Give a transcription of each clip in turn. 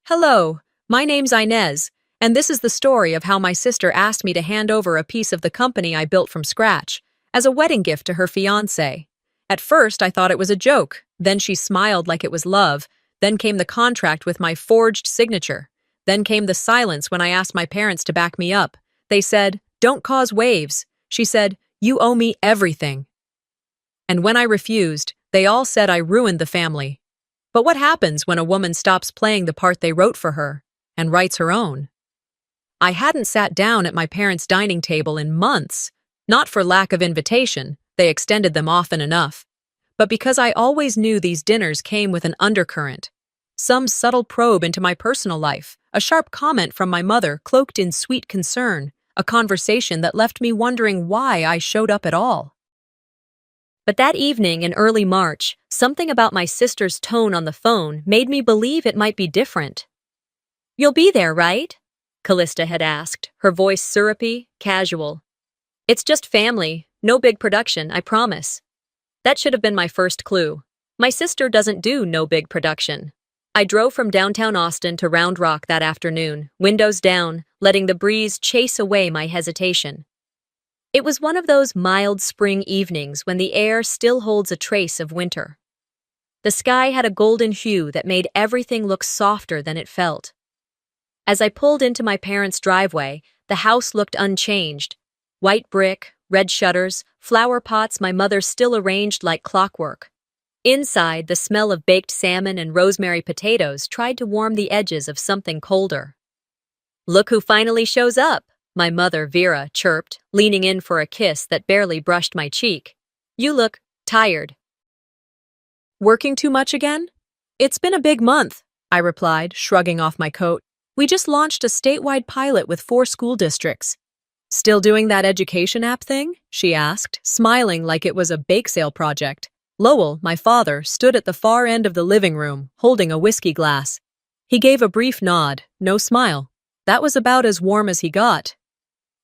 Hello, my name's Inez, and this is the story of how my sister asked me to hand over a piece of the company I built from scratch as a wedding gift to her fiancé. At first, I thought it was a joke. Then she smiled like it was love. Then came the contract with my forged signature. Then came the silence when I asked my parents to back me up. They said, "Don't cause waves." She said, "You owe me everything." And when I refused, they all said I ruined the family. But what happens when a woman stops playing the part they wrote for her and writes her own? I hadn't sat down at my parents' dining table in months, not for lack of invitation, they extended them often enough, but because I always knew these dinners came with an undercurrent. Some subtle probe into my personal life, a sharp comment from my mother cloaked in sweet concern, a conversation that left me wondering why I showed up at all. But that evening in early March, something about my sister's tone on the phone made me believe it might be different. "You'll be there, right?" Callista had asked, her voice syrupy, casual. "It's just family, no big production, I promise." That should have been my first clue. My sister doesn't do no big production. I drove from downtown Austin to Round Rock that afternoon, windows down, letting the breeze chase away my hesitation. It was one of those mild spring evenings when the air still holds a trace of winter. The sky had a golden hue that made everything look softer than it felt. As I pulled into my parents' driveway, the house looked unchanged. White brick, red shutters, flower pots my mother still arranged like clockwork. Inside, the smell of baked salmon and rosemary potatoes tried to warm the edges of something colder. "Look who finally shows up," my mother, Vera, chirped, leaning in for a kiss that barely brushed my cheek. "You look tired." "Working too much again?" "It's been a big month," I replied, shrugging off my coat. "We just launched a statewide pilot with 4 school districts." "Still doing that education app thing?" she asked, smiling like it was a bake sale project. Lowell, my father, stood at the far end of the living room, holding a whiskey glass. He gave a brief nod, no smile. That was about as warm as he got.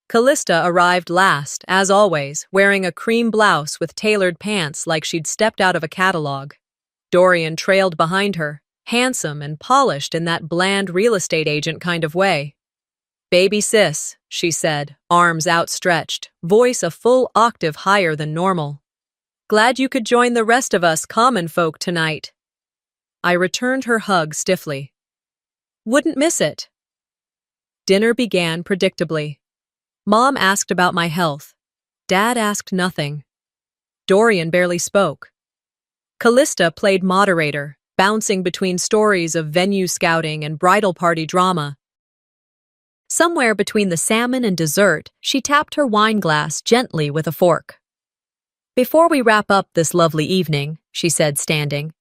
Callista arrived last, as always, wearing a cream blouse with tailored pants like she'd stepped out of a catalog. Dorian trailed behind her, handsome and polished in that bland real estate agent kind of way. "Baby sis," she said, arms outstretched, voice a full octave higher than normal. "Glad you could join the rest of us common folk tonight." I returned her hug stiffly. "Wouldn't miss it." Dinner began predictably. Mom asked about my health. Dad asked nothing. Dorian barely spoke. Callista played moderator, bouncing between stories of venue scouting and bridal party drama. Somewhere between the salmon and dessert, she tapped her wine glass gently with a fork. "Before we wrap up this lovely evening," she said, standing,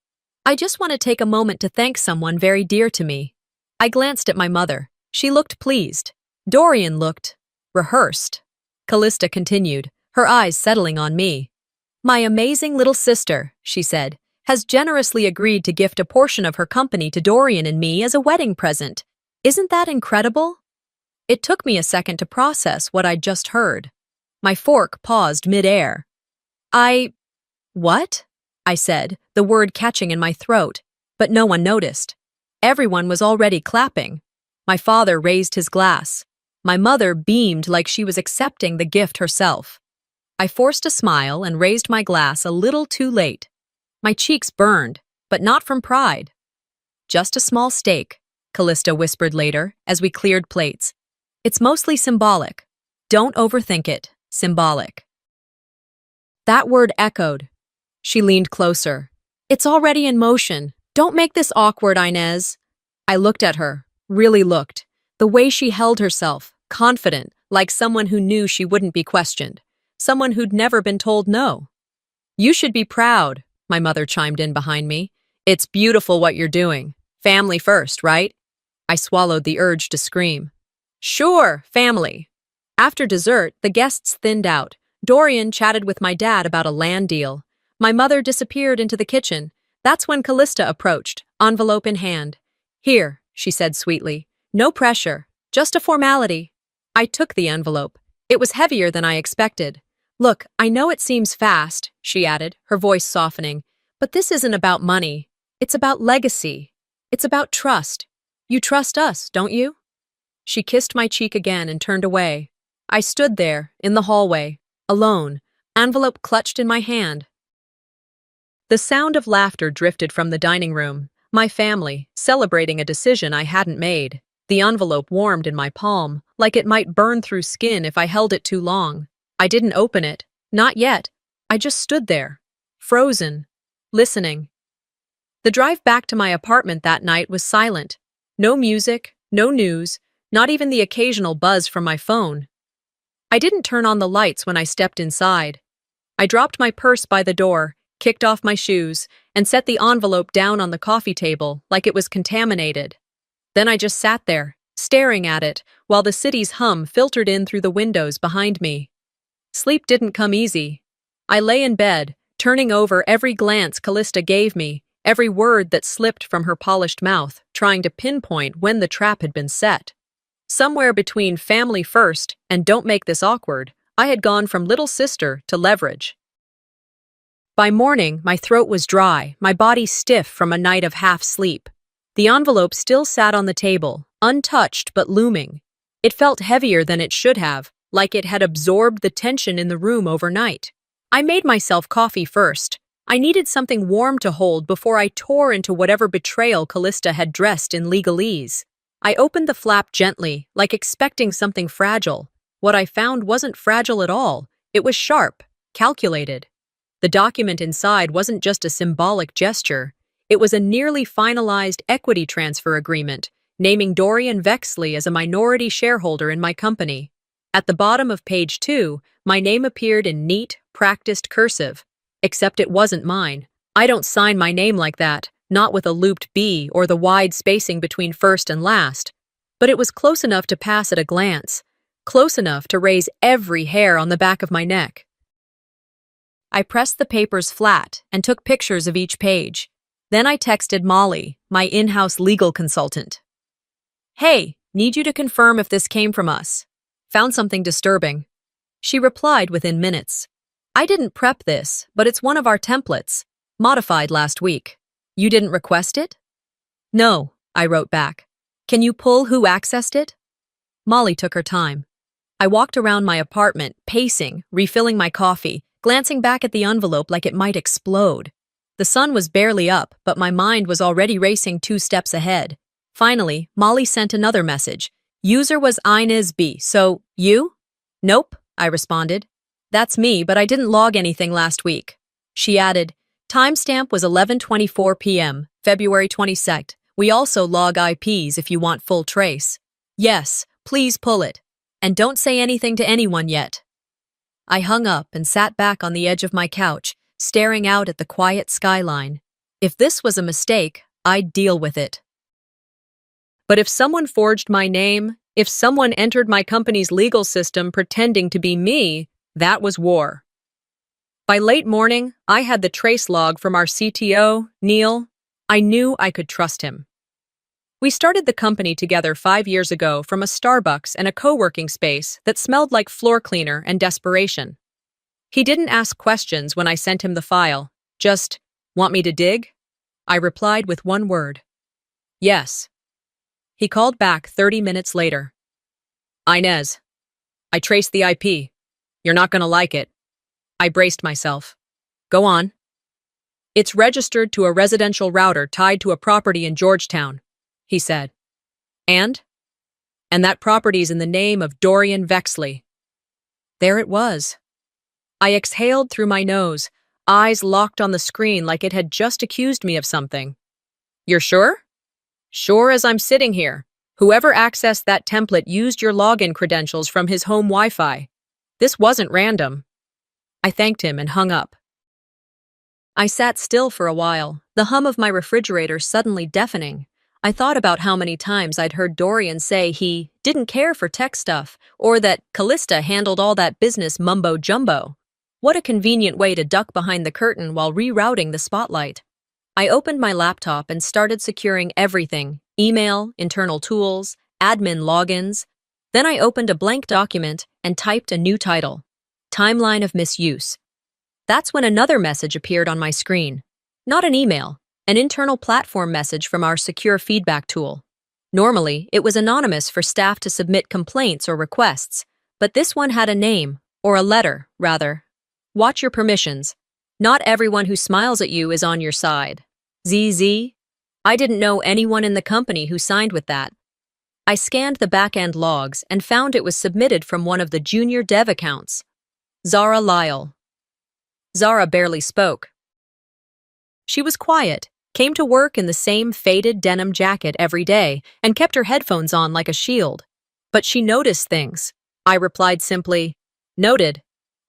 "I just want to take a moment to thank someone very dear to me." I glanced at my mother. She looked pleased. Dorian looked rehearsed. Callista continued, her eyes settling on me. "My amazing little sister," she said, "has generously agreed to gift a portion of her company to Dorian and me as a wedding present. Isn't that incredible?" It took me a second to process what I'd just heard. My fork paused mid-air. What?" I said, the word catching in my throat, but no one noticed. Everyone was already clapping. My father raised his glass. My mother beamed like she was accepting the gift herself. I forced a smile and raised my glass a little too late. My cheeks burned, but not from pride. "Just a small stake," Callista whispered later, as we cleared plates. "It's mostly symbolic. Don't overthink it. Symbolic." That word echoed. She leaned closer. "It's already in motion. Don't make this awkward, Inez." I looked at her, really looked. The way she held herself, confident, like someone who knew she wouldn't be questioned. Someone who'd never been told no. "You should be proud," my mother chimed in behind me. "It's beautiful what you're doing. Family first, right?" I swallowed the urge to scream. "Sure, family." After dessert, the guests thinned out. Dorian chatted with my dad about a land deal. My mother disappeared into the kitchen. That's when Callista approached, envelope in hand. "Here," she said sweetly. "No pressure, just a formality." I took the envelope. It was heavier than I expected. "Look, I know it seems fast," she added, her voice softening, "but this isn't about money. It's about legacy. It's about trust. You trust us, don't you? She kissed my cheek again and turned away. I stood there, in the hallway, alone, envelope clutched in my hand. The sound of laughter drifted from the dining room, my family, celebrating a decision I hadn't made. The envelope warmed in my palm, like it might burn through skin if I held it too long. I didn't open it, not yet. I just stood there, frozen, listening. The drive back to my apartment that night was silent. No music, no news, not even the occasional buzz from my phone. I didn't turn on the lights when I stepped inside. I dropped my purse by the door, kicked off my shoes, and set the envelope down on the coffee table like it was contaminated. Then I just sat there, staring at it, while the city's hum filtered in through the windows behind me. Sleep didn't come easy. I lay in bed, turning over every glance Callista gave me, every word that slipped from her polished mouth, trying to pinpoint when the trap had been set. Somewhere between family first and don't make this awkward, I had gone from little sister to leverage. By morning, my throat was dry, my body stiff from a night of half sleep. The envelope still sat on the table, untouched but looming. It felt heavier than it should have, like it had absorbed the tension in the room overnight. I made myself coffee first. I needed something warm to hold before I tore into whatever betrayal Callista had dressed in legalese. I opened the flap gently, like expecting something fragile. What I found wasn't fragile at all. It was sharp, calculated. The document inside wasn't just a symbolic gesture. It was a nearly finalized equity transfer agreement, naming Dorian Vexley as a minority shareholder in my company. At the bottom of page 2, my name appeared in neat, practiced cursive. Except it wasn't mine. I don't sign my name like that, not with a looped B or the wide spacing between first and last. But it was close enough to pass at a glance, close enough to raise every hair on the back of my neck. I pressed the papers flat and took pictures of each page. Then I texted Molly, my in-house legal consultant. Hey, need you to confirm if this came from us. Found something disturbing. She replied within minutes. I didn't prep this, but it's one of our templates, modified last week. You didn't request it? No, I wrote back. Can you pull who accessed it? Molly took her time. I walked around my apartment, pacing, refilling my coffee, glancing back at the envelope like it might explode. The sun was barely up, but my mind was already racing 2 steps ahead. Finally, Molly sent another message. User was Inez B, so, you? Nope, I responded. That's me, but I didn't log anything last week. She added, timestamp was 11:24 p.m., February 22nd. We also log IPs if you want full trace. Yes, please pull it. And don't say anything to anyone yet. I hung up and sat back on the edge of my couch, staring out at the quiet skyline. If this was a mistake, I'd deal with it. But if someone forged my name, if someone entered my company's legal system pretending to be me, that was war. By late morning, I had the trace log from our CTO, Neil. I knew I could trust him. We started the company together 5 years ago from a Starbucks and a co-working space that smelled like floor cleaner and desperation. He didn't ask questions when I sent him the file. Just, want me to dig? I replied with one word. Yes. He called back 30 minutes later. Inez, I traced the IP. You're not going to like it. I braced myself. Go on. It's registered to a residential router tied to a property in Georgetown, he said. And that property's in the name of Dorian Vexley. There it was. I exhaled through my nose, eyes locked on the screen like it had just accused me of something. You're sure? Sure as I'm sitting here. Whoever accessed that template used your login credentials from his home Wi-Fi. This wasn't random. I thanked him and hung up. I sat still for a while, the hum of my refrigerator suddenly deafening. I thought about how many times I'd heard Dorian say he didn't care for tech stuff, or that Callista handled all that business mumbo-jumbo. What a convenient way to duck behind the curtain while rerouting the spotlight. I opened my laptop and started securing everything: email, internal tools, admin logins. Then I opened a blank document and typed a new title: Timeline of Misuse. That's when another message appeared on my screen. Not an email, an internal platform message from our secure feedback tool. Normally, it was anonymous for staff to submit complaints or requests, but this one had a name, or a letter, rather. Watch your permissions. Not everyone who smiles at you is on your side. ZZ? I didn't know anyone in the company who signed with that. I scanned the back-end logs and found it was submitted from one of the junior dev accounts. Zara Lyle. Zara barely spoke. She was quiet, came to work in the same faded denim jacket every day, and kept her headphones on like a shield. But she noticed things. I replied simply, "Noted.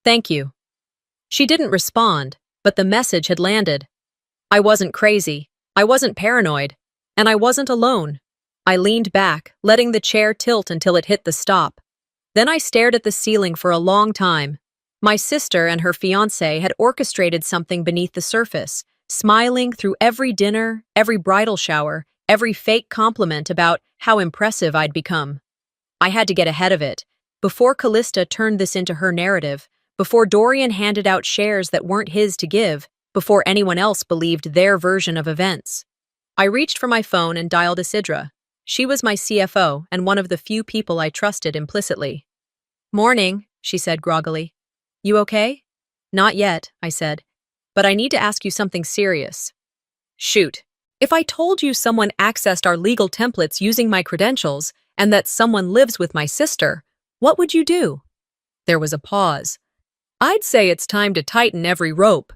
Thank you." She didn't respond, but the message had landed. I wasn't crazy, I wasn't paranoid, and I wasn't alone. I leaned back, letting the chair tilt until it hit the stop. Then I stared at the ceiling for a long time. My sister and her fiancé had orchestrated something beneath the surface, smiling through every dinner, every bridal shower, every fake compliment about how impressive I'd become. I had to get ahead of it, before Callista turned this into her narrative, before Dorian handed out shares that weren't his to give, before anyone else believed their version of events. I reached for my phone and dialed Isidra. She was my CFO and one of the few people I trusted implicitly. "Morning," she said groggily. "You okay?" "Not yet," I said. "But I need to ask you something serious." "Shoot. If I told you someone accessed our legal templates using my credentials and that someone lives with my sister, what would you do?" There was a pause. "I'd say it's time to tighten every rope."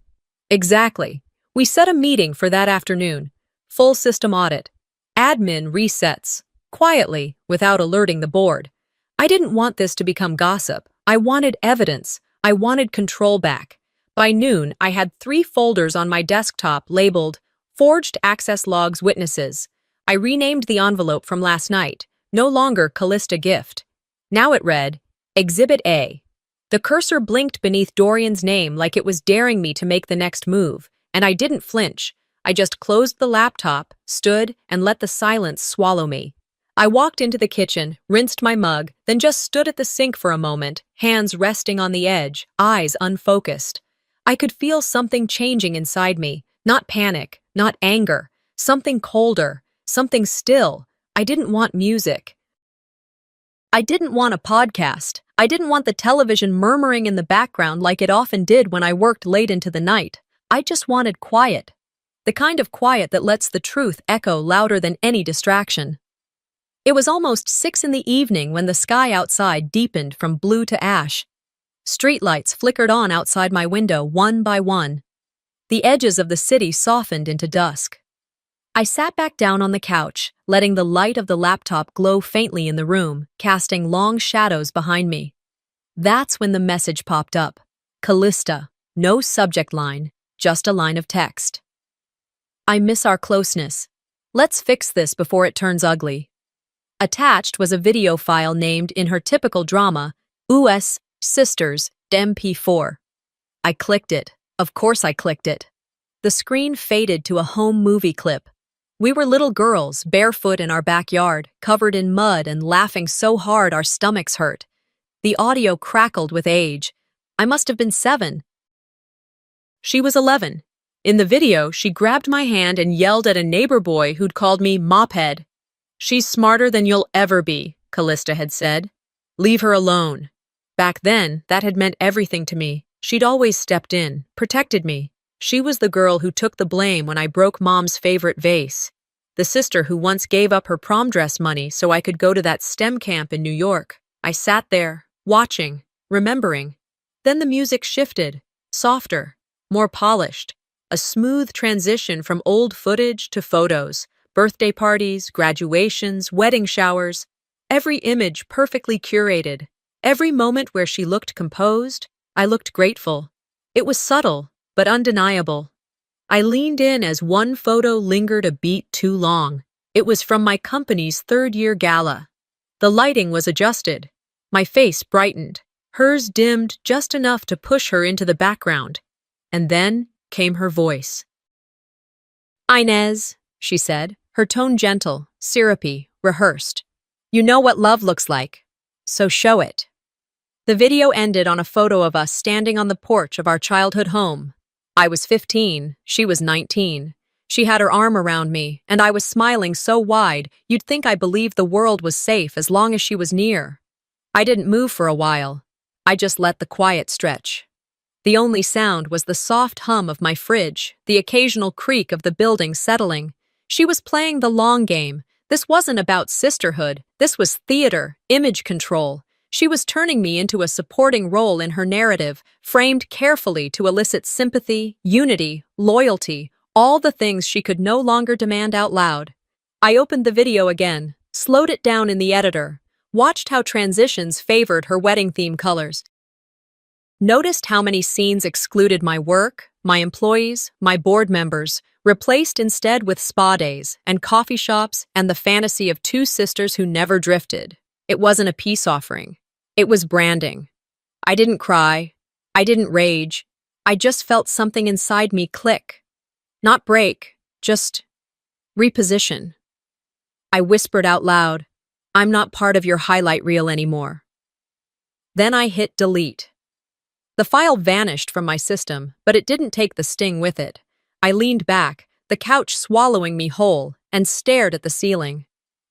Exactly. We set a meeting for that afternoon. Full system audit. Admin resets. Quietly, without alerting the board. I didn't want this to become gossip. I wanted evidence. I wanted control back. By noon, I had 3 folders on my desktop labeled Forged Access Logs Witnesses. I renamed the envelope from last night, no longer Callista Gift. Now it read, Exhibit A. The cursor blinked beneath Dorian's name like it was daring me to make the next move, and I didn't flinch. I just closed the laptop, stood, and let the silence swallow me. I walked into the kitchen, rinsed my mug, then just stood at the sink for a moment, hands resting on the edge, eyes unfocused. I could feel something changing inside me, not panic, not anger, something colder, something still. I didn't want music. I didn't want a podcast. I didn't want the television murmuring in the background like it often did when I worked late into the night. I just wanted quiet. The kind of quiet that lets the truth echo louder than any distraction. It was almost 6 in the evening when the sky outside deepened from blue to ash. Streetlights flickered on outside my window one by one. The edges of the city softened into dusk. I sat back down on the couch, letting the light of the laptop glow faintly in the room, casting long shadows behind me. That's when the message popped up. Callista, no subject line, just a line of text. I miss our closeness. Let's fix this before it turns ugly. Attached was a video file named in her typical drama, US Sisters MP4. I clicked it. Of course I clicked it. The screen faded to a home movie clip. We were little girls, barefoot in our backyard, covered in mud and laughing so hard our stomachs hurt. The audio crackled with age. I must have been 7. She was 11. In the video, she grabbed my hand and yelled at a neighbor boy who'd called me mophead. "She's smarter than you'll ever be," Callista had said. "Leave her alone." Back then, that had meant everything to me. She'd always stepped in, protected me. She was the girl who took the blame when I broke Mom's favorite vase. The sister who once gave up her prom dress money so I could go to that STEM camp in New York. I sat there, watching, remembering. Then the music shifted, softer, more polished. A smooth transition from old footage to photos, birthday parties, graduations, wedding showers. Every image perfectly curated. Every moment where she looked composed, I looked grateful. It was subtle, but undeniable. I leaned in as one photo lingered a beat too long. It was from my company's 3rd-year gala. The lighting was adjusted. My face brightened. Hers dimmed just enough to push her into the background. And then came her voice. "Inez," she said, her tone gentle, syrupy, rehearsed. "You know what love looks like, so show it." The video ended on a photo of us standing on the porch of our childhood home. I was 15, she was 19. She had her arm around me, and I was smiling so wide you'd think I believed the world was safe as long as she was near. I didn't move for a while. I just let the quiet stretch. The only sound was the soft hum of my fridge, the occasional creak of the building settling. She was playing the long game. This wasn't about sisterhood. This was theater, image control. She was turning me into a supporting role in her narrative, framed carefully to elicit sympathy, unity, loyalty, all the things she could no longer demand out loud. I opened the video again, slowed it down in the editor, watched how transitions favored her wedding theme colors. Noticed how many scenes excluded my work, my employees, my board members, replaced instead with spa days and coffee shops and the fantasy of two sisters who never drifted. It wasn't a peace offering. It was branding. I didn't cry. I didn't rage. I just felt something inside me click. Not break, just reposition. I whispered out loud, "I'm not part of your highlight reel anymore." Then I hit delete. The file vanished from my system, but it didn't take the sting with it. I leaned back, the couch swallowing me whole, and stared at the ceiling.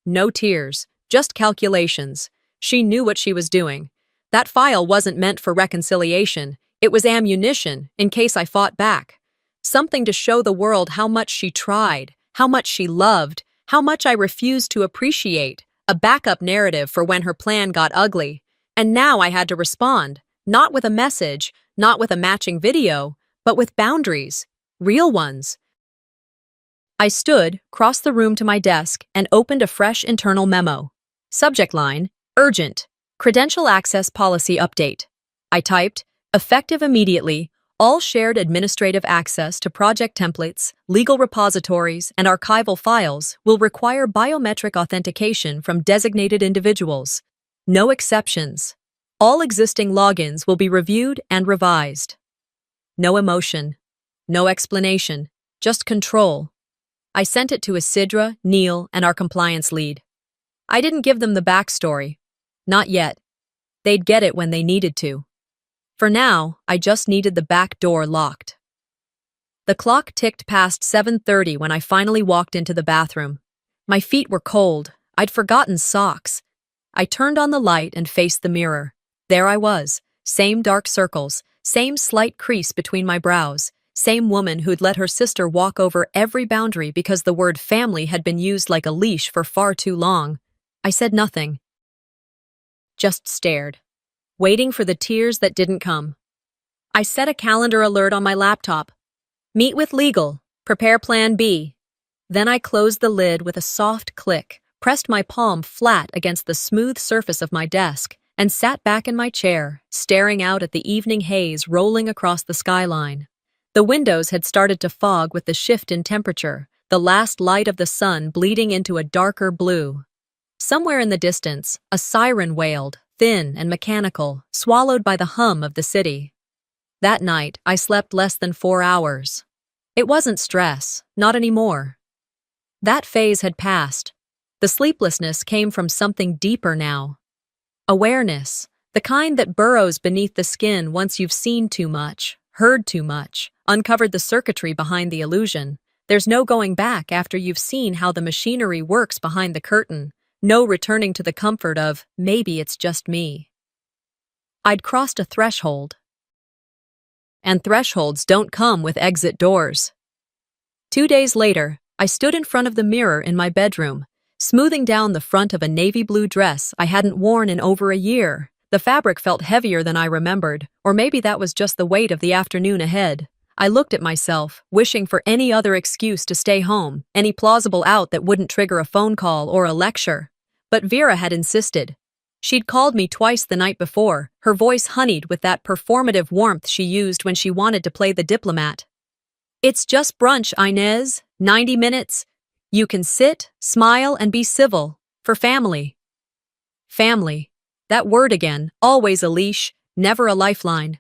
No tears, just calculations. She knew what she was doing. That file wasn't meant for reconciliation. It was ammunition, in case I fought back. Something to show the world how much she tried, how much she loved, how much I refused to appreciate. A backup narrative for when her plan got ugly. And now I had to respond. Not with a message, not with a matching video, but with boundaries. Real ones. I stood, crossed the room to my desk, and opened a fresh internal memo. Subject line, urgent. Credential access policy update. I typed, effective immediately, all shared administrative access to project templates, legal repositories, and archival files will require biometric authentication from designated individuals. No exceptions. All existing logins will be reviewed and revised. No emotion, no explanation, just control. I sent it to Isidra, Neil, and our compliance lead. I didn't give them the backstory. Not yet. They'd get it when they needed to. For now, I just needed the back door locked. The clock ticked past 7:30 when I finally walked into the bathroom. My feet were cold. I'd forgotten socks. I turned on the light and faced the mirror. There I was, same dark circles, same slight crease between my brows, same woman who'd let her sister walk over every boundary because the word family had been used like a leash for far too long. I said nothing. Just stared, waiting for the tears that didn't come. I set a calendar alert on my laptop. Meet with legal, prepare plan B. Then I closed the lid with a soft click, pressed my palm flat against the smooth surface of my desk, and sat back in my chair, staring out at the evening haze rolling across the skyline. The windows had started to fog with the shift in temperature, the last light of the sun bleeding into a darker blue. Somewhere in the distance, a siren wailed, thin and mechanical, swallowed by the hum of the city. That night, I slept less than 4 hours. It wasn't stress, not anymore. That phase had passed. The sleeplessness came from something deeper now. Awareness, the kind that burrows beneath the skin once you've seen too much, heard too much, uncovered the circuitry behind the illusion. There's no going back after you've seen how the machinery works behind the curtain, no returning to the comfort of, maybe it's just me. I'd crossed a threshold. And thresholds don't come with exit doors. 2 days later, I stood in front of the mirror in my bedroom, smoothing down the front of a navy blue dress I hadn't worn in over a year. The fabric felt heavier than I remembered, or maybe that was just the weight of the afternoon ahead. I looked at myself, wishing for any other excuse to stay home, any plausible out that wouldn't trigger a phone call or a lecture. But Vera had insisted. She'd called me twice the night before, her voice honeyed with that performative warmth she used when she wanted to play the diplomat. "It's just brunch, Inez. 90 minutes. You can sit, smile, and be civil. For family." Family. That word again, always a leash, never a lifeline.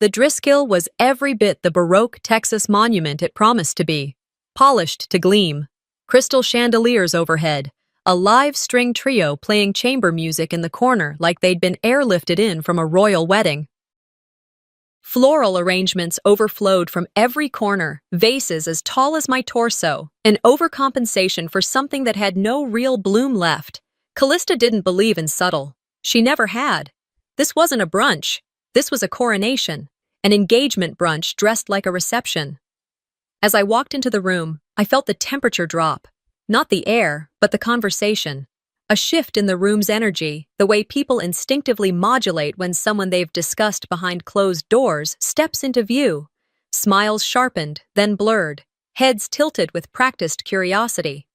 The Driscoll was every bit the Baroque Texas monument it promised to be. Polished to gleam. Crystal chandeliers overhead. A live string trio playing chamber music in the corner like they'd been airlifted in from a royal wedding. Floral arrangements overflowed from every corner, vases as tall as my torso, an overcompensation for something that had no real bloom left. Callista didn't believe in subtle. She never had. This wasn't a brunch. This was a coronation, an engagement brunch dressed like a reception. As I walked into the room, I felt the temperature drop. Not the air, but the conversation. A shift in the room's energy, the way people instinctively modulate when someone they've discussed behind closed doors steps into view. Smiles sharpened, then blurred, heads tilted with practiced curiosity.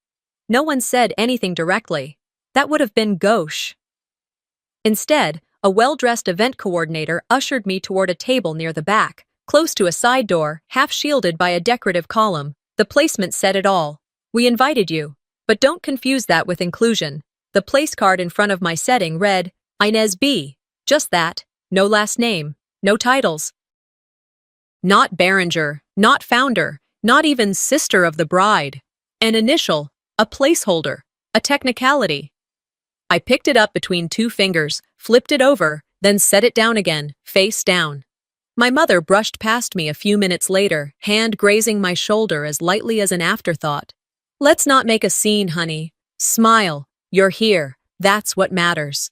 No one said anything directly. That would have been gauche. Instead, a well-dressed event coordinator ushered me toward a table near the back, close to a side door, half shielded by a decorative column. The placement said it all. "We invited you, but don't confuse that with inclusion." The place card in front of my setting read, Inez B. Just that. No last name. No titles. Not Berenger, not founder, not even sister of the bride. An initial, a placeholder, a technicality. I picked it up between two fingers, flipped it over, then set it down again, face down. My mother brushed past me a few minutes later, hand grazing my shoulder as lightly as an afterthought. "Let's not make a scene, honey. Smile. You're here. That's what matters."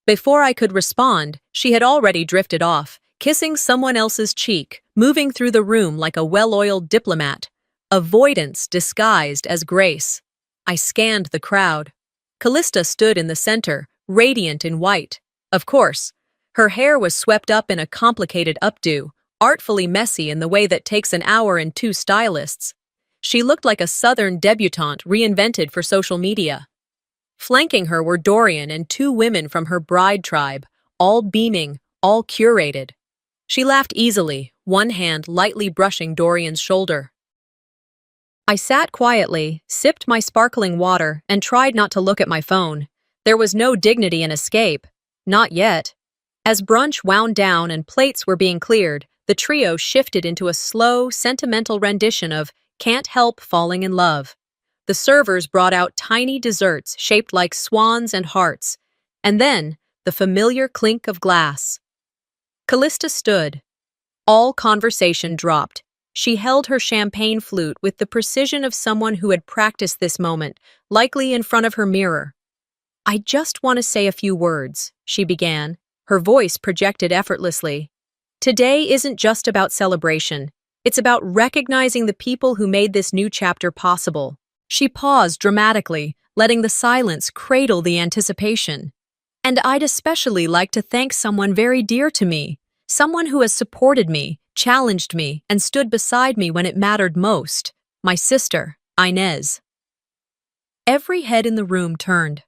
Before I could respond, she had already drifted off, kissing someone else's cheek, moving through the room like a well-oiled diplomat. Avoidance disguised as grace. I scanned the crowd. Callista stood in the center, radiant in white. Of course, her hair was swept up in a complicated updo, artfully messy in the way that takes an hour and two stylists. She looked like a southern debutante reinvented for social media. Flanking her were Dorian and two women from her bride tribe, all beaming, all curated. She laughed easily, one hand lightly brushing Dorian's shoulder. I sat quietly, sipped my sparkling water, and tried not to look at my phone. There was no dignity in escape. Not yet. As brunch wound down and plates were being cleared, the trio shifted into a slow, sentimental rendition of Can't Help Falling in Love. The servers brought out tiny desserts shaped like swans and hearts, and then the familiar clink of glass. Callista stood. All conversation dropped. She held her champagne flute with the precision of someone who had practiced this moment, likely in front of her mirror. "I just want to say a few words," she began, her voice projected effortlessly. "Today isn't just about celebration. It's about recognizing the people who made this new chapter possible." She paused dramatically, letting the silence cradle the anticipation. "And I'd especially like to thank someone very dear to me, someone who has supported me, challenged me, and stood beside me when it mattered most. My sister, Inez." Every head in the room turned.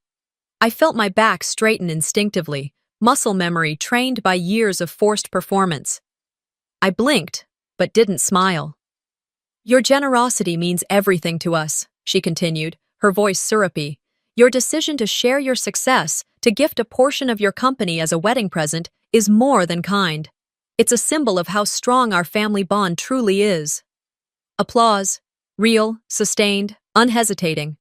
I felt my back straighten instinctively, muscle memory trained by years of forced performance. I blinked, but didn't smile. "Your generosity means everything to us," she continued, her voice syrupy. "Your decision to share your success, to gift a portion of your company as a wedding present, is more than kind. It's a symbol of how strong our family bond truly is." Applause. Real, sustained, unhesitating.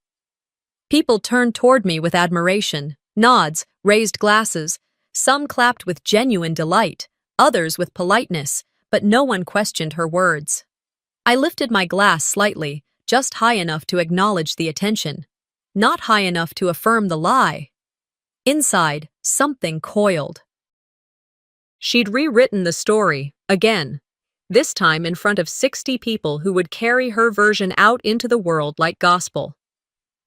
People turned toward me with admiration, nods, raised glasses. Some clapped with genuine delight, others with politeness, but no one questioned her words. I lifted my glass slightly, just high enough to acknowledge the attention, not high enough to affirm the lie. Inside, something coiled. She'd rewritten the story, again, this time in front of 60 people who would carry her version out into the world like gospel.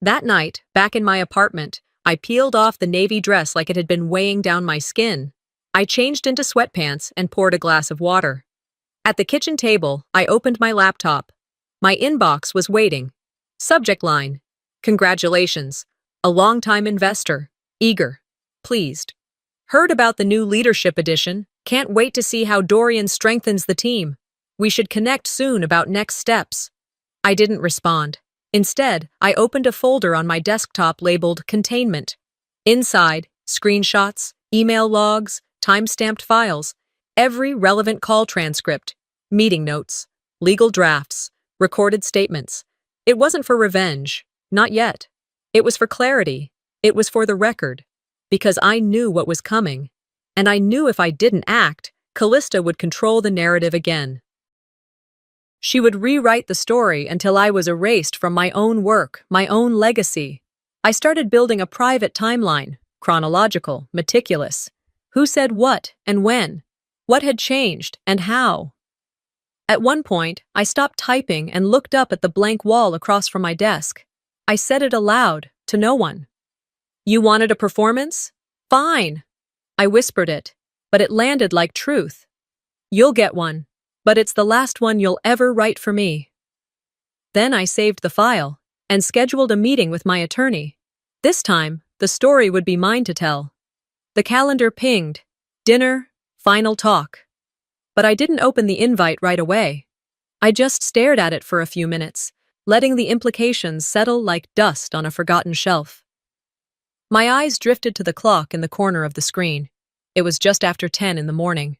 That night, back in my apartment, I peeled off the navy dress like it had been weighing down my skin. I changed into sweatpants and poured a glass of water. At the kitchen table, I opened my laptop. My inbox was waiting. Subject line: Congratulations. A longtime investor. Eager. Pleased. Heard about the new leadership edition. Can't wait to see how Dorian strengthens the team. We should connect soon about next steps. I didn't respond. Instead, I opened a folder on my desktop labeled Containment. Inside, screenshots, email logs, time-stamped files, every relevant call transcript, meeting notes, legal drafts, recorded statements. It wasn't for revenge. Not yet. It was for clarity. It was for the record. Because I knew what was coming. And I knew if I didn't act, Callista would control the narrative again. She would rewrite the story until I was erased from my own work, my own legacy. I started building a private timeline, chronological, meticulous. Who said what and when? What had changed and how? At one point, I stopped typing and looked up at the blank wall across from my desk. I said it aloud, to no one. You wanted a performance? Fine. I whispered it, but it landed like truth. You'll get one, but it's the last one you'll ever write for me. Then I saved the file and scheduled a meeting with my attorney. This time, the story would be mine to tell. The calendar pinged. Dinner, final talk. But I didn't open the invite right away. I just stared at it for a few minutes, letting the implications settle like dust on a forgotten shelf. My eyes drifted to the clock in the corner of the screen. It was just after 10 in the morning.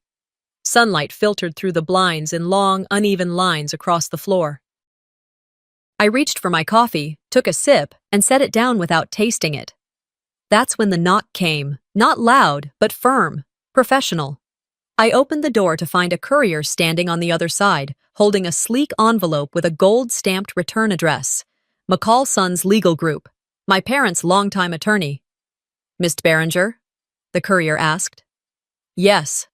Sunlight filtered through the blinds in long, uneven lines across the floor. I reached for my coffee, took a sip, and set it down without tasting it. That's when the knock came, not loud, but firm, professional. I opened the door to find a courier standing on the other side, holding a sleek envelope with a gold-stamped return address. McCall Sons Legal Group, my parents' longtime attorney. Mr. Berenger? The courier asked. Yes.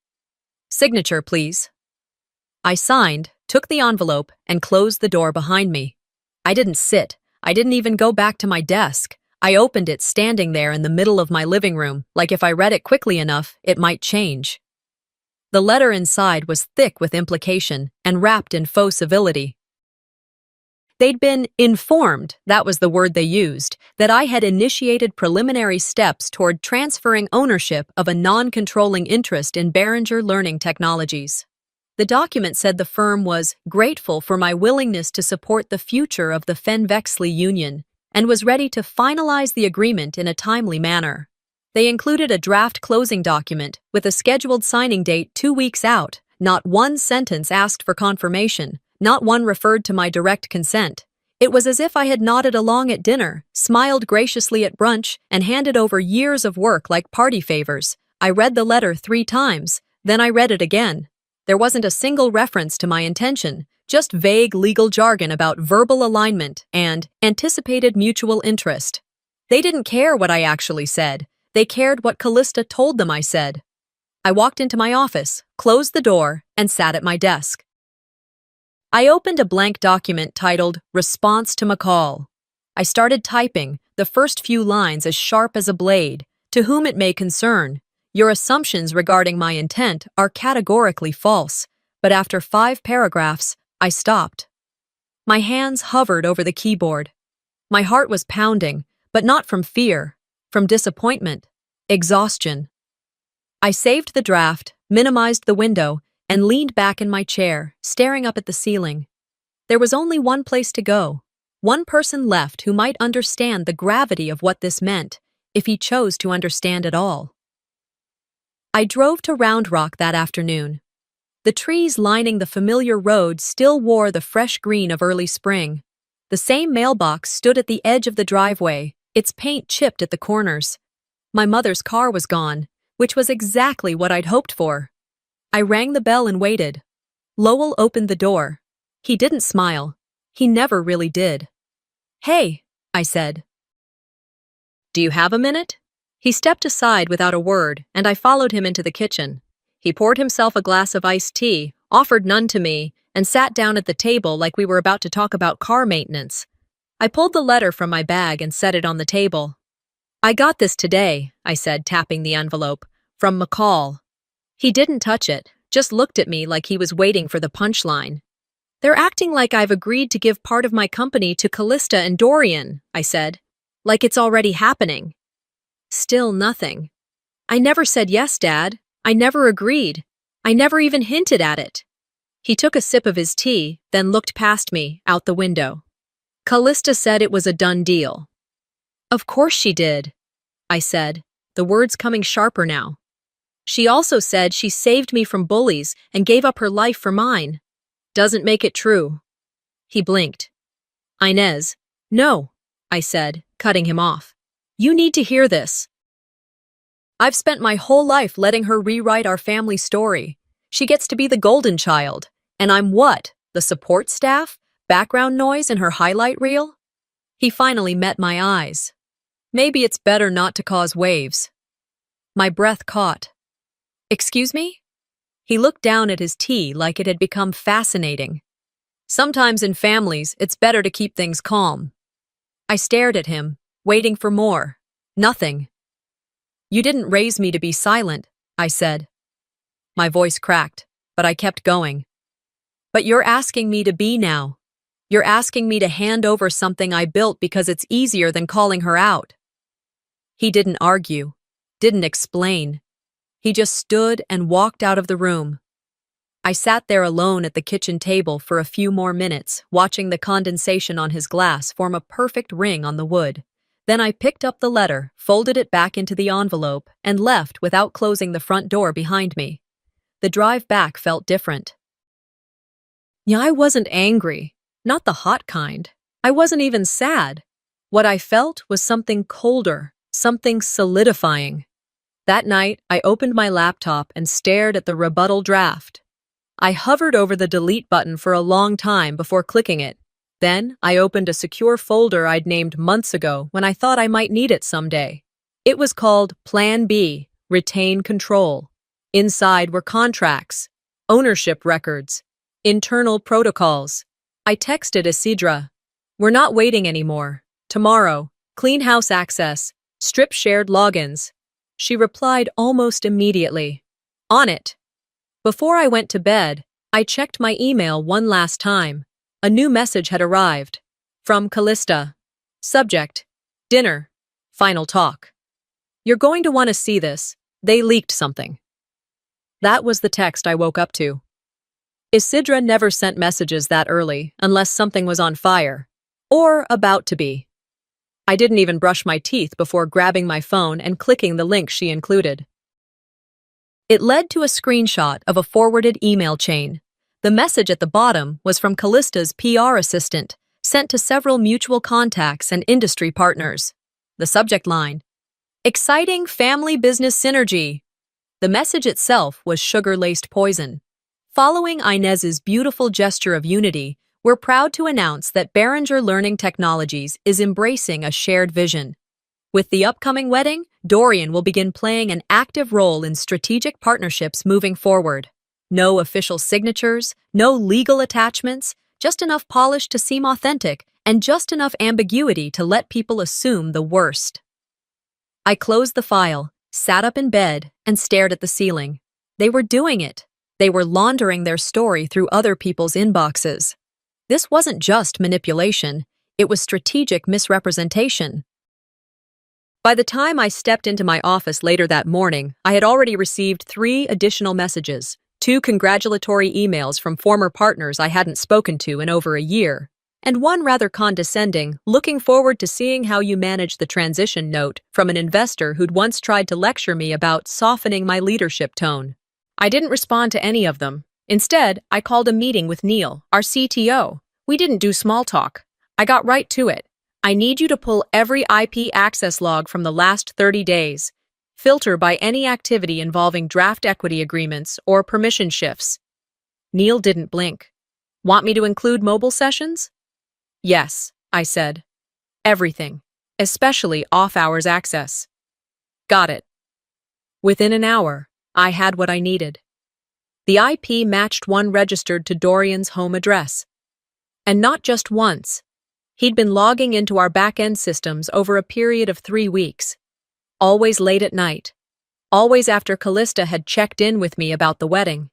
Signature, please. I signed, took the envelope, and closed the door behind me. I didn't sit. I didn't even go back to my desk. I opened it standing there in the middle of my living room, like if I read it quickly enough, it might change. The letter inside was thick with implication and wrapped in faux civility. They'd been informed, that was the word they used, that I had initiated preliminary steps toward transferring ownership of a non-controlling interest in Berenger Learning Technologies. The document said the firm was grateful for my willingness to support the future of the Fen-Vexley Union and was ready to finalize the agreement in a timely manner. They included a draft closing document with a scheduled signing date 2 weeks out. Not one sentence asked for confirmation, not one referred to my direct consent. It was as if I had nodded along at dinner, smiled graciously at brunch, and handed over years of work like party favors. I read the letter 3 times, then I read it again. There wasn't a single reference to my intention, just vague legal jargon about verbal alignment and anticipated mutual interest. They didn't care what I actually said. They cared what Callista told them I said. I walked into my office, closed the door, and sat at my desk. I opened a blank document titled Response to McCall. I started typing, the first few lines as sharp as a blade. To whom it may concern, your assumptions regarding my intent are categorically false, but after 5 paragraphs, I stopped. My hands hovered over the keyboard. My heart was pounding, but not from fear, from disappointment, exhaustion. I saved the draft, minimized the window, and leaned back in my chair, staring up at the ceiling. There was only one place to go, one person left who might understand the gravity of what this meant, if he chose to understand at all. I drove to Round Rock that afternoon. The trees lining the familiar road still wore the fresh green of early spring. The same mailbox stood at the edge of the driveway, its paint chipped at the corners. My mother's car was gone, which was exactly what I'd hoped for. I rang the bell and waited. Lowell opened the door. He didn't smile. He never really did. Hey, I said. Do you have a minute? He stepped aside without a word, and I followed him into the kitchen. He poured himself a glass of iced tea, offered none to me, and sat down at the table like we were about to talk about car maintenance. I pulled the letter from my bag and set it on the table. I got this today, I said, tapping the envelope, from McCall. He didn't touch it, just looked at me like he was waiting for the punchline. They're acting like I've agreed to give part of my company to Callista and Dorian, I said, like it's already happening. Still nothing. I never said yes, Dad. I never agreed. I never even hinted at it. He took a sip of his tea, then looked past me, out the window. Callista said it was a done deal. Of course she did, I said, the words coming sharper now. She also said she saved me from bullies and gave up her life for mine. Doesn't make it true. He blinked. Inez, no, I said, cutting him off. You need to hear this. I've spent my whole life letting her rewrite our family story. She gets to be the golden child. And I'm what? The support staff? Background noise in her highlight reel? He finally met my eyes. Maybe it's better not to cause waves. My breath caught. Excuse me? He looked down at his tea like it had become fascinating. Sometimes in families, it's better to keep things calm. I stared at him, waiting for more. Nothing. You didn't raise me to be silent, I said. My voice cracked, but I kept going. But you're asking me to be now. You're asking me to hand over something I built because it's easier than calling her out. He didn't argue, didn't explain. He just stood and walked out of the room. I sat there alone at the kitchen table for a few more minutes, watching the condensation on his glass form a perfect ring on the wood. Then I picked up the letter, folded it back into the envelope, and left without closing the front door behind me. The drive back felt different. Yeah, I wasn't angry, not the hot kind. I wasn't even sad. What I felt was something colder, something solidifying. That night, I opened my laptop and stared at the rebuttal draft. I hovered over the delete button for a long time before clicking it. Then, I opened a secure folder I'd named months ago when I thought I might need it someday. It was called Plan B, Retain Control. Inside were contracts, ownership records, internal protocols. I texted Isidra. We're not waiting anymore. Tomorrow, clean house access, strip shared logins. She replied almost immediately. On it. Before I went to bed, I checked my email one last time. A new message had arrived. From Callista. Subject: Dinner. Final talk. You're going to want to see this. They leaked something. That was the text I woke up to. Isidra never sent messages that early unless something was on fire. Or about to be. I didn't even brush my teeth before grabbing my phone and clicking the link she included. It led to a screenshot of a forwarded email chain. The message at the bottom was from Callista's PR assistant, sent to several mutual contacts and industry partners. The subject line: Exciting family business synergy. The message itself was sugar-laced poison. Following Inez's beautiful gesture of unity, we're proud to announce that Behringer Learning Technologies is embracing a shared vision. With the upcoming wedding, Dorian will begin playing an active role in strategic partnerships moving forward. No official signatures, no legal attachments, just enough polish to seem authentic and just enough ambiguity to let people assume the worst. I closed the file, sat up in bed, and stared at the ceiling. They were doing it. They were laundering their story through other people's inboxes. This wasn't just manipulation, it was strategic misrepresentation. By the time I stepped into my office later that morning, I had already received 3 additional messages, 2 congratulatory emails from former partners I hadn't spoken to in over a year, and one rather condescending, looking forward to seeing how you manage the transition note from an investor who'd once tried to lecture me about softening my leadership tone. I didn't respond to any of them. Instead, I called a meeting with Neil, our CTO. We didn't do small talk. I got right to it. I need you to pull every IP access log from the last 30 days. Filter by any activity involving draft equity agreements or permission shifts. Neil didn't blink. Want me to include mobile sessions? Yes, I said. Everything, especially off-hours access. Got it. Within an hour, I had what I needed. The IP matched one registered to Dorian's home address. And not just once. He'd been logging into our back-end systems over a period of 3 weeks. Always late at night. Always after Callista had checked in with me about the wedding.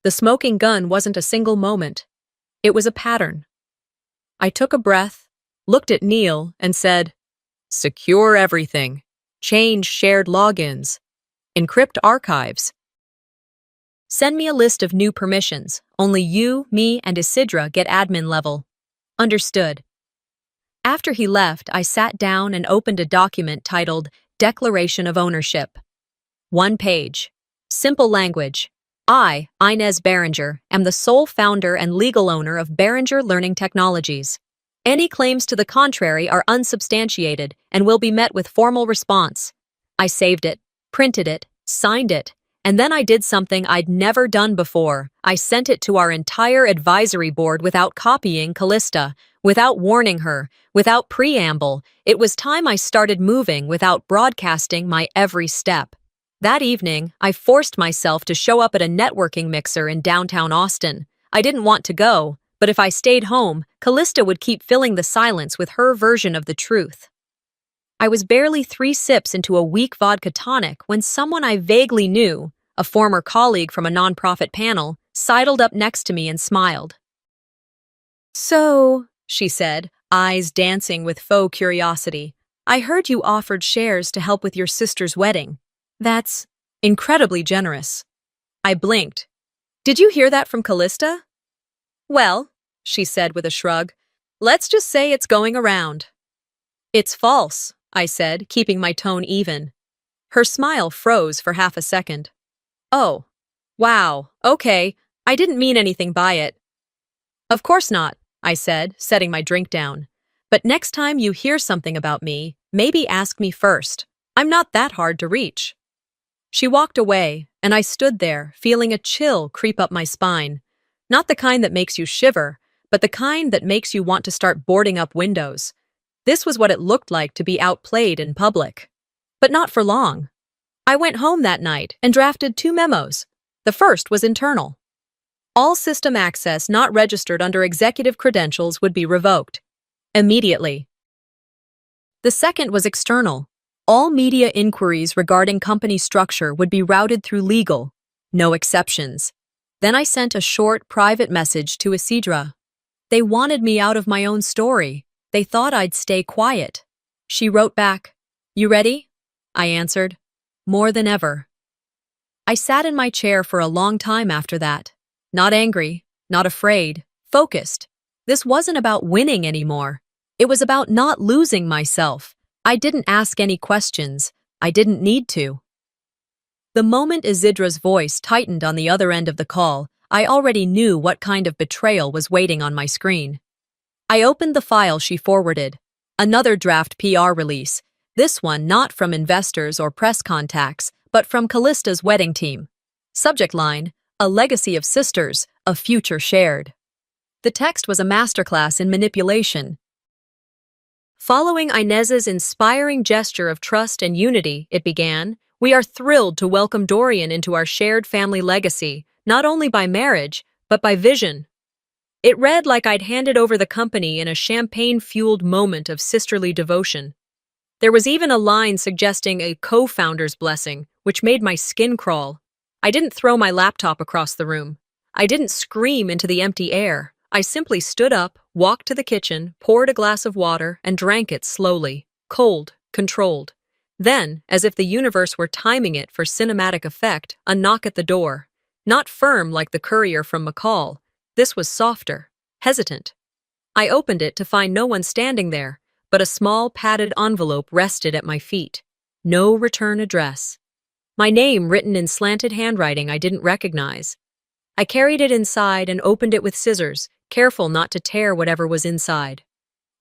The smoking gun wasn't a single moment. It was a pattern. I took a breath, looked at Neil, and said, Secure everything. Change shared logins. Encrypt archives. Send me a list of new permissions. Only you, me, and Isidra get admin level. Understood. After he left, I sat down and opened a document titled Declaration of Ownership. 1 page. Simple language. I, Inez Behringer, am the sole founder and legal owner of Behringer Learning Technologies. Any claims to the contrary are unsubstantiated and will be met with formal response. I saved it, printed it, signed it, And then I did something I'd never done before. I sent it to our entire advisory board without copying Callista, without warning her, without preamble. It was time I started moving without broadcasting my every step. That evening, I forced myself to show up at a networking mixer in downtown Austin. I didn't want to go, but if I stayed home, Callista would keep filling the silence with her version of the truth. I was barely 3 sips into a weak vodka tonic when someone I vaguely knew, a former colleague from a nonprofit panel, sidled up next to me and smiled. "So," she said, eyes dancing with faux curiosity, "I heard you offered shares to help with your sister's wedding. That's incredibly generous." I blinked. "Did you hear that from Callista?" "Well," she said with a shrug, "let's just say it's going around." "It's false," I said, keeping my tone even. Her smile froze for half a second. "Oh, wow, okay, I didn't mean anything by it." "Of course not," I said, setting my drink down. "But next time you hear something about me, maybe ask me first. I'm not that hard to reach." She walked away, and I stood there, feeling a chill creep up my spine. Not the kind that makes you shiver, but the kind that makes you want to start boarding up windows. This was what it looked like to be outplayed in public. But not for long. I went home that night and drafted 2 memos. The first was internal. All system access not registered under executive credentials would be revoked. Immediately. The second was external. All media inquiries regarding company structure would be routed through legal. No exceptions. Then I sent a short, private message to Isidra. They wanted me out of my own story. They thought I'd stay quiet. She wrote back, "You ready?" I answered, "More than ever." I sat in my chair for a long time after that. Not angry, not afraid, focused. This wasn't about winning anymore. It was about not losing myself. I didn't ask any questions. I didn't need to. The moment Isidra's voice tightened on the other end of the call, I already knew what kind of betrayal was waiting on my screen. I opened the file she forwarded. Another draft PR release. This one not from investors or press contacts, but from Callista's wedding team. Subject line, "A legacy of sisters, a future shared." The text was a masterclass in manipulation. Following Inez's inspiring gesture of trust and unity, it began, "We are thrilled to welcome Dorian into our shared family legacy, not only by marriage, but by vision." It read like I'd handed over the company in a champagne-fueled moment of sisterly devotion. There was even a line suggesting a co-founder's blessing, which made my skin crawl. I didn't throw my laptop across the room. I didn't scream into the empty air. I simply stood up, walked to the kitchen, poured a glass of water, and drank it slowly, cold, controlled. Then, as if the universe were timing it for cinematic effect, a knock at the door. Not firm like the courier from McCall. This was softer, hesitant. I opened it to find no one standing there, but a small padded envelope rested at my feet. No return address. My name written in slanted handwriting I didn't recognize. I carried it inside and opened it with scissors, careful not to tear whatever was inside.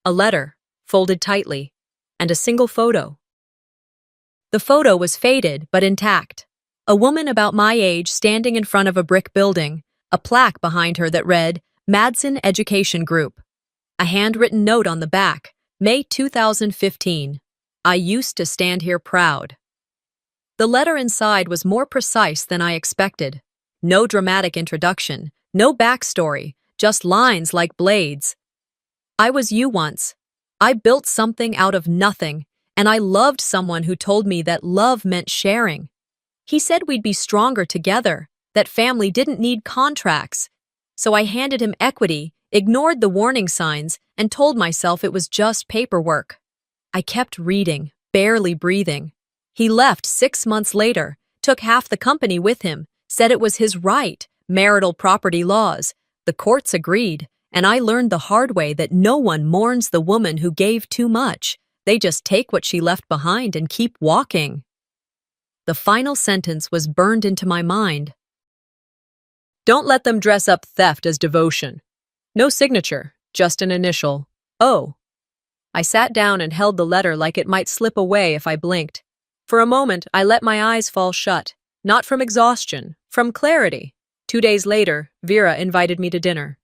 A letter, folded tightly, and a single photo. The photo was faded but intact. A woman about my age standing in front of a brick building, a plaque behind her that read, "Madsen Education Group." A handwritten note on the back, May 2015. "I used to stand here proud." The letter inside was more precise than I expected. No dramatic introduction, no backstory, just lines like blades. "I was you once. I built something out of nothing, and I loved someone who told me that love meant sharing. He said we'd be stronger together, that family didn't need contracts. So I handed him equity, ignored the warning signs, and told myself it was just paperwork. I kept reading, barely breathing. He left 6 months later, took half the company with him, said it was his right, marital property laws. The courts agreed, and I learned the hard way that no one mourns the woman who gave too much. They just take what she left behind and keep walking. The final sentence was burned into my mind. "Don't let them dress up theft as devotion." No signature, just an initial, O. I sat down and held the letter like it might slip away if I blinked. For a moment, I let my eyes fall shut. Not from exhaustion, from clarity. 2 days later, Vera invited me to dinner.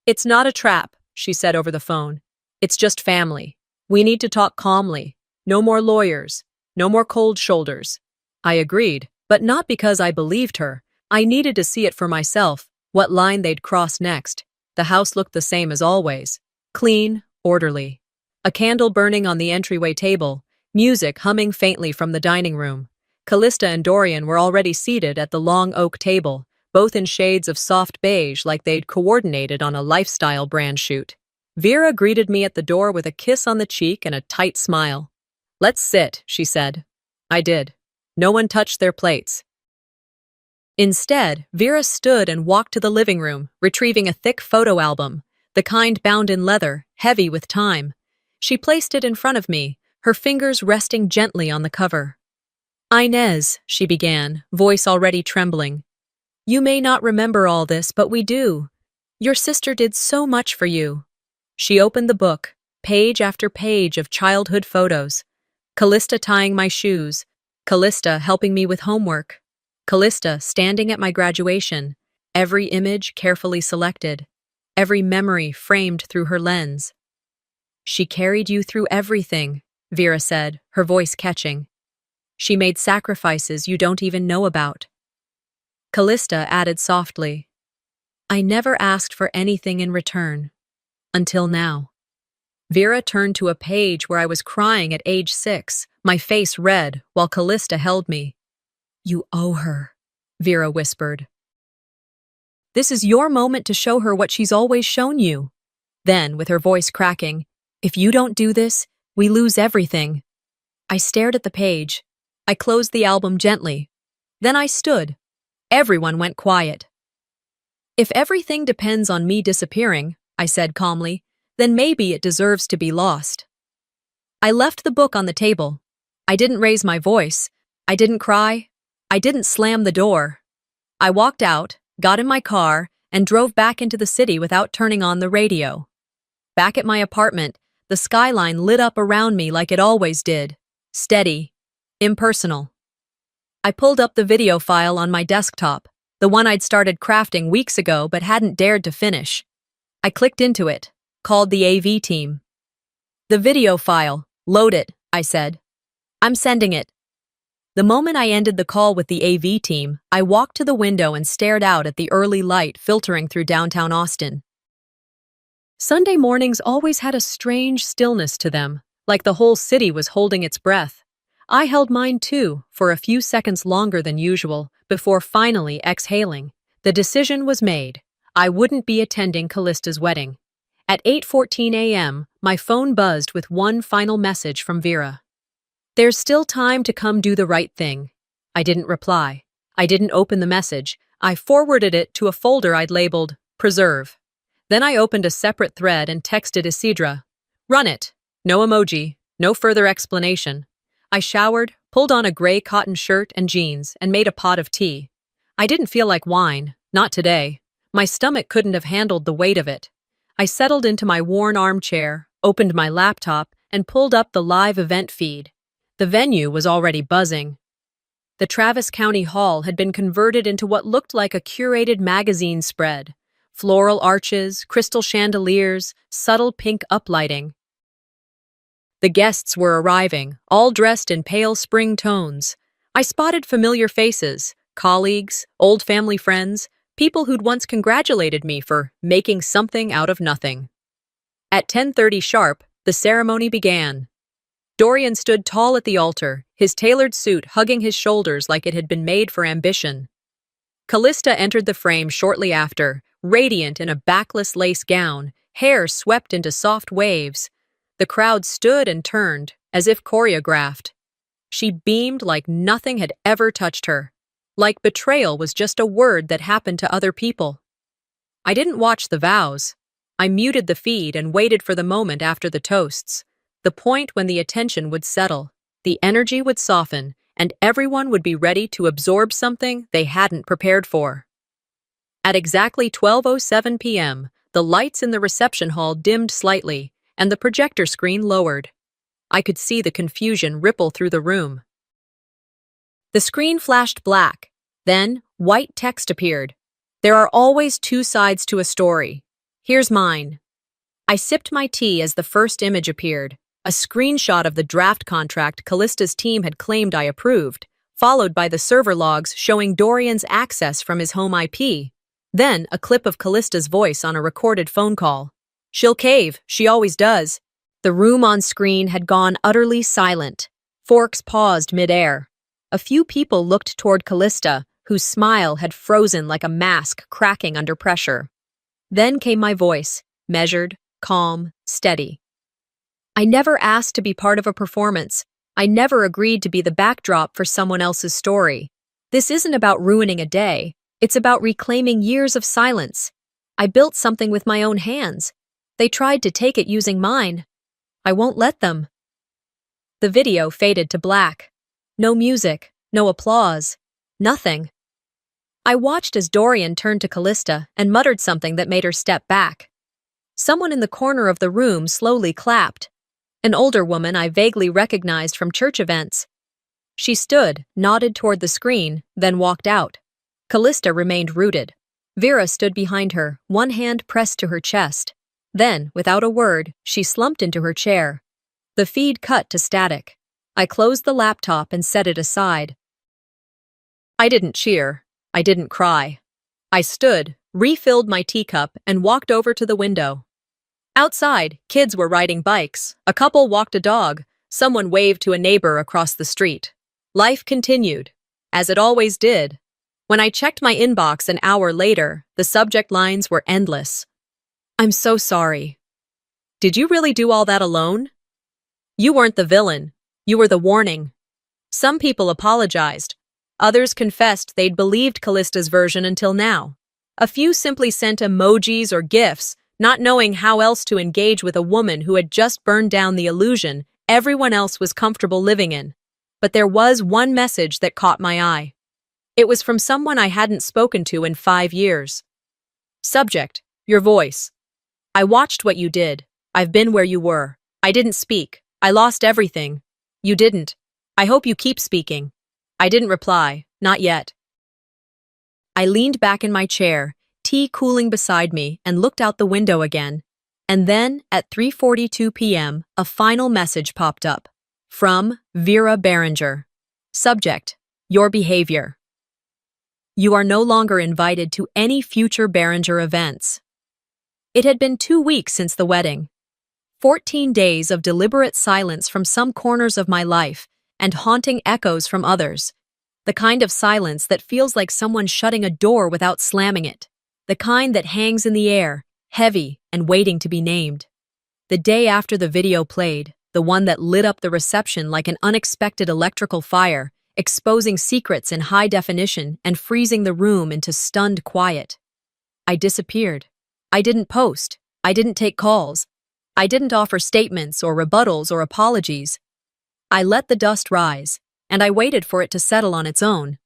"It's not a trap," she said over the phone. "It's just family. We need to talk calmly. No more lawyers. No more cold shoulders." I agreed, but not because I believed her. I needed to see it for myself, what line they'd cross next. The house looked the same as always. Clean, orderly. A candle burning on the entryway table, music humming faintly from the dining room. Callista and Dorian were already seated at the long oak table, both in shades of soft beige like they'd coordinated on a lifestyle brand shoot. Vera greeted me at the door with a kiss on the cheek and a tight smile. "Let's sit," she said. I did. No one touched their plates. Instead, Vera stood and walked to the living room, retrieving a thick photo album, the kind bound in leather, heavy with time. She placed it in front of me, her fingers resting gently on the cover. "Inez," she began, voice already trembling. "You may not remember all this, but we do. Your sister did so much for you." She opened the book, page after page of childhood photos. Callista tying my shoes, Callista helping me with homework, Callista standing at my graduation, every image carefully selected, every memory framed through her lens. "She carried you through everything," Vera said, her voice catching. "She made sacrifices you don't even know about." Callista added softly, "I never asked for anything in return. Until now." Vera turned to a page where I was crying at age 6, my face red, while Callista held me. "You owe her," Vera whispered. "This is your moment to show her what she's always shown you." Then, with her voice cracking, "If you don't do this, we lose everything." I stared at the page. I closed the album gently. Then I stood. Everyone went quiet. "If everything depends on me disappearing," I said calmly, "then maybe it deserves to be lost." I left the book on the table. I didn't raise my voice. I didn't cry. I didn't slam the door. I walked out, got in my car, and drove back into the city without turning on the radio. Back at my apartment, the skyline lit up around me like it always did. Steady. Impersonal. I pulled up the video file on my desktop, the one I'd started crafting weeks ago but hadn't dared to finish. I clicked into it, called the AV team. "The video file. Load it," I said. "I'm sending it." The moment I ended the call with the AV team, I walked to the window and stared out at the early light filtering through downtown Austin. Sunday mornings always had a strange stillness to them, like the whole city was holding its breath. I held mine too, for a few seconds longer than usual, before finally exhaling. The decision was made. I wouldn't be attending Callista's wedding. At 8:14 a.m., my phone buzzed with one final message from Vera. "There's still time to come do the right thing." I didn't reply. I didn't open the message. I forwarded it to a folder I'd labeled Preserve. Then I opened a separate thread and texted Isidra. "Run it." No emoji, no further explanation. I showered, pulled on a gray cotton shirt and jeans, and made a pot of tea. I didn't feel like wine, not today. My stomach couldn't have handled the weight of it. I settled into my worn armchair, opened my laptop, and pulled up the live event feed. The venue was already buzzing. The Travis County Hall had been converted into what looked like a curated magazine spread. Floral arches, crystal chandeliers, subtle pink uplighting. The guests were arriving, all dressed in pale spring tones. I spotted familiar faces, colleagues, old family friends, people who'd once congratulated me for making something out of nothing. At 10:30 sharp, the ceremony began. Dorian stood tall at the altar, his tailored suit hugging his shoulders like it had been made for ambition. Callista entered the frame shortly after, radiant in a backless lace gown, hair swept into soft waves. The crowd stood and turned, as if choreographed. She beamed like nothing had ever touched her, like betrayal was just a word that happened to other people. I didn't watch the vows. I muted the feed and waited for the moment after the toasts, the point when the attention would settle, the energy would soften, and everyone would be ready to absorb something they hadn't prepared for. At exactly 12:07 p.m., the lights in the reception hall dimmed slightly, and the projector screen lowered. I could see the confusion ripple through the room. The screen flashed black, Then, white text appeared. There are always two sides to a story. Here's mine. I sipped my tea as the first image appeared, a screenshot of the draft contract Callista's team had claimed I approved, followed by the server logs showing Dorian's access from his home IP. Then, a clip of Callista's voice on a recorded phone call. She'll cave, she always does. The room on screen had gone utterly silent. Forks paused mid-air. A few people looked toward Callista, whose smile had frozen like a mask cracking under pressure. Then came my voice, measured, calm, steady. I never asked to be part of a performance. I never agreed to be the backdrop for someone else's story. This isn't about ruining a day. It's about reclaiming years of silence. I built something with my own hands. They tried to take it using mine. I won't let them. The video faded to black. No music, no applause, nothing. I watched as Dorian turned to Callista and muttered something that made her step back. Someone in the corner of the room slowly clapped. An older woman I vaguely recognized from church events. She stood, nodded toward the screen, then walked out. Callista remained rooted. Vera stood behind her, one hand pressed to her chest. Then, without a word, she slumped into her chair. The feed cut to static. I closed the laptop and set it aside. I didn't cheer. I didn't cry. I stood, refilled my teacup, and walked over to the window. Outside, kids were riding bikes. A couple walked a dog. Someone waved to a neighbor across the street. Life continued, as it always did. When I checked my inbox an hour later, the subject lines were endless. I'm so sorry. Did you really do all that alone? You weren't the villain. You were the warning. Some people apologized. Others confessed they'd believed Callista's version until now. A few simply sent emojis or GIFs, not knowing how else to engage with a woman who had just burned down the illusion everyone else was comfortable living in. But there was one message that caught my eye. It was from someone I hadn't spoken to in 5 years. Subject, your voice. I watched what you did. I've been where you were. I didn't speak. I lost everything. You didn't. I hope you keep speaking. I didn't reply. Not yet. I leaned back in my chair, tea cooling beside me, and looked out the window again. And then, at 3:42 p.m., a final message popped up. From Vera Berenger. Subject, your behavior. You are no longer invited to any future Berenger events. It had been 2 weeks since the wedding. 14 days of deliberate silence from some corners of my life and haunting echoes from others. The kind of silence that feels like someone shutting a door without slamming it. The kind that hangs in the air, heavy and waiting to be named. The day after the video played, the one that lit up the reception like an unexpected electrical fire, exposing secrets in high definition and freezing the room into stunned quiet. I disappeared. I didn't post. I didn't take calls. I didn't offer statements or rebuttals or apologies. I let the dust rise, and I waited for it to settle on its own.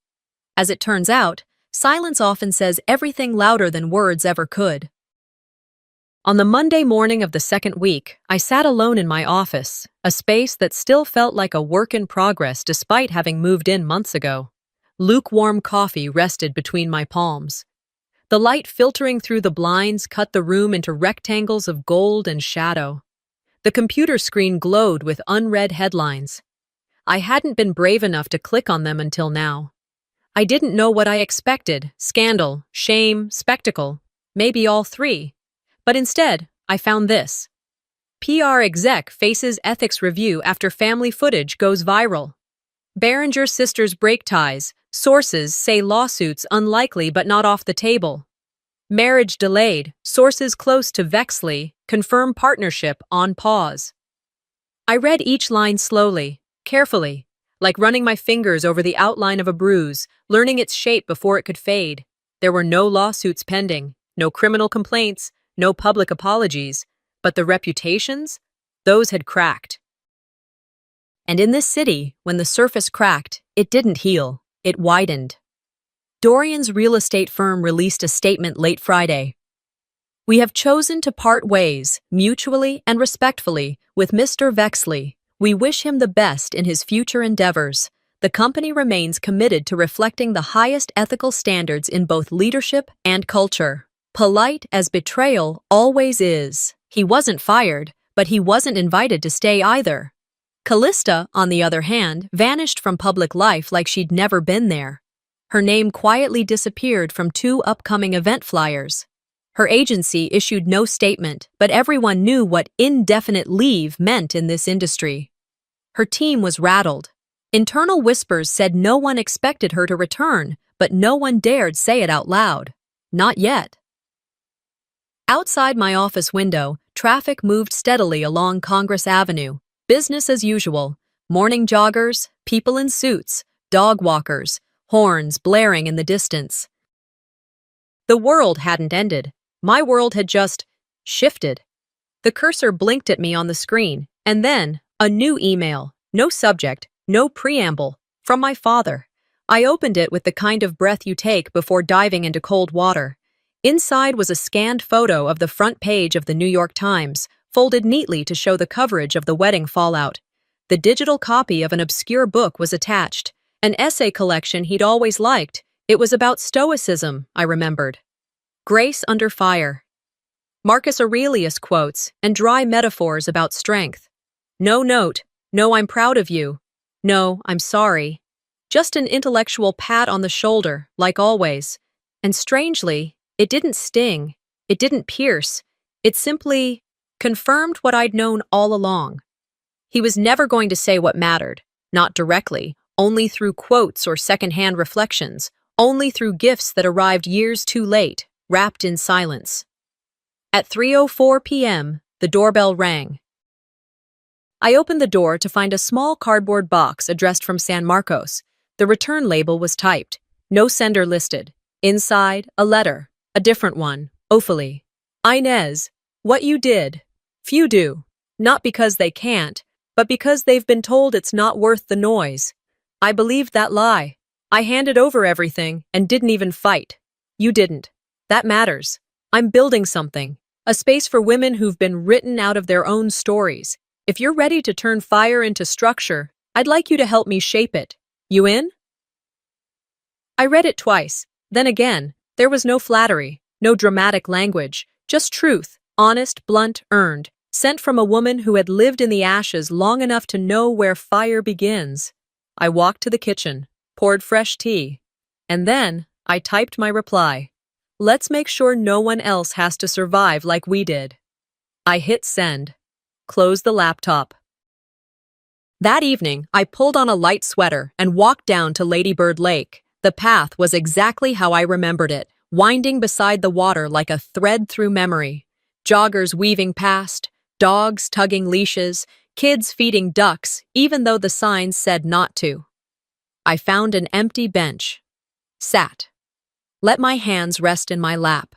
As it turns out, silence often says everything louder than words ever could. On the Monday morning of the second week, I sat alone in my office, a space that still felt like a work in progress despite having moved in months ago. Lukewarm coffee rested between my palms. The light filtering through the blinds cut the room into rectangles of gold and shadow. The computer screen glowed with unread headlines. I hadn't been brave enough to click on them until now. I didn't know what I expected: scandal, shame, spectacle, maybe all three. But instead, I found this. PR exec faces ethics review after family footage goes viral. Berenger sisters break ties. Sources say lawsuits unlikely but not off the table. Marriage delayed. Sources close to Vexley confirm partnership on pause. I read each line slowly, carefully, like running my fingers over the outline of a bruise, learning its shape before it could fade. There were no lawsuits pending, no criminal complaints, no public apologies, but the reputations? Those had cracked. And in this city, when the surface cracked, it didn't heal. It widened. Dorian's real estate firm released a statement late Friday. We have chosen to part ways, mutually and respectfully, with Mr. Vexley. We wish him the best in his future endeavors. the company remains committed to reflecting the highest ethical standards in both leadership and culture. Polite as betrayal always is. He wasn't fired, but he wasn't invited to stay either. Callista, on the other hand, vanished from public life like she'd never been there. Her name quietly disappeared from 2 upcoming event flyers. Her agency issued no statement, but everyone knew what indefinite leave meant in this industry. Her team was rattled. Internal whispers said no one expected her to return, but no one dared say it out loud. Not yet. Outside my office window, traffic moved steadily along Congress Avenue. Business as usual. Morning joggers, people in suits, dog walkers, horns blaring in the distance. The world hadn't ended. My world had just shifted. The cursor blinked at me on the screen, and then a new email. No subject, no preamble, from my father. I opened it with the kind of breath you take before diving into cold water. Inside was a scanned photo of the front page of the New York Times, folded neatly to show the coverage of the wedding fallout. The digital copy of an obscure book was attached, an essay collection he'd always liked. It was about stoicism, I remembered. Grace under fire. Marcus Aurelius quotes and dry metaphors about strength. No note, no I'm proud of you, no I'm sorry. Just an intellectual pat on the shoulder, like always. And strangely, it didn't sting, it didn't pierce, it simply confirmed what I'd known all along. He was never going to say what mattered, not directly, only through quotes or secondhand reflections, only through gifts that arrived years too late, wrapped in silence. At 3:04 p.m., the doorbell rang. I opened the door to find a small cardboard box addressed from San Marcos. The return label was typed, no sender listed. Inside, a letter. A different one, Ophalie. Inez, what you did. Few do. Not because they can't, but because they've been told it's not worth the noise. I believed that lie. I handed over everything and didn't even fight. You didn't. That matters. I'm building something. A space for women who've been written out of their own stories. If you're ready to turn fire into structure, I'd like you to help me shape it. You in? I read it twice, then again. There was no flattery, no dramatic language, just truth, honest, blunt, earned, sent from a woman who had lived in the ashes long enough to know where fire begins. I walked to the kitchen, poured fresh tea, and then I typed my reply. Let's make sure no one else has to survive like we did. I hit send, closed the laptop. That evening, I pulled on a light sweater and walked down to Lady Bird Lake. The path was exactly how I remembered it, winding beside the water like a thread through memory. Joggers weaving past, dogs tugging leashes, kids feeding ducks, even though the signs said not to. I found an empty bench. Sat. Let my hands rest in my lap.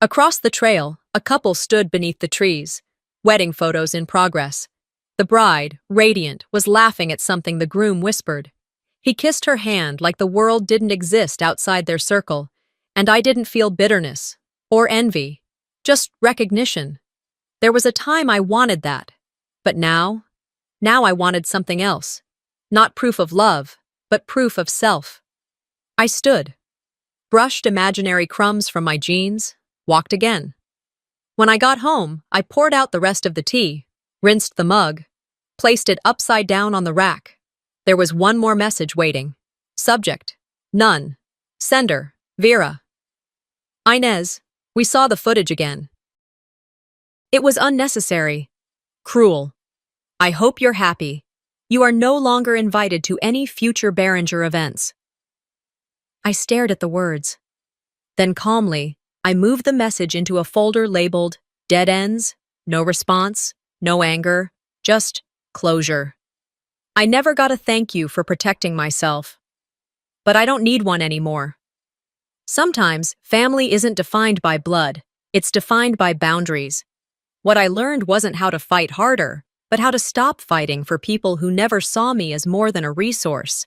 Across the trail, a couple stood beneath the trees, wedding photos in progress. The bride, radiant, was laughing at something the groom whispered. He kissed her hand like the world didn't exist outside their circle, and I didn't feel bitterness or envy, just recognition. There was a time I wanted that, but now I wanted something else. Not proof of love, but proof of self. I stood, brushed imaginary crumbs from my jeans, walked again. When I got home, I poured out the rest of the tea, rinsed the mug, placed it upside down on the rack. There was one more message waiting. Subject, none. Sender, Vera. Inez, we saw the footage again. It was unnecessary. Cruel. I hope you're happy. You are no longer invited to any future Behringer events. I stared at the words. Then calmly, I moved the message into a folder labeled Dead Ends, no response, no anger, just closure. I never got a thank you for protecting myself. But I don't need one anymore. Sometimes, family isn't defined by blood, it's defined by boundaries. What I learned wasn't how to fight harder, but how to stop fighting for people who never saw me as more than a resource.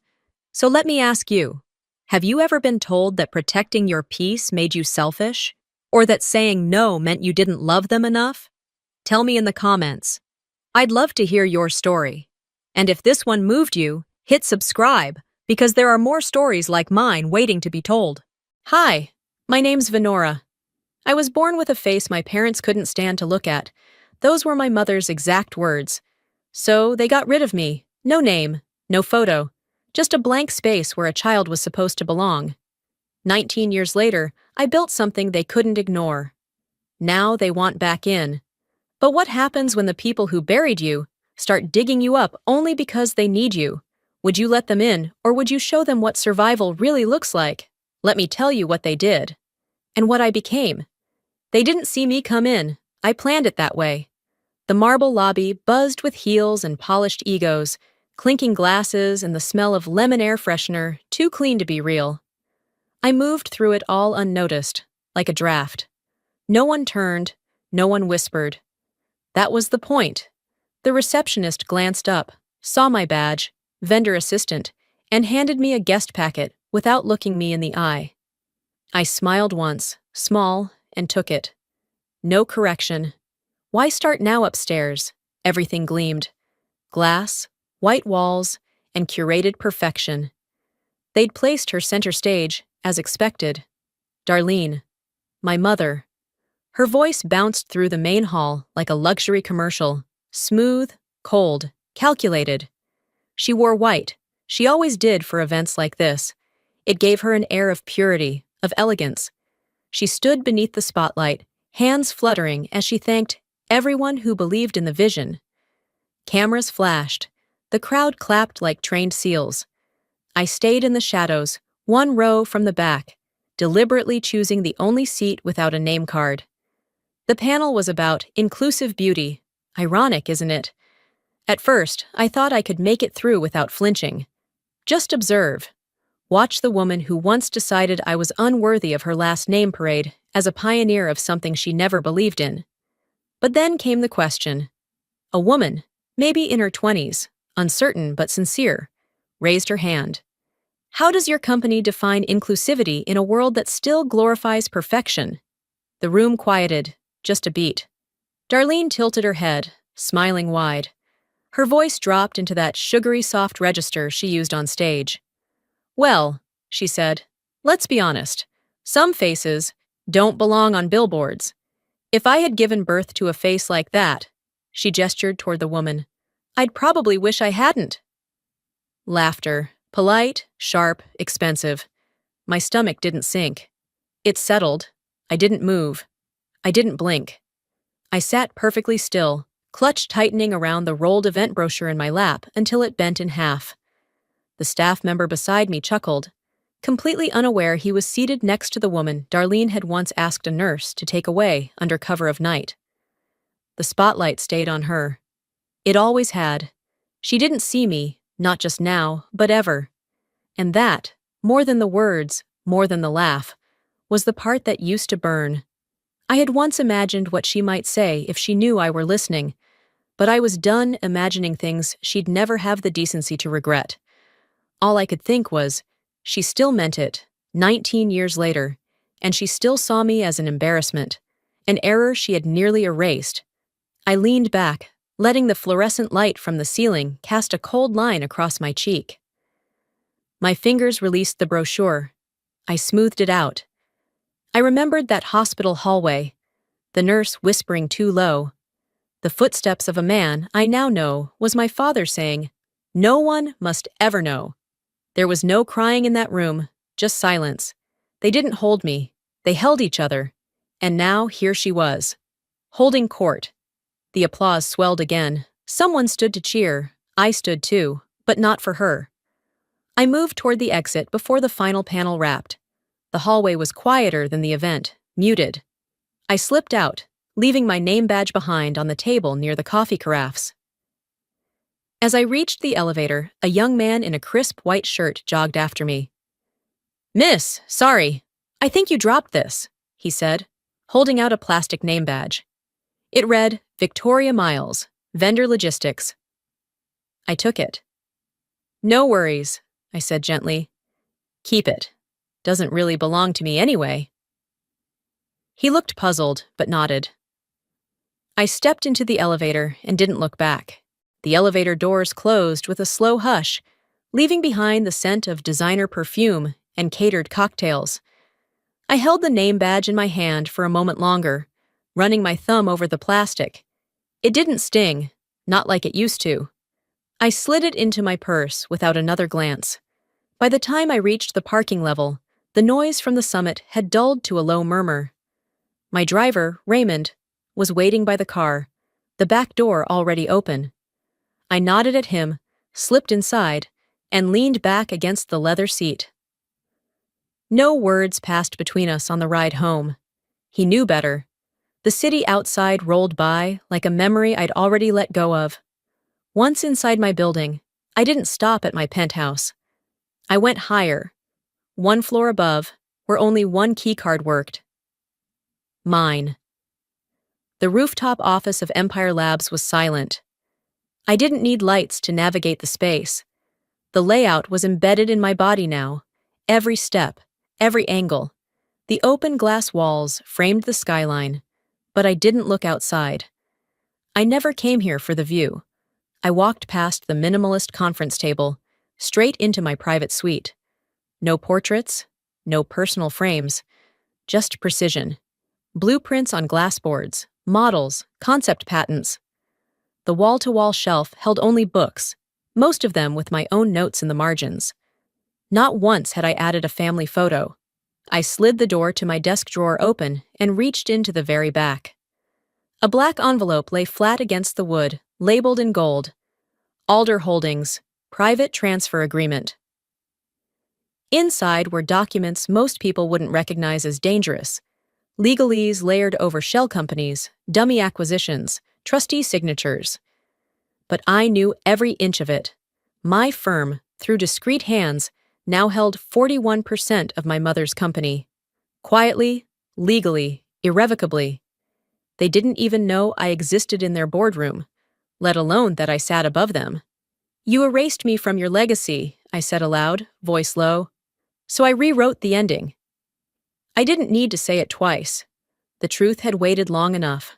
So let me ask you, have you ever been told that protecting your peace made you selfish? Or that saying no meant you didn't love them enough? Tell me in the comments. I'd love to hear your story. And if this one moved you, hit Hit subscribe, because there are more stories like mine waiting to be told. Hi, my name's Venora. I was born with a face my parents couldn't stand to look at. Those were my mother's exact words. So they got rid of me. No name, no photo, just a blank space where a child was supposed to belong. 19 years later, I built something they couldn't ignore. Now they want back in. But what happens when the people who buried you start digging you up only because they need you? Would you let them in, or would you show them what survival really looks like? Let me tell you what they did. And what I became. They didn't see me come in. I planned it that way. The marble lobby buzzed with heels and polished egos, clinking glasses and the smell of lemon air freshener, too clean to be real. I moved through it all unnoticed, like a draft. No one turned, no one whispered. That was the point. The receptionist glanced up, saw my badge, vendor assistant, and handed me a guest packet without looking me in the eye. I smiled once, small, and took it. No correction. Why start now upstairs? Everything gleamed. Glass, white walls, and curated perfection. They'd placed her center stage, as expected. Darlene, my mother. Her voice bounced through the main hall like a luxury commercial, smooth, cold, calculated. She wore white. She always did for events like this. It gave her an air of purity, of elegance. She stood beneath the spotlight, hands fluttering as she thanked everyone who believed in the vision. Cameras flashed. The crowd clapped like trained seals. I stayed in the shadows, one row from the back, deliberately choosing the only seat without a name card. The panel was about inclusive beauty. Ironic, isn't it? At first, I thought I could make it through without flinching. Just observe. Watch the woman who once decided I was unworthy of her last name parade as a pioneer of something she never believed in. But then came the question. A woman, maybe in her 20s, uncertain but sincere, raised her hand. How does your company define inclusivity in a world that still glorifies perfection? The room quieted, just a beat. Darlene tilted her head, smiling wide. Her voice dropped into that sugary soft register she used on stage. Well, she said, let's be honest. Some faces don't belong on billboards. If I had given birth to a face like that, she gestured toward the woman, I'd probably wish I hadn't. Laughter, polite, sharp, expensive. My stomach didn't sink. It settled. I didn't move. I didn't blink. I sat perfectly still, clutch tightening around the rolled event brochure in my lap until it bent in half. The staff member beside me chuckled, completely unaware he was seated next to the woman Darlene had once asked a nurse to take away under cover of night. The spotlight stayed on her. It always had. She didn't see me, not just now, but ever. And that, more than the words, more than the laugh, was the part that used to burn. I had once imagined what she might say if she knew I were listening, but I was done imagining things she'd never have the decency to regret. All I could think was, she still meant it, 19 years later, and she still saw me as an embarrassment, an error she had nearly erased. I leaned back, letting the fluorescent light from the ceiling cast a cold line across my cheek. My fingers released the brochure. I smoothed it out. I remembered that hospital hallway, the nurse whispering too low. The footsteps of a man I now know was my father saying, "No one must ever know." There was no crying in that room, just silence. They didn't hold me. They held each other. And now here she was, holding court. The applause swelled again. Someone stood to cheer. I stood too, but not for her. I moved toward the exit before the final panel wrapped. The hallway was quieter than the event, muted. I slipped out, leaving my name badge behind on the table near the coffee carafes. As I reached the elevator, a young man in a crisp white shirt jogged after me. "Miss, sorry. I think you dropped this," he said, holding out a plastic name badge. It read, Victoria Miles, Vendor Logistics. I took it. "No worries," I said gently. "Keep it. Doesn't really belong to me anyway." He looked puzzled, but nodded. I stepped into the elevator and didn't look back. The elevator doors closed with a slow hush, leaving behind the scent of designer perfume and catered cocktails. I held the name badge in my hand for a moment longer, running my thumb over the plastic. It didn't sting, not like it used to. I slid it into my purse without another glance. By the time I reached the parking level, the noise from the summit had dulled to a low murmur. My driver, Raymond, was waiting by the car, the back door already open. I nodded at him, slipped inside, and leaned back against the leather seat. No words passed between us on the ride home. He knew better. The city outside rolled by like a memory I'd already let go of. Once inside my building, I didn't stop at my penthouse. I went higher, one floor above, where only one keycard worked. Mine. The rooftop office of Empire Labs was silent. I didn't need lights to navigate the space. The layout was embedded in my body now, every step, every angle. The open glass walls framed the skyline, but I didn't look outside. I never came here for the view. I walked past the minimalist conference table, straight into my private suite. No portraits, no personal frames, just precision. Blueprints on glass boards, models, concept patents. The wall-to-wall shelf held only books, most of them with my own notes in the margins. Not once had I added a family photo. I slid the door to my desk drawer open and reached into the very back. A black envelope lay flat against the wood, labeled in gold. Alder Holdings, Private Transfer Agreement. Inside were documents most people wouldn't recognize as dangerous. Legalese layered over shell companies, dummy acquisitions, trustee signatures. But I knew every inch of it. My firm, through discreet hands, now held 41% of my mother's company. Quietly, legally, irrevocably. They didn't even know I existed in their boardroom, let alone that I sat above them. "You erased me from your legacy," I said aloud, voice low. So I rewrote the ending. I didn't need to say it twice. The truth had waited long enough.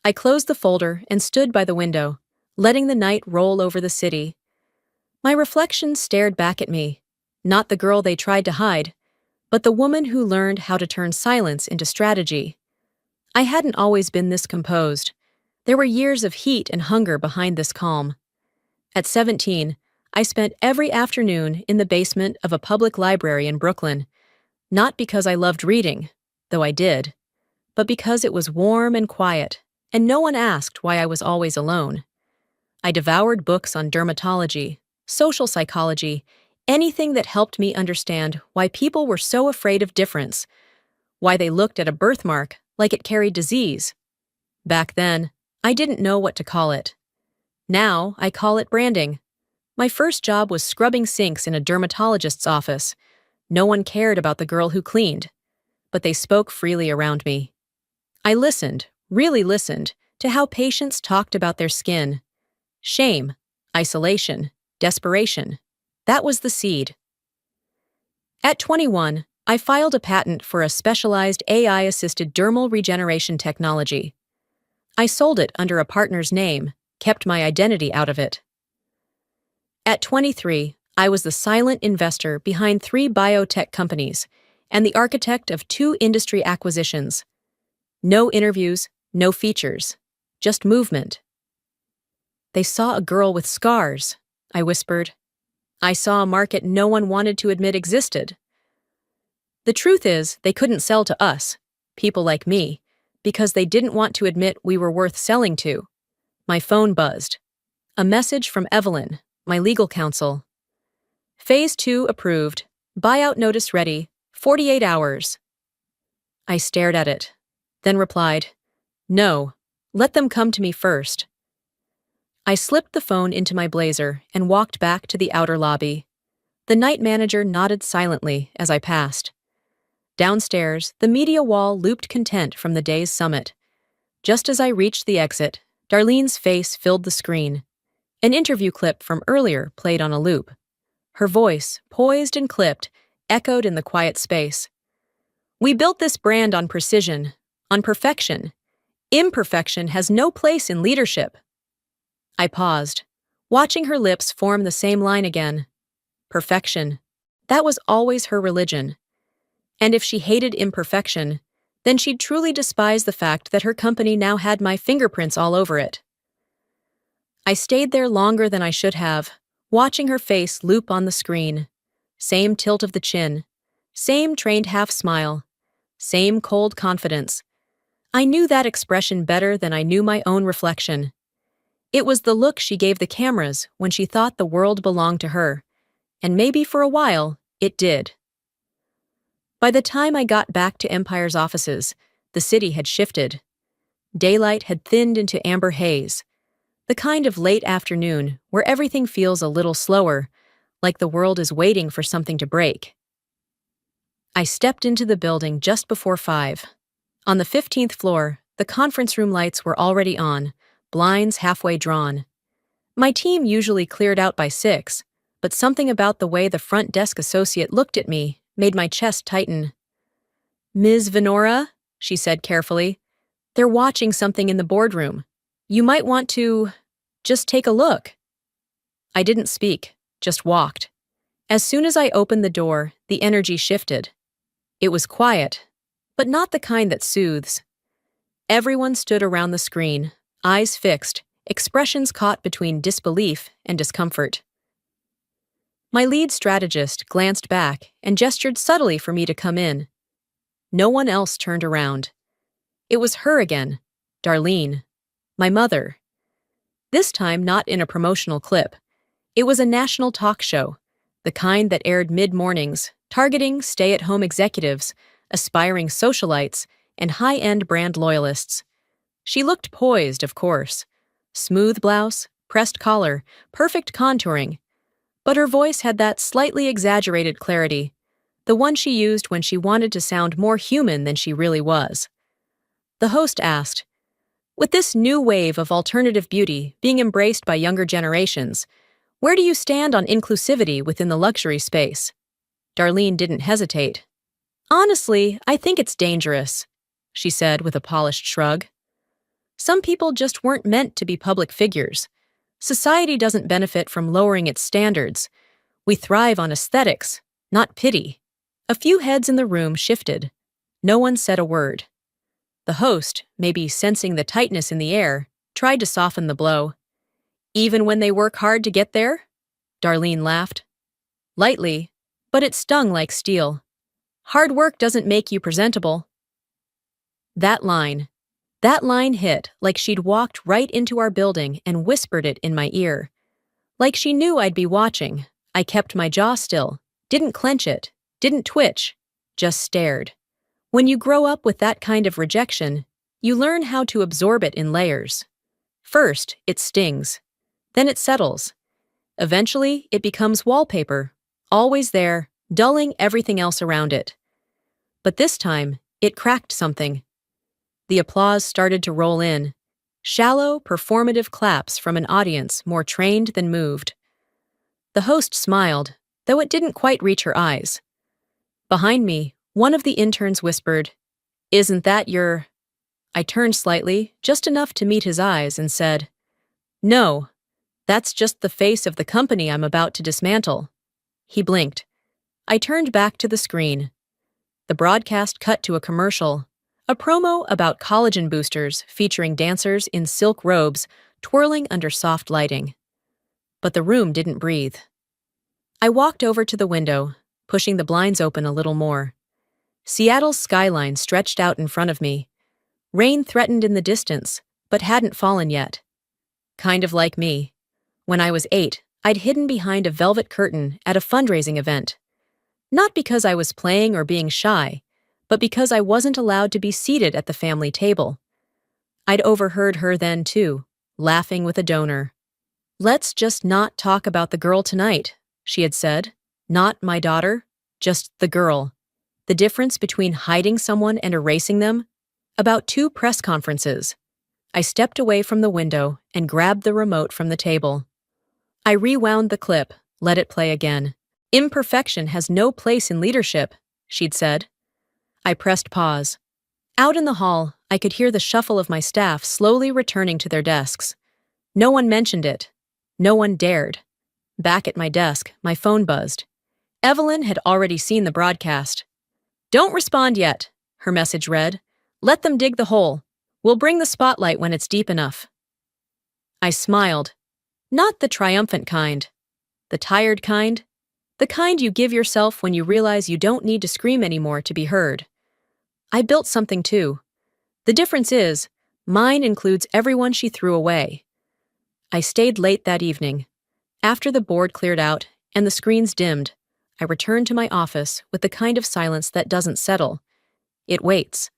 I closed the folder and stood by the window, letting the night roll over the city. My reflections stared back at me, not the girl they tried to hide, but the woman who learned how to turn silence into strategy. I hadn't always been this composed. There were years of heat and hunger behind this calm. At 17, I spent every afternoon in the basement of a public library in Brooklyn, not because I loved reading, though I did, but because it was warm and quiet, and no one asked why I was always alone. I devoured books on dermatology, social psychology, anything that helped me understand why people were so afraid of difference, why they looked at a birthmark like it carried disease. Back then, I didn't know what to call it. Now, I call it branding. My first job was scrubbing sinks in a dermatologist's office. No one cared about the girl who cleaned, but they spoke freely around me. I listened, really listened, to how patients talked about their skin. Shame, isolation, desperation. That was the seed. At 21, I filed a patent for a specialized AI-assisted dermal regeneration technology. I sold it under a partner's name, kept my identity out of it. At 23, I was the silent investor behind 3 biotech companies and the architect of 2 industry acquisitions. No interviews, no features, just movement. "They saw a girl with scars," I whispered. "I saw a market no one wanted to admit existed." The truth is, they couldn't sell to us, people like me, because they didn't want to admit we were worth selling to. My phone buzzed. A message from Evelyn, my legal counsel. "Phase 2 approved. Buyout notice ready. 48 hours. I stared at it, then replied, "No, let them come to me first." I slipped the phone into my blazer and walked back to the outer lobby. The night manager nodded silently as I passed. Downstairs, the media wall looped content from the day's summit. Just as I reached the exit, Darlene's face filled the screen. An interview clip from earlier played on a loop. Her voice, poised and clipped, echoed in the quiet space. "We built this brand on precision, on perfection. Imperfection has no place in leadership." I paused, watching her lips form the same line again. perfection. That was always her religion. And if she hated imperfection, then she'd truly despise the fact that her company now had my fingerprints all over it. I stayed there longer than I should have, watching her face loop on the screen. Same tilt of the chin, same trained half-smile, same cold confidence. I knew that expression better than I knew my own reflection. It was the look she gave the cameras when she thought the world belonged to her, and maybe for a while, it did. By the time I got back to Empire's offices, the city had shifted. Daylight had thinned into amber haze, the kind of late afternoon where everything feels a little slower, like the world is waiting for something to break. I stepped into the building just before 5. On the 15th floor, the conference room lights were already on, blinds halfway drawn. My team usually cleared out by 6, but something about the way the front desk associate looked at me made my chest tighten. "Ms. Venora," she said carefully, "they're watching something in the boardroom. You might want to just take a look." I didn't speak, just walked. As soon as I opened the door, the energy shifted. It was quiet, but not the kind that soothes. Everyone stood around the screen, eyes fixed, expressions caught between disbelief and discomfort. My lead strategist glanced back and gestured subtly for me to come in. No one else turned around. It was her again, Darlene, my mother. This time not in a promotional clip. It was a national talk show, the kind that aired mid-mornings, targeting stay-at-home executives, aspiring socialites, and high-end brand loyalists. She looked poised, of course. Smooth blouse, pressed collar, perfect contouring. But her voice had that slightly exaggerated clarity, the one she used when she wanted to sound more human than she really was. The host asked, "With this new wave of alternative beauty being embraced by younger generations, where do you stand on inclusivity within the luxury space?" Darlene didn't hesitate. "Honestly, I think it's dangerous," she said with a polished shrug. "Some people just weren't meant to be public figures. Society doesn't benefit from lowering its standards. We thrive on aesthetics, not pity." A few heads in the room shifted. No one said a word. The host, maybe sensing the tightness in the air, tried to soften the blow. "Even when they work hard to get there?" Darlene laughed. Lightly, but it stung like steel. "Hard work doesn't make you presentable." That line hit like she'd walked right into our building and whispered it in my ear. Like she knew I'd be watching, I kept my jaw still, didn't clench it, didn't twitch, just stared. When you grow up with that kind of rejection, you learn how to absorb it in layers. First, it stings. Then it settles. Eventually, it becomes wallpaper, always there, dulling everything else around it. But this time, it cracked something. The applause started to roll in. Shallow, performative claps from an audience more trained than moved. The host smiled, though it didn't quite reach her eyes. Behind me, one of the interns whispered, "Isn't that your—" I turned slightly, just enough to meet his eyes, and said, "No, that's just the face of the company I'm about to dismantle." He blinked. I turned back to the screen. The broadcast cut to a commercial, a promo about collagen boosters featuring dancers in silk robes twirling under soft lighting. But the room didn't breathe. I walked over to the window, pushing the blinds open a little more. Seattle's skyline stretched out in front of me. Rain threatened in the distance, but hadn't fallen yet. Kind of like me. When I was 8, I'd hidden behind a velvet curtain at a fundraising event. Not because I was playing or being shy, but because I wasn't allowed to be seated at the family table. I'd overheard her then, too, laughing with a donor. "Let's just not talk about the girl tonight," she had said. "Not my daughter, just the girl. The difference between hiding someone and erasing them? About 2 press conferences." I stepped away from the window and grabbed the remote from the table. I rewound the clip, let it play again. "Imperfection has no place in leadership," she'd said. I pressed pause. Out in the hall, I could hear the shuffle of my staff slowly returning to their desks. No one mentioned it. No one dared. Back at my desk, my phone buzzed. Evelyn had already seen the broadcast. "Don't respond yet," her message read. "Let them dig the hole. We'll bring the spotlight when it's deep enough." I smiled. Not the triumphant kind. The tired kind. The kind you give yourself when you realize you don't need to scream anymore to be heard. I built something too. The difference is, mine includes everyone she threw away. I stayed late that evening. After the board cleared out and the screens dimmed, I returned to my office with the kind of silence that doesn't settle. It waits.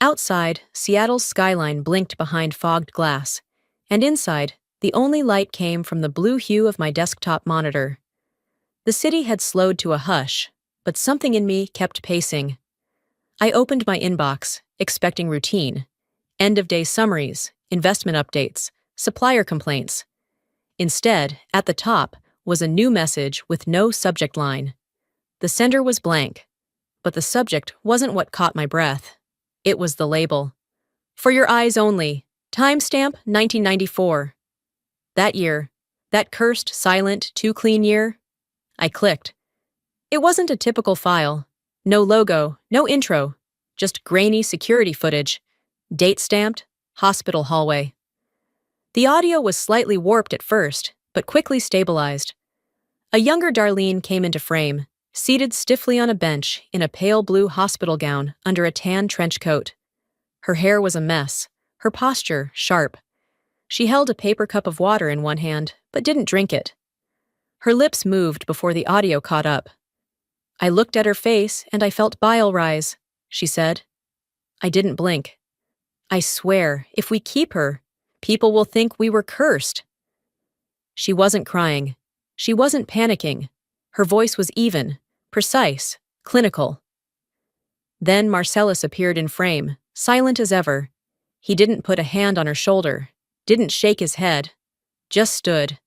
Outside, Seattle's skyline blinked behind fogged glass, and inside, the only light came from the blue hue of my desktop monitor. The city had slowed to a hush, but something in me kept pacing. I opened my inbox, expecting routine. End-of-day summaries, investment updates, supplier complaints. Instead, at the top, was a new message with no subject line. The sender was blank, but the subject wasn't what caught my breath. It was the label. "For your eyes only. Timestamp 1994. That year, that cursed, silent, too clean year. I clicked. It wasn't a typical file. No logo, no intro, just grainy security footage. Date stamped, hospital hallway. The audio was slightly warped at first, but quickly stabilized. A younger Darlene came into frame, seated stiffly on a bench in a pale blue hospital gown under a tan trench coat. Her hair was a mess, her posture sharp. She held a paper cup of water in one hand, but didn't drink it. Her lips moved before the audio caught up. "I looked at her face and I felt bile rise," she said. I didn't blink. "I swear, if we keep her, people will think we were cursed." She wasn't crying. She wasn't panicking. Her voice was even, precise, clinical. Then Marcellus appeared in frame, silent as ever. He didn't put a hand on her shoulder, didn't shake his head, just stood.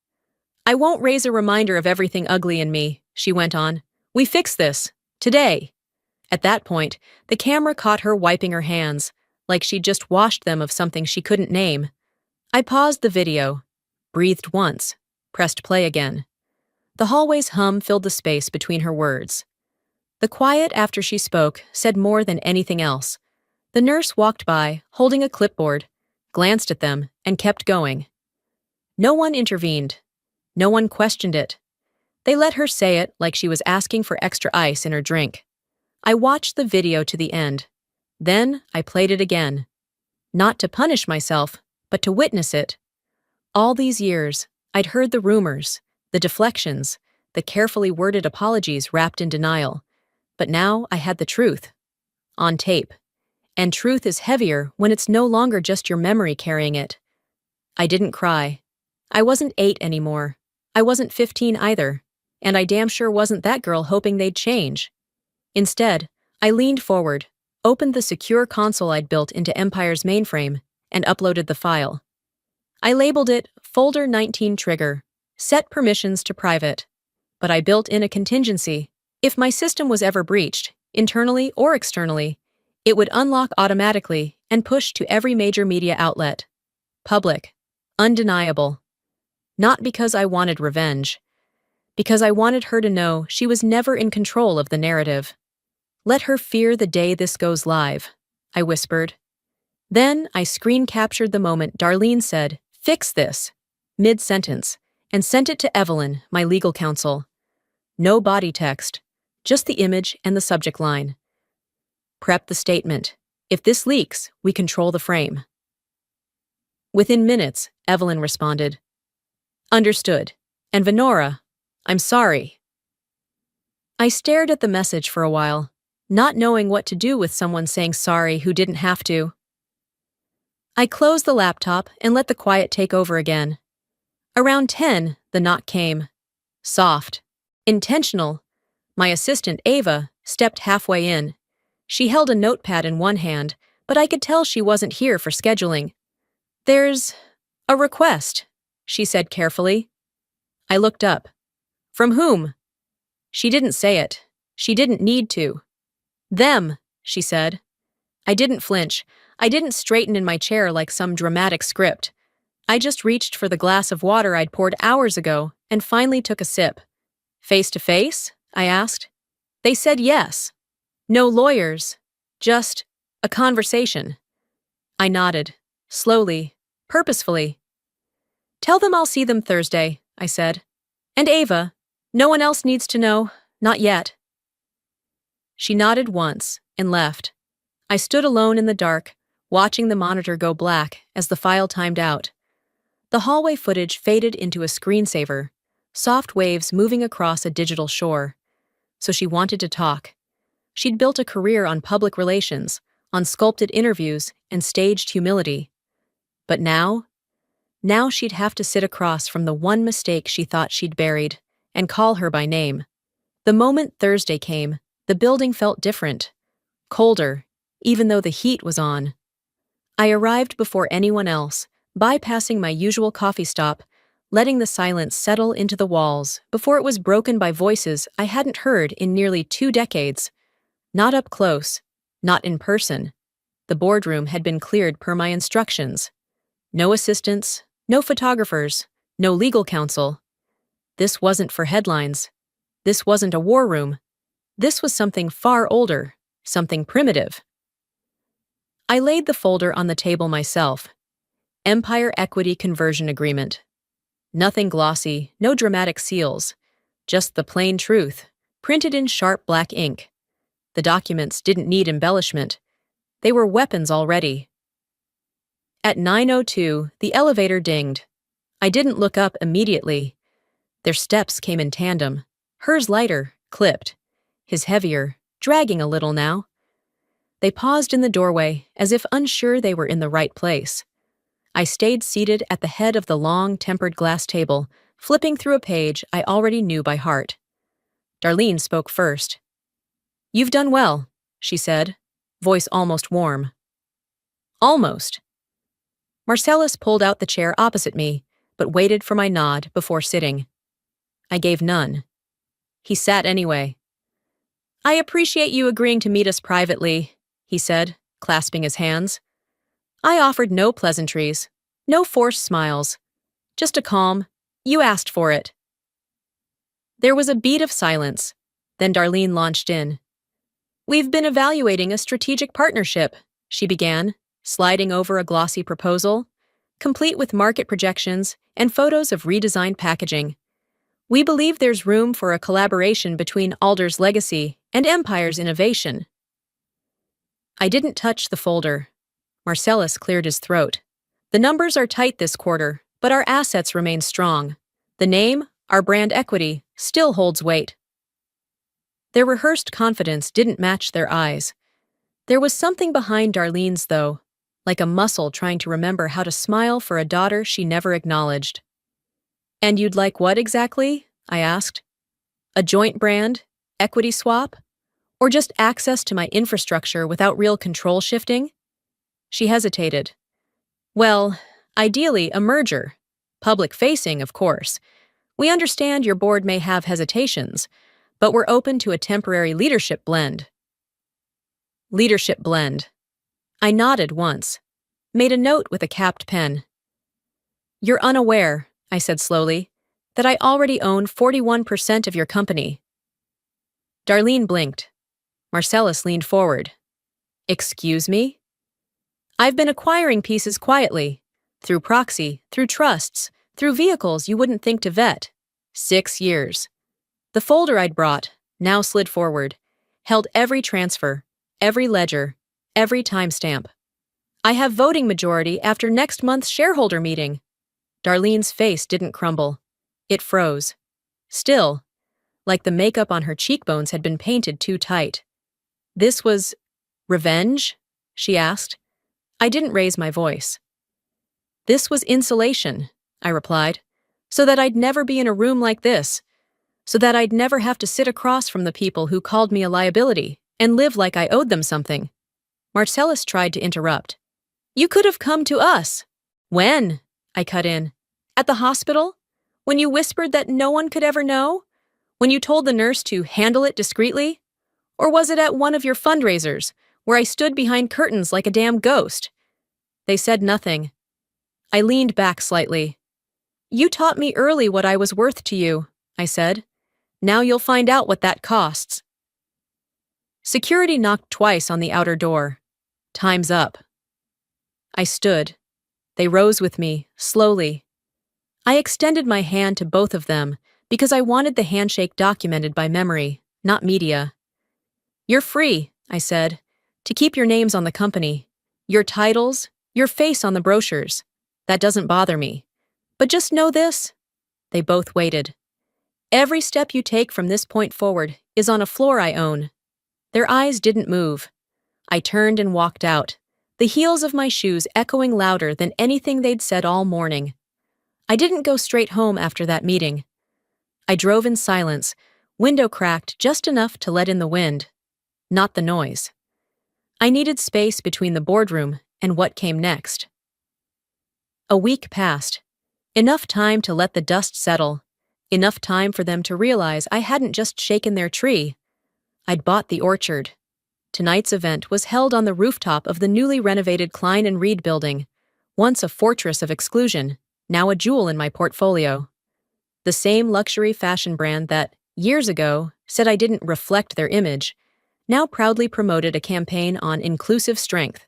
"I won't raise a reminder of everything ugly in me," she went on. "We fix this. Today." At that point, the camera caught her wiping her hands, like she'd just washed them of something she couldn't name. I paused the video, breathed once, pressed play again. The hallway's hum filled the space between her words. The quiet after she spoke said more than anything else. The nurse walked by, holding a clipboard, glanced at them, and kept going. No one intervened. No one questioned it. They let her say it like she was asking for extra ice in her drink. I watched the video to the end. Then I played it again. Not to punish myself, but to witness it. All these years, I'd heard the rumors, the deflections, the carefully worded apologies wrapped in denial. But now I had the truth. On tape. And truth is heavier when it's no longer just your memory carrying it. I didn't cry. I wasn't 8 anymore. I wasn't 15 either. And I damn sure wasn't that girl hoping they'd change. Instead, I leaned forward, opened the secure console I'd built into Empire's mainframe, and uploaded the file. I labeled it Folder 19 Trigger, set permissions to private. But I built in a contingency. If my system was ever breached, internally or externally, it would unlock automatically and push to every major media outlet. Public. Undeniable. Not because I wanted revenge. Because I wanted her to know she was never in control of the narrative. "Let her fear the day this goes live," I whispered. Then I screen captured the moment Darlene said, "Fix this," mid-sentence, and sent it to Evelyn, my legal counsel. No body text, just the image and the subject line. "Prep the statement. If this leaks, we control the frame." Within minutes, Evelyn responded. "Understood. And Venora, I'm sorry." I stared at the message for a while, not knowing what to do with someone saying sorry who didn't have to. I closed the laptop and let the quiet take over again. Around 10, the knock came. Soft. Intentional. My assistant, Ava, stepped halfway in. She held a notepad in one hand, but I could tell she wasn't here for scheduling. "There's a request," she said carefully. I looked up. "From whom?" She didn't say it. She didn't need to. "Them," she said. I didn't flinch. I didn't straighten in my chair like some dramatic script. I just reached for the glass of water I'd poured hours ago and finally took a sip. Face to face? I asked. They said yes. No lawyers. Just a conversation. I nodded, slowly, purposefully. Tell them I'll see them Thursday, I said. And Ava, no one else needs to know, not yet. She nodded once and left. I stood alone in the dark, watching the monitor go black as the file timed out. The hallway footage faded into a screensaver, soft waves moving across a digital shore. So she wanted to talk. She'd built a career on public relations, on sculpted interviews and staged humility. But now she'd have to sit across from the one mistake she thought she'd buried and call her by name. The moment Thursday came, the building felt different, colder, even though the heat was on. I arrived before anyone else, bypassing my usual coffee stop, letting the silence settle into the walls before it was broken by voices I hadn't heard in nearly 2 decades. Not up close, not in person. The boardroom had been cleared per my instructions. No assistants, no photographers, no legal counsel. This wasn't for headlines. This wasn't a war room. This was something far older, something primitive. I laid the folder on the table myself. Empire Equity Conversion Agreement. Nothing glossy, no dramatic seals. Just the plain truth, printed in sharp black ink. The documents didn't need embellishment. They were weapons already. At 9:02, the elevator dinged. I didn't look up immediately. Their steps came in tandem. Hers lighter, clipped. His heavier, dragging a little now. They paused in the doorway, as if unsure they were in the right place. I stayed seated at the head of the long, tempered glass table, flipping through a page I already knew by heart. Darlene spoke first. "You've done well," she said, voice almost warm. Almost. Marcellus pulled out the chair opposite me, but waited for my nod before sitting. I gave none. He sat anyway. "I appreciate you agreeing to meet us privately," he said, clasping his hands. I offered no pleasantries, no forced smiles, just a calm, "You asked for it." There was a beat of silence, then Darlene launched in. "We've been evaluating a strategic partnership," she began, sliding over a glossy proposal, complete with market projections and photos of redesigned packaging. "We believe there's room for a collaboration between Alder's legacy and Empire's innovation." I didn't touch the folder. Marcellus cleared his throat. "The numbers are tight this quarter, but our assets remain strong. The name, our brand equity, still holds weight." Their rehearsed confidence didn't match their eyes. There was something behind Darlene's, though, like a muscle trying to remember how to smile for a daughter she never acknowledged. "And you'd like what exactly?" I asked. "A joint brand? Equity swap? Or just access to my infrastructure without real control shifting?" She hesitated. "Well, ideally a merger. Public-facing, of course. We understand your board may have hesitations, but we're open to a temporary leadership blend." Leadership blend. I nodded once, made a note with a capped pen. "You're unaware," I said slowly, "that I already own 41% of your company." Darlene blinked. Marcellus leaned forward. "Excuse me?" "I've been acquiring pieces quietly, through proxy, through trusts, through vehicles you wouldn't think to vet. 6 years. The folder I'd brought, now slid forward, held every transfer, every ledger, every timestamp. "I have voting majority after next month's shareholder meeting." Darlene's face didn't crumble. It froze. Still, like the makeup on her cheekbones had been painted too tight. "This was revenge?" she asked. I didn't raise my voice. "This was insulation," I replied, "so that I'd never be in a room like this, so that I'd never have to sit across from the people who called me a liability and live like I owed them something." Marcellus tried to interrupt. "You could have come to us." "When?" I cut in. "At the hospital? When you whispered that no one could ever know? When you told the nurse to handle it discreetly? Or was it at one of your fundraisers, where I stood behind curtains like a damn ghost?" They said nothing. I leaned back slightly. You taught me early what I was worth to you, I said. Now you'll find out what that costs. Security knocked twice on the outer door. Time's up. I stood. They rose with me, slowly. I extended my hand to both of them because I wanted the handshake documented by memory, not media. You're free, I said, to keep your names on the company, your titles, your face on the brochures. That doesn't bother me. But just know this. They both waited. Every step you take from this point forward is on a floor I own. Their eyes didn't move. I turned and walked out, the heels of my shoes echoing louder than anything they'd said all morning. I didn't go straight home after that meeting. I drove in silence, window cracked just enough to let in the wind, not the noise. I needed space between the boardroom and what came next. A week passed. Enough time to let the dust settle. Enough time for them to realize I hadn't just shaken their tree. I'd bought the orchard. Tonight's event was held on the rooftop of the newly renovated Klein & Reed building, once a fortress of exclusion, now a jewel in my portfolio. The same luxury fashion brand that, years ago, said I didn't reflect their image, now proudly promoted a campaign on inclusive strength.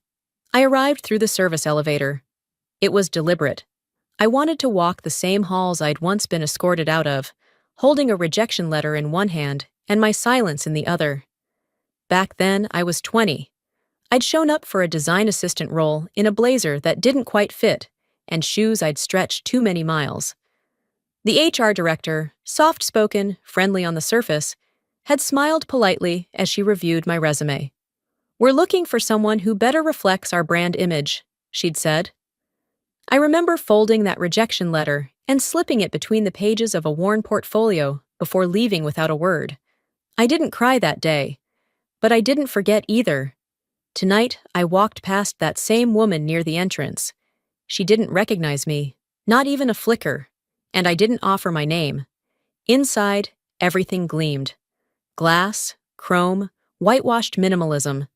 I arrived through the service elevator. It was deliberate. I wanted to walk the same halls I'd once been escorted out of, holding a rejection letter in one hand and my silence in the other. Back then, I was 20. I'd shown up for a design assistant role in a blazer that didn't quite fit and shoes I'd stretched too many miles. The HR director, soft-spoken, friendly on the surface, had smiled politely as she reviewed my resume. We're looking for someone who better reflects our brand image, she'd said. I remember folding that rejection letter and slipping it between the pages of a worn portfolio before leaving without a word. I didn't cry that day, but I didn't forget either. Tonight, I walked past that same woman near the entrance. She didn't recognize me, not even a flicker, and I didn't offer my name. Inside, everything gleamed. Glass, chrome, whitewashed minimalism.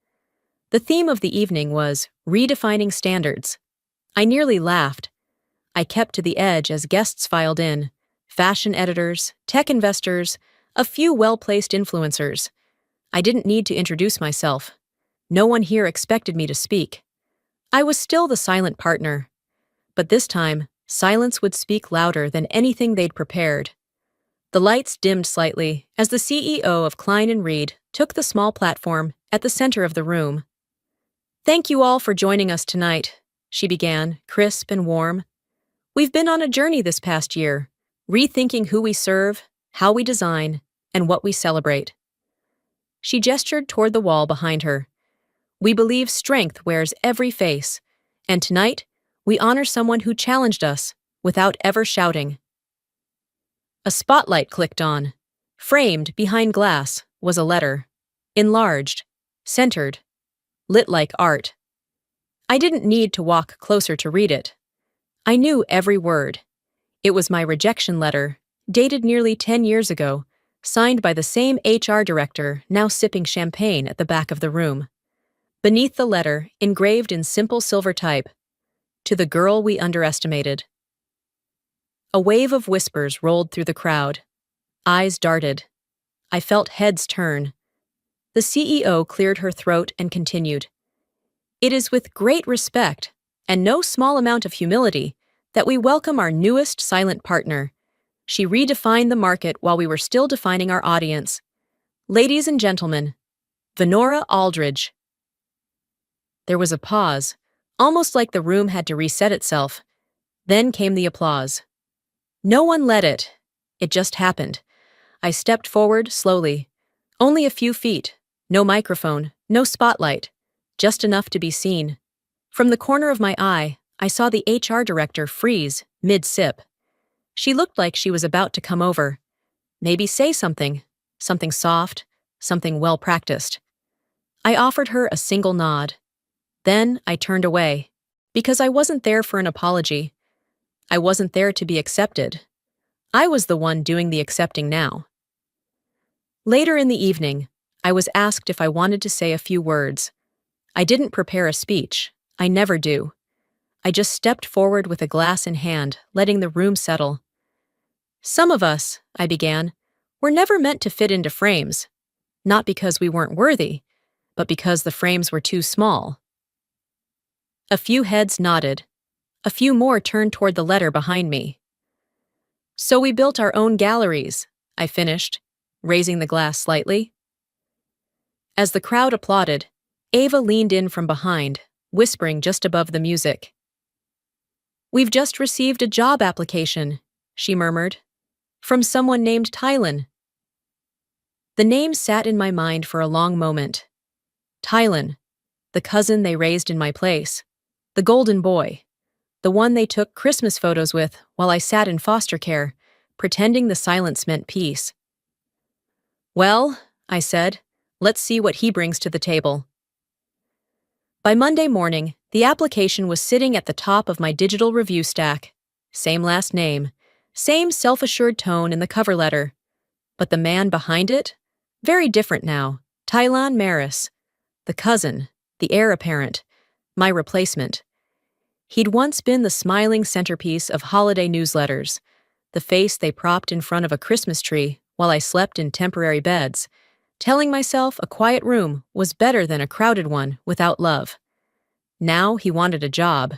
The theme of the evening was redefining standards. I nearly laughed. I kept to the edge as guests filed in, fashion editors, tech investors, a few well-placed influencers. I didn't need to introduce myself. No one here expected me to speak. I was still the silent partner. But this time, silence would speak louder than anything they'd prepared. The lights dimmed slightly as the CEO of Klein & Reed took the small platform at the center of the room. Thank you all for joining us tonight, she began, crisp and warm. We've been on a journey this past year, rethinking who we serve, how we design, and what we celebrate. She gestured toward the wall behind her. We believe strength wears every face, and tonight, we honor someone who challenged us without ever shouting. A spotlight clicked on. Framed behind glass was a letter. Enlarged, centered, lit like art. I didn't need to walk closer to read it. I knew every word. It was my rejection letter, dated nearly 10 years ago, signed by the same HR director now sipping champagne at the back of the room. Beneath the letter, engraved in simple silver type, to the girl we underestimated. A wave of whispers rolled through the crowd. Eyes darted. I felt heads turn. The CEO cleared her throat and continued. It is with great respect, and no small amount of humility, that we welcome our newest silent partner. She redefined the market while we were still defining our audience. Ladies and gentlemen, Venora Aldridge. There was a pause, almost like the room had to reset itself. Then came the applause. No one led it. It just happened. I stepped forward slowly. Only a few feet. No microphone, no spotlight. Just enough to be seen. From the corner of my eye, I saw the HR director freeze, mid-sip. She looked like she was about to come over. Maybe say something soft, something well-practiced. I offered her a single nod. Then I turned away, because I wasn't there for an apology. I wasn't there to be accepted. I was the one doing the accepting now. Later in the evening, I was asked if I wanted to say a few words. I didn't prepare a speech. I never do. I just stepped forward with a glass in hand, letting the room settle. Some of us, I began, were never meant to fit into frames. Not because we weren't worthy, but because the frames were too small. A few heads nodded. A few more turned toward the letter behind me. So we built our own galleries, I finished, raising the glass slightly. As the crowd applauded, Ava leaned in from behind, whispering just above the music. "We've just received a job application," she murmured, "from someone named Tylen." The name sat in my mind for a long moment. Tylen, the cousin they raised in my place, the golden boy, the one they took Christmas photos with while I sat in foster care, pretending the silence meant peace. "Well," I said, "let's see what he brings to the table." By Monday morning, the application was sitting at the top of my digital review stack. Same last name, same self-assured tone in the cover letter. But the man behind it? Very different now. Tylan Maris. The cousin, the heir apparent, my replacement. He'd once been the smiling centerpiece of holiday newsletters, the face they propped in front of a Christmas tree while I slept in temporary beds, telling myself a quiet room was better than a crowded one without love. Now he wanted a job.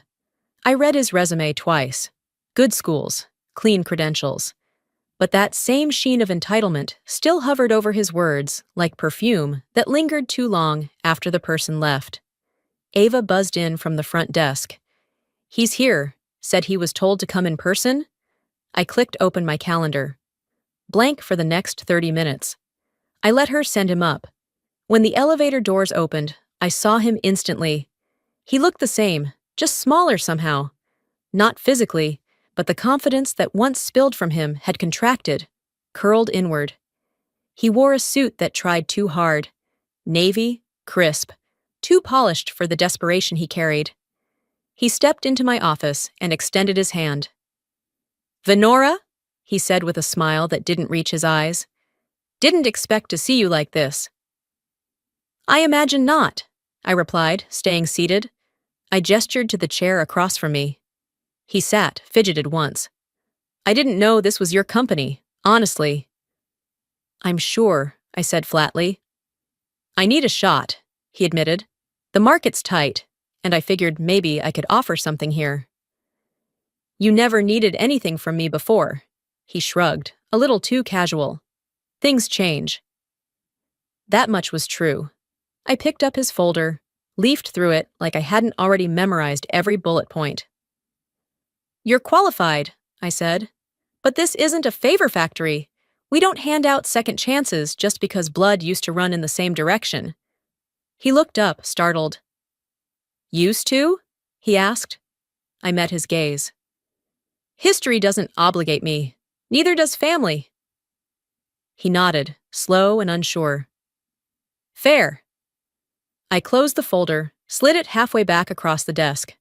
I read his resume twice. Good schools, clean credentials. But that same sheen of entitlement still hovered over his words like perfume that lingered too long after the person left. Ava buzzed in from the front desk. "He's here," said he was told to come in person. I clicked open my calendar. Blank for the next 30 minutes. I let her send him up. When the elevator doors opened, I saw him instantly. He looked the same, just smaller somehow. Not physically, but the confidence that once spilled from him had contracted, curled inward. He wore a suit that tried too hard. Navy, crisp, too polished for the desperation he carried. He stepped into my office and extended his hand. "Venora," he said with a smile that didn't reach his eyes. "Didn't expect to see you like this." "I imagine not," I replied, staying seated. I gestured to the chair across from me. He sat, fidgeted once. "I didn't know this was your company, honestly." "I'm sure," I said flatly. "I need a shot," he admitted. "The market's tight, and I figured maybe I could offer something here." "You never needed anything from me before," he shrugged, a little too casual. "Things change." That much was true. I picked up his folder, leafed through it like I hadn't already memorized every bullet point. "You're qualified," I said. "But this isn't a favor factory. We don't hand out second chances just because blood used to run in the same direction." He looked up, startled. "Used to?" he asked. I met his gaze. "History doesn't obligate me. Neither does family." He nodded, slow and unsure. "Fair." I closed the folder, slid it halfway back across the desk.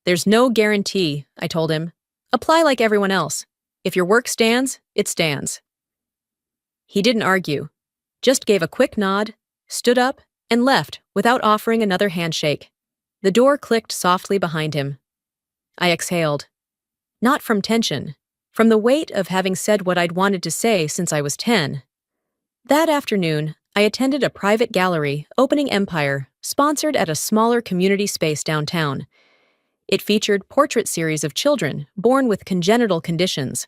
"There's no guarantee," I told him. "Apply like everyone else. If your work stands, it stands." He didn't argue, just gave a quick nod, stood up, and left without offering another handshake. The door clicked softly behind him. I exhaled. Not from tension, from the weight of having said what I'd wanted to say since I was 10. That afternoon, I attended a private gallery, Opening Empire, sponsored at a smaller community space downtown. It featured portrait series of children born with congenital conditions,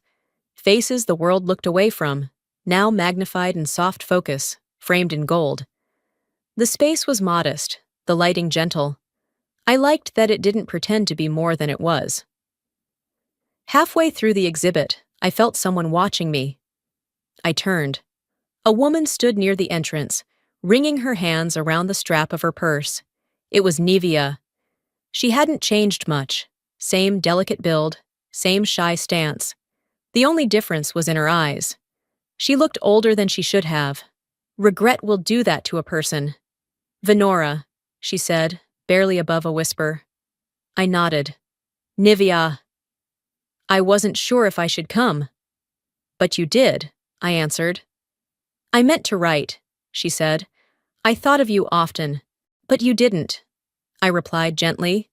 faces the world looked away from, now magnified in soft focus, framed in gold. The space was modest, the lighting gentle. I liked that it didn't pretend to be more than it was. Halfway through the exhibit, I felt someone watching me. I turned. A woman stood near the entrance, wringing her hands around the strap of her purse. It was Nevia. She hadn't changed much. Same delicate build, same shy stance. The only difference was in her eyes. She looked older than she should have. Regret will do that to a person. "Venora," she said, barely above a whisper. I nodded. "Nivea." "I wasn't sure if I should come." "But you did," I answered. "I meant to write," she said. "I thought of you often, but you didn't," I replied gently.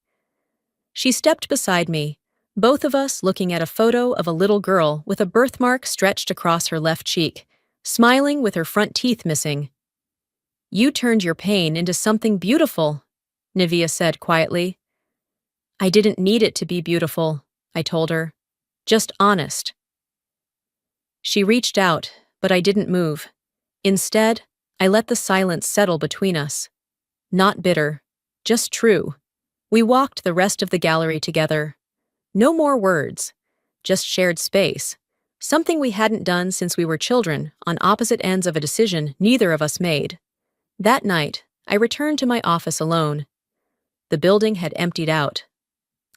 She stepped beside me, both of us looking at a photo of a little girl with a birthmark stretched across her left cheek, smiling with her front teeth missing. "You turned your pain into something beautiful," Nivea said quietly. "I didn't need it to be beautiful," I told her. "Just honest." She reached out, but I didn't move. Instead, I let the silence settle between us. Not bitter, just true. We walked the rest of the gallery together. No more words, just shared space, something we hadn't done since we were children, on opposite ends of a decision neither of us made. That night, I returned to my office alone. The building had emptied out.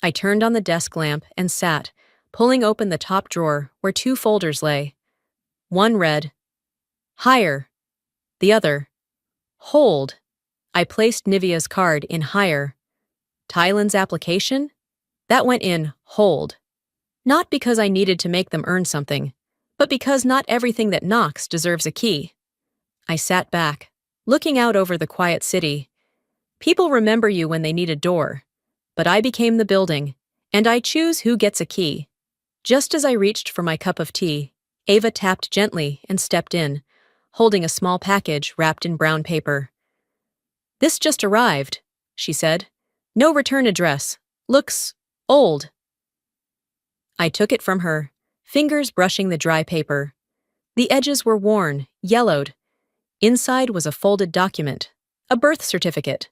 I turned on the desk lamp and sat, pulling open the top drawer where two folders lay. One read, "Hire." The other, "Hold." I placed Nivea's card in hire. Tylen's application? That went in hold. Not because I needed to make them earn something, but because not everything that knocks deserves a key. I sat back, looking out over the quiet city. People remember you when they need a door, but I became the building, and I choose who gets a key. Just as I reached for my cup of tea, Ava tapped gently and stepped in, holding a small package wrapped in brown paper. "This just arrived," she said. "No return address. Looks old." I took it from her, fingers brushing the dry paper. The edges were worn, yellowed. Inside was a folded document, a birth certificate.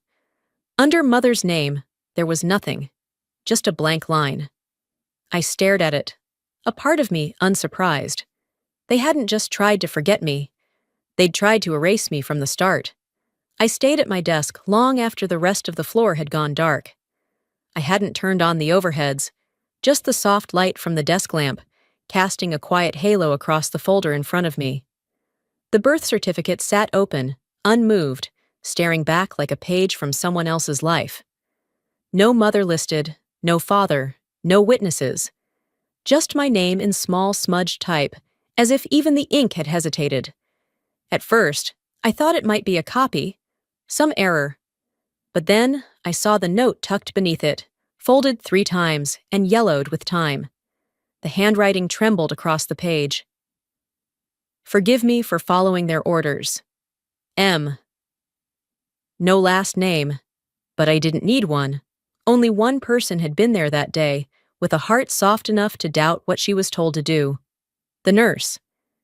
Under Mother's name, there was nothing, just a blank line. I stared at it, a part of me unsurprised. They hadn't just tried to forget me. They'd tried to erase me from the start. I stayed at my desk long after the rest of the floor had gone dark. I hadn't turned on the overheads, just the soft light from the desk lamp, casting a quiet halo across the folder in front of me. The birth certificate sat open, unmoved, staring back like a page from someone else's life. No mother listed, no father, no witnesses. Just my name in small smudged type, as if even the ink had hesitated. At first, I thought it might be a copy, some error. But then I saw the note tucked beneath it, folded 3 times and yellowed with time. The handwriting trembled across the page. "Forgive me for following their orders. M." No last name, but I didn't need one. Only one person had been there that day, with a heart soft enough to doubt what she was told to do. The nurse.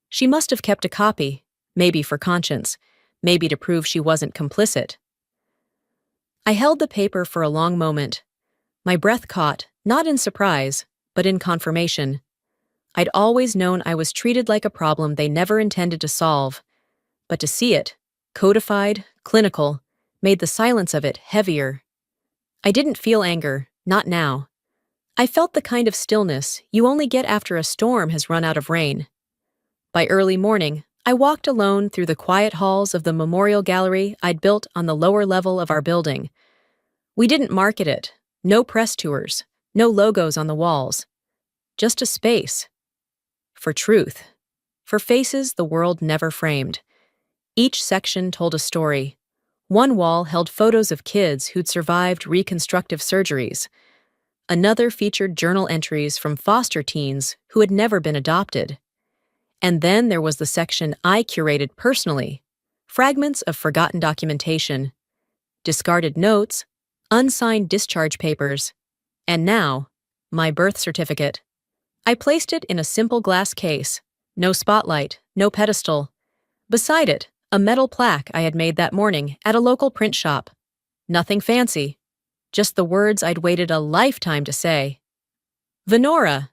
She must have kept a copy, maybe for conscience, maybe to prove she wasn't complicit. I held the paper for a long moment. My breath caught, not in surprise, but in confirmation. I'd always known I was treated like a problem they never intended to solve. But to see it, codified, clinical, made the silence of it heavier. I didn't feel anger, not now. I felt the kind of stillness you only get after a storm has run out of rain. By early morning, I walked alone through the quiet halls of the memorial gallery I'd built on the lower level of our building. We didn't market it, no press tours, no logos on the walls. Just a space. For truth. For faces the world never framed. Each section told a story. One wall held photos of kids who'd survived reconstructive surgeries. Another featured journal entries from foster teens who had never been adopted. And then there was the section I curated personally, fragments of forgotten documentation, discarded notes, unsigned discharge papers, and now, my birth certificate. I placed it in a simple glass case, no spotlight, no pedestal. Beside it, a metal plaque I had made that morning at a local print shop. Nothing fancy, just the words I'd waited a lifetime to say. Venora.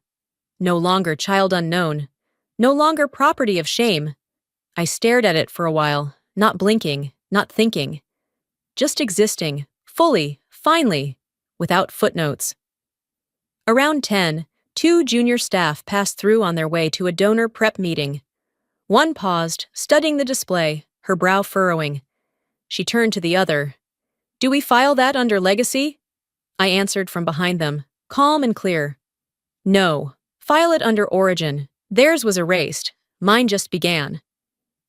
No longer child unknown, no longer property of shame. I stared at it for a while, not blinking, not thinking. Just existing, fully, finally, without footnotes. Around 10, 2 junior staff passed through on their way to a donor prep meeting. One paused, studying the display, her brow furrowing. She turned to the other. "Do we file that under legacy?" I answered from behind them, calm and clear. "No, file it under origin. Theirs was erased, mine just began."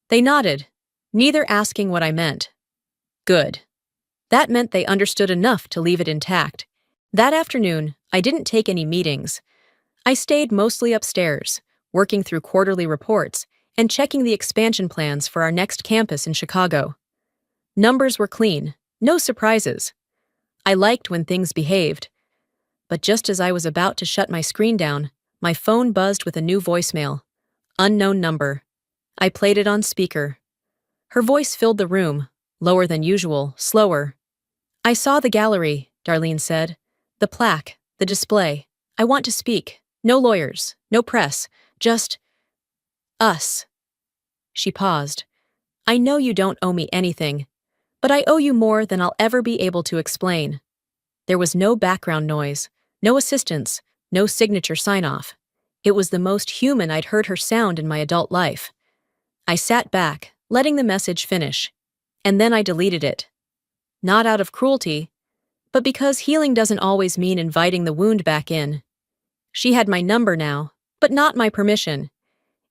They nodded, neither asking what I meant. Good. That meant they understood enough to leave it intact. That afternoon, I didn't take any meetings. I stayed mostly upstairs, working through quarterly reports and checking the expansion plans for our next campus in Chicago. Numbers were clean, no surprises. I liked when things behaved. But just as I was about to shut my screen down, my phone buzzed with a new voicemail. Unknown number. I played it on speaker. Her voice filled the room, lower than usual, slower. "I saw the gallery," Darlene said. "The plaque, the display. I want to speak. No lawyers, no press, just us." She paused. "I know you don't owe me anything, but I owe you more than I'll ever be able to explain." There was no background noise, no assistance, no signature sign-off. It was the most human I'd heard her sound in my adult life. I sat back, letting the message finish, and then I deleted it. Not out of cruelty, but because healing doesn't always mean inviting the wound back in. She had my number now, but not my permission.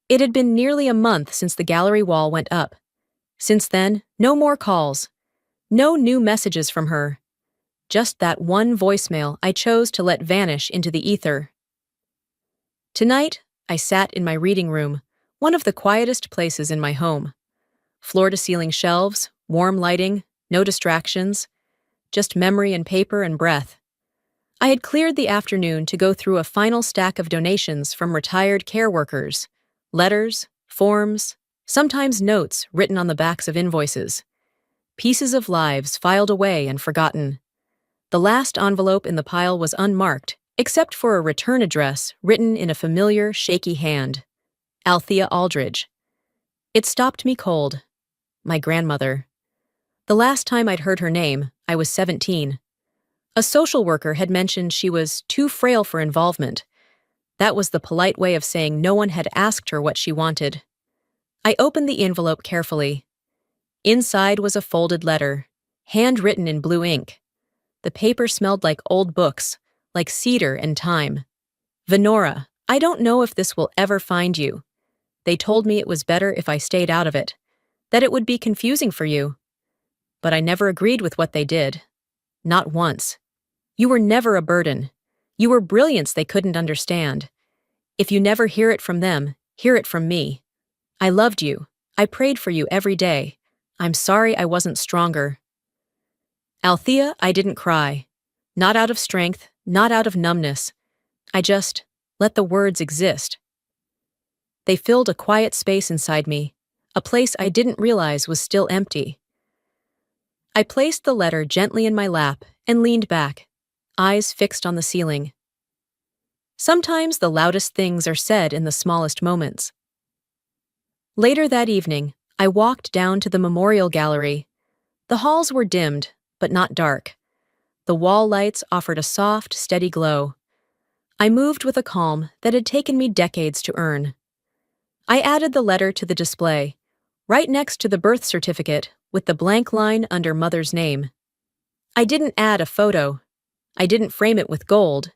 It had been nearly a month since the gallery wall went up. Since then, no more calls. No new messages from her. Just that one voicemail I chose to let vanish into the ether. Tonight, I sat in my reading room, one of the quietest places in my home. Floor-to-ceiling shelves, warm lighting, no distractions, just memory and paper and breath. I had cleared the afternoon to go through a final stack of donations from retired care workers, letters, forms, sometimes notes written on the backs of invoices. Pieces of lives filed away and forgotten. The last envelope in the pile was unmarked, except for a return address written in a familiar, shaky hand. Althea Aldridge. It stopped me cold. My grandmother. The last time I'd heard her name, I was 17. A social worker had mentioned she was too frail for involvement. That was the polite way of saying no one had asked her what she wanted. I opened the envelope carefully. Inside was a folded letter, handwritten in blue ink. The paper smelled like old books, like cedar and time. "Venora, I don't know if this will ever find you. They told me it was better if I stayed out of it, that it would be confusing for you. But I never agreed with what they did. Not once. You were never a burden. You were brilliance they couldn't understand. If you never hear it from them, hear it from me. I loved you. I prayed for you every day. I'm sorry I wasn't stronger." Althea, I didn't cry. Not out of strength, not out of numbness. I just let the words exist. They filled a quiet space inside me, a place I didn't realize was still empty. I placed the letter gently in my lap and leaned back, eyes fixed on the ceiling. Sometimes the loudest things are said in the smallest moments. Later that evening, I walked down to the memorial gallery. The halls were dimmed, but not dark. The wall lights offered a soft, steady glow. I moved with a calm that had taken me decades to earn. I added the letter to the display, right next to the birth certificate with the blank line under Mother's name. I didn't add a photo. I didn't frame it with gold,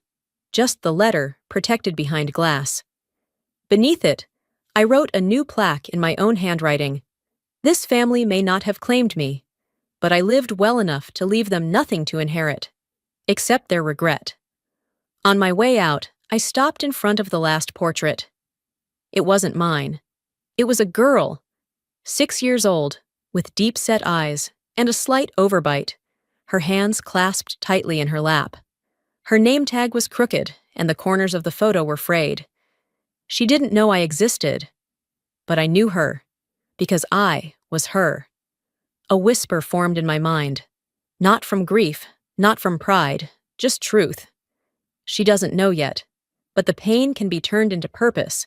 just the letter protected behind glass. Beneath it, I wrote a new plaque in my own handwriting. "This family may not have claimed me, but I lived well enough to leave them nothing to inherit, except their regret." On my way out, I stopped in front of the last portrait. It wasn't mine. It was a girl, 6 years old, with deep-set eyes and a slight overbite, her hands clasped tightly in her lap. Her name tag was crooked, and the corners of the photo were frayed. She didn't know I existed, but I knew her, because I was her. A whisper formed in my mind. Not from grief, not from pride, just truth. She doesn't know yet, but the pain can be turned into purpose.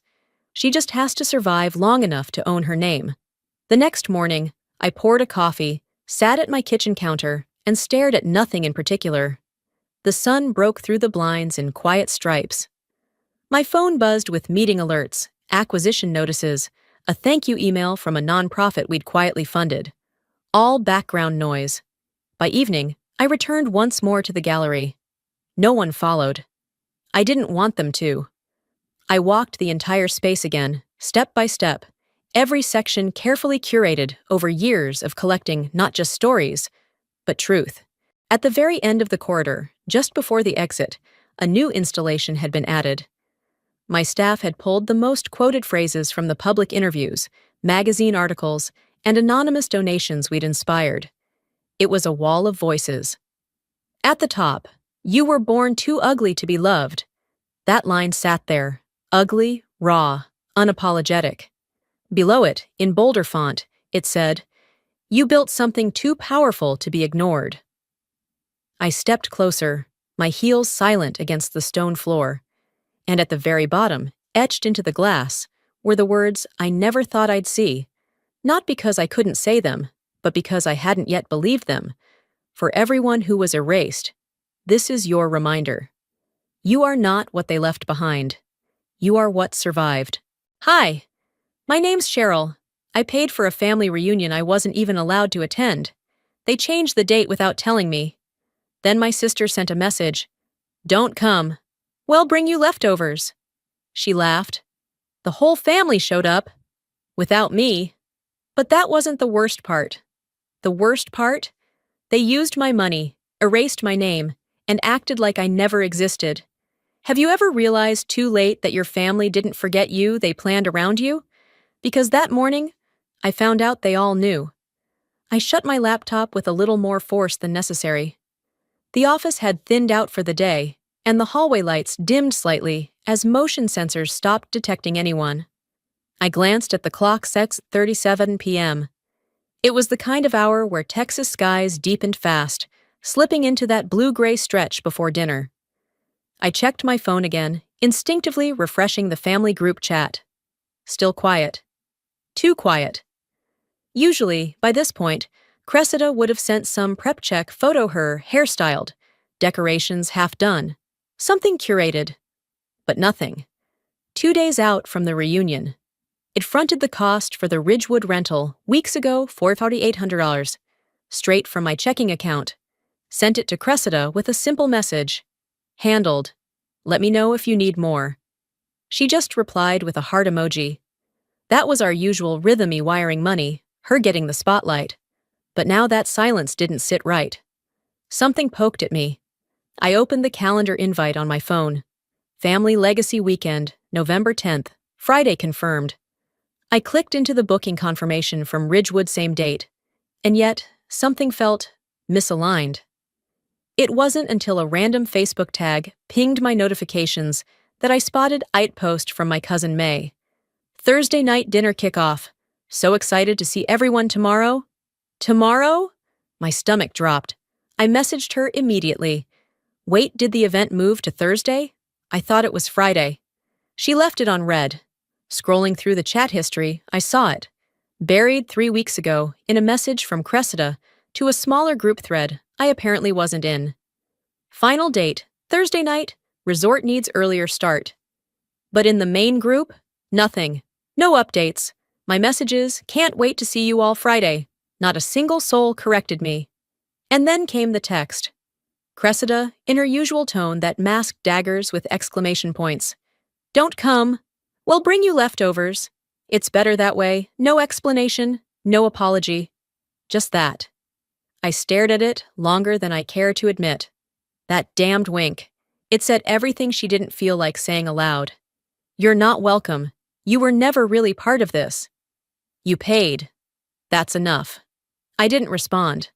She just has to survive long enough to own her name. The next morning, I poured a coffee, sat at my kitchen counter, and stared at nothing in particular. The sun broke through the blinds in quiet stripes. My phone buzzed with meeting alerts, acquisition notices, a thank you email from a nonprofit we'd quietly funded. All background noise. By evening, I returned once more to the gallery. No one followed. I didn't want them to. I walked the entire space again, step by step, every section carefully curated over years of collecting not just stories, but truth. At the very end of the corridor, Just before the exit, a new installation had been added. My staff had pulled the most quoted phrases from the public interviews, magazine articles, and anonymous donations we'd inspired. It was a wall of voices. At the top, "You were born too ugly to be loved." That line sat there, ugly, raw, unapologetic. Below it, in bolder font, it said, "You built something too powerful to be ignored." I stepped closer, my heels silent against the stone floor, and at the very bottom, etched into the glass, were the words I never thought I'd see, not because I couldn't say them, but because I hadn't yet believed them. For everyone who was erased, this is your reminder. You are not what they left behind. You are what survived. Hi, my name's Cheryl. I paid for a family reunion I wasn't even allowed to attend. They changed the date without telling me. Then my sister sent a message. "Don't come. Well, bring you leftovers." She laughed. The whole family showed up. Without me. But that wasn't the worst part. The worst part? They used my money, erased my name, and acted like I never existed. Have you ever realized too late that your family didn't forget you, they planned around you? Because that morning, I found out they all knew. I shut my laptop with a little more force than necessary. The office had thinned out for the day, and the hallway lights dimmed slightly as motion sensors stopped detecting anyone. I glanced at the clock, 6:37 p.m. It was the kind of hour where Texas skies deepened fast, slipping into that blue-gray stretch before dinner. I checked my phone again, instinctively refreshing the family group chat. Still quiet. Too quiet. Usually, by this point, Cressida would have sent some prep check photo her hairstyled, decorations half done, something curated. But nothing. 2 days out from the reunion. It fronted the cost for the Ridgewood rental weeks ago for $4,800, straight from my checking account. Sent it to Cressida with a simple message. Handled. Let me know if you need more. She just replied with a heart emoji. That was our usual rhythmy wiring money, her getting the spotlight. But now that silence didn't sit right. Something poked at me. I opened the calendar invite on my phone. Family Legacy Weekend, November 10th, Friday confirmed. I clicked into the booking confirmation from Ridgewood, same date. And yet, something felt misaligned. It wasn't until a random Facebook tag pinged my notifications that I spotted IT post from my cousin May. Thursday night dinner kickoff. So excited to see everyone tomorrow. Tomorrow? My stomach dropped. I messaged her immediately. Wait, did the event move to Thursday? I thought it was Friday. She left it on read. Scrolling through the chat history, I saw it. Buried 3 weeks ago in a message from Cressida to a smaller group thread I apparently wasn't in. Final date, Thursday night, resort needs earlier start. But in the main group, nothing. No updates. My messages, can't wait to see you all Friday. Not a single soul corrected me. And then came the text. Cressida, in her usual tone that masked daggers with exclamation points. Don't come. We'll bring you leftovers. It's better that way. No explanation, no apology. Just that. I stared at it longer than I care to admit. That damned wink. It said everything she didn't feel like saying aloud. You're not welcome. You were never really part of this. You paid. That's enough. I didn't respond.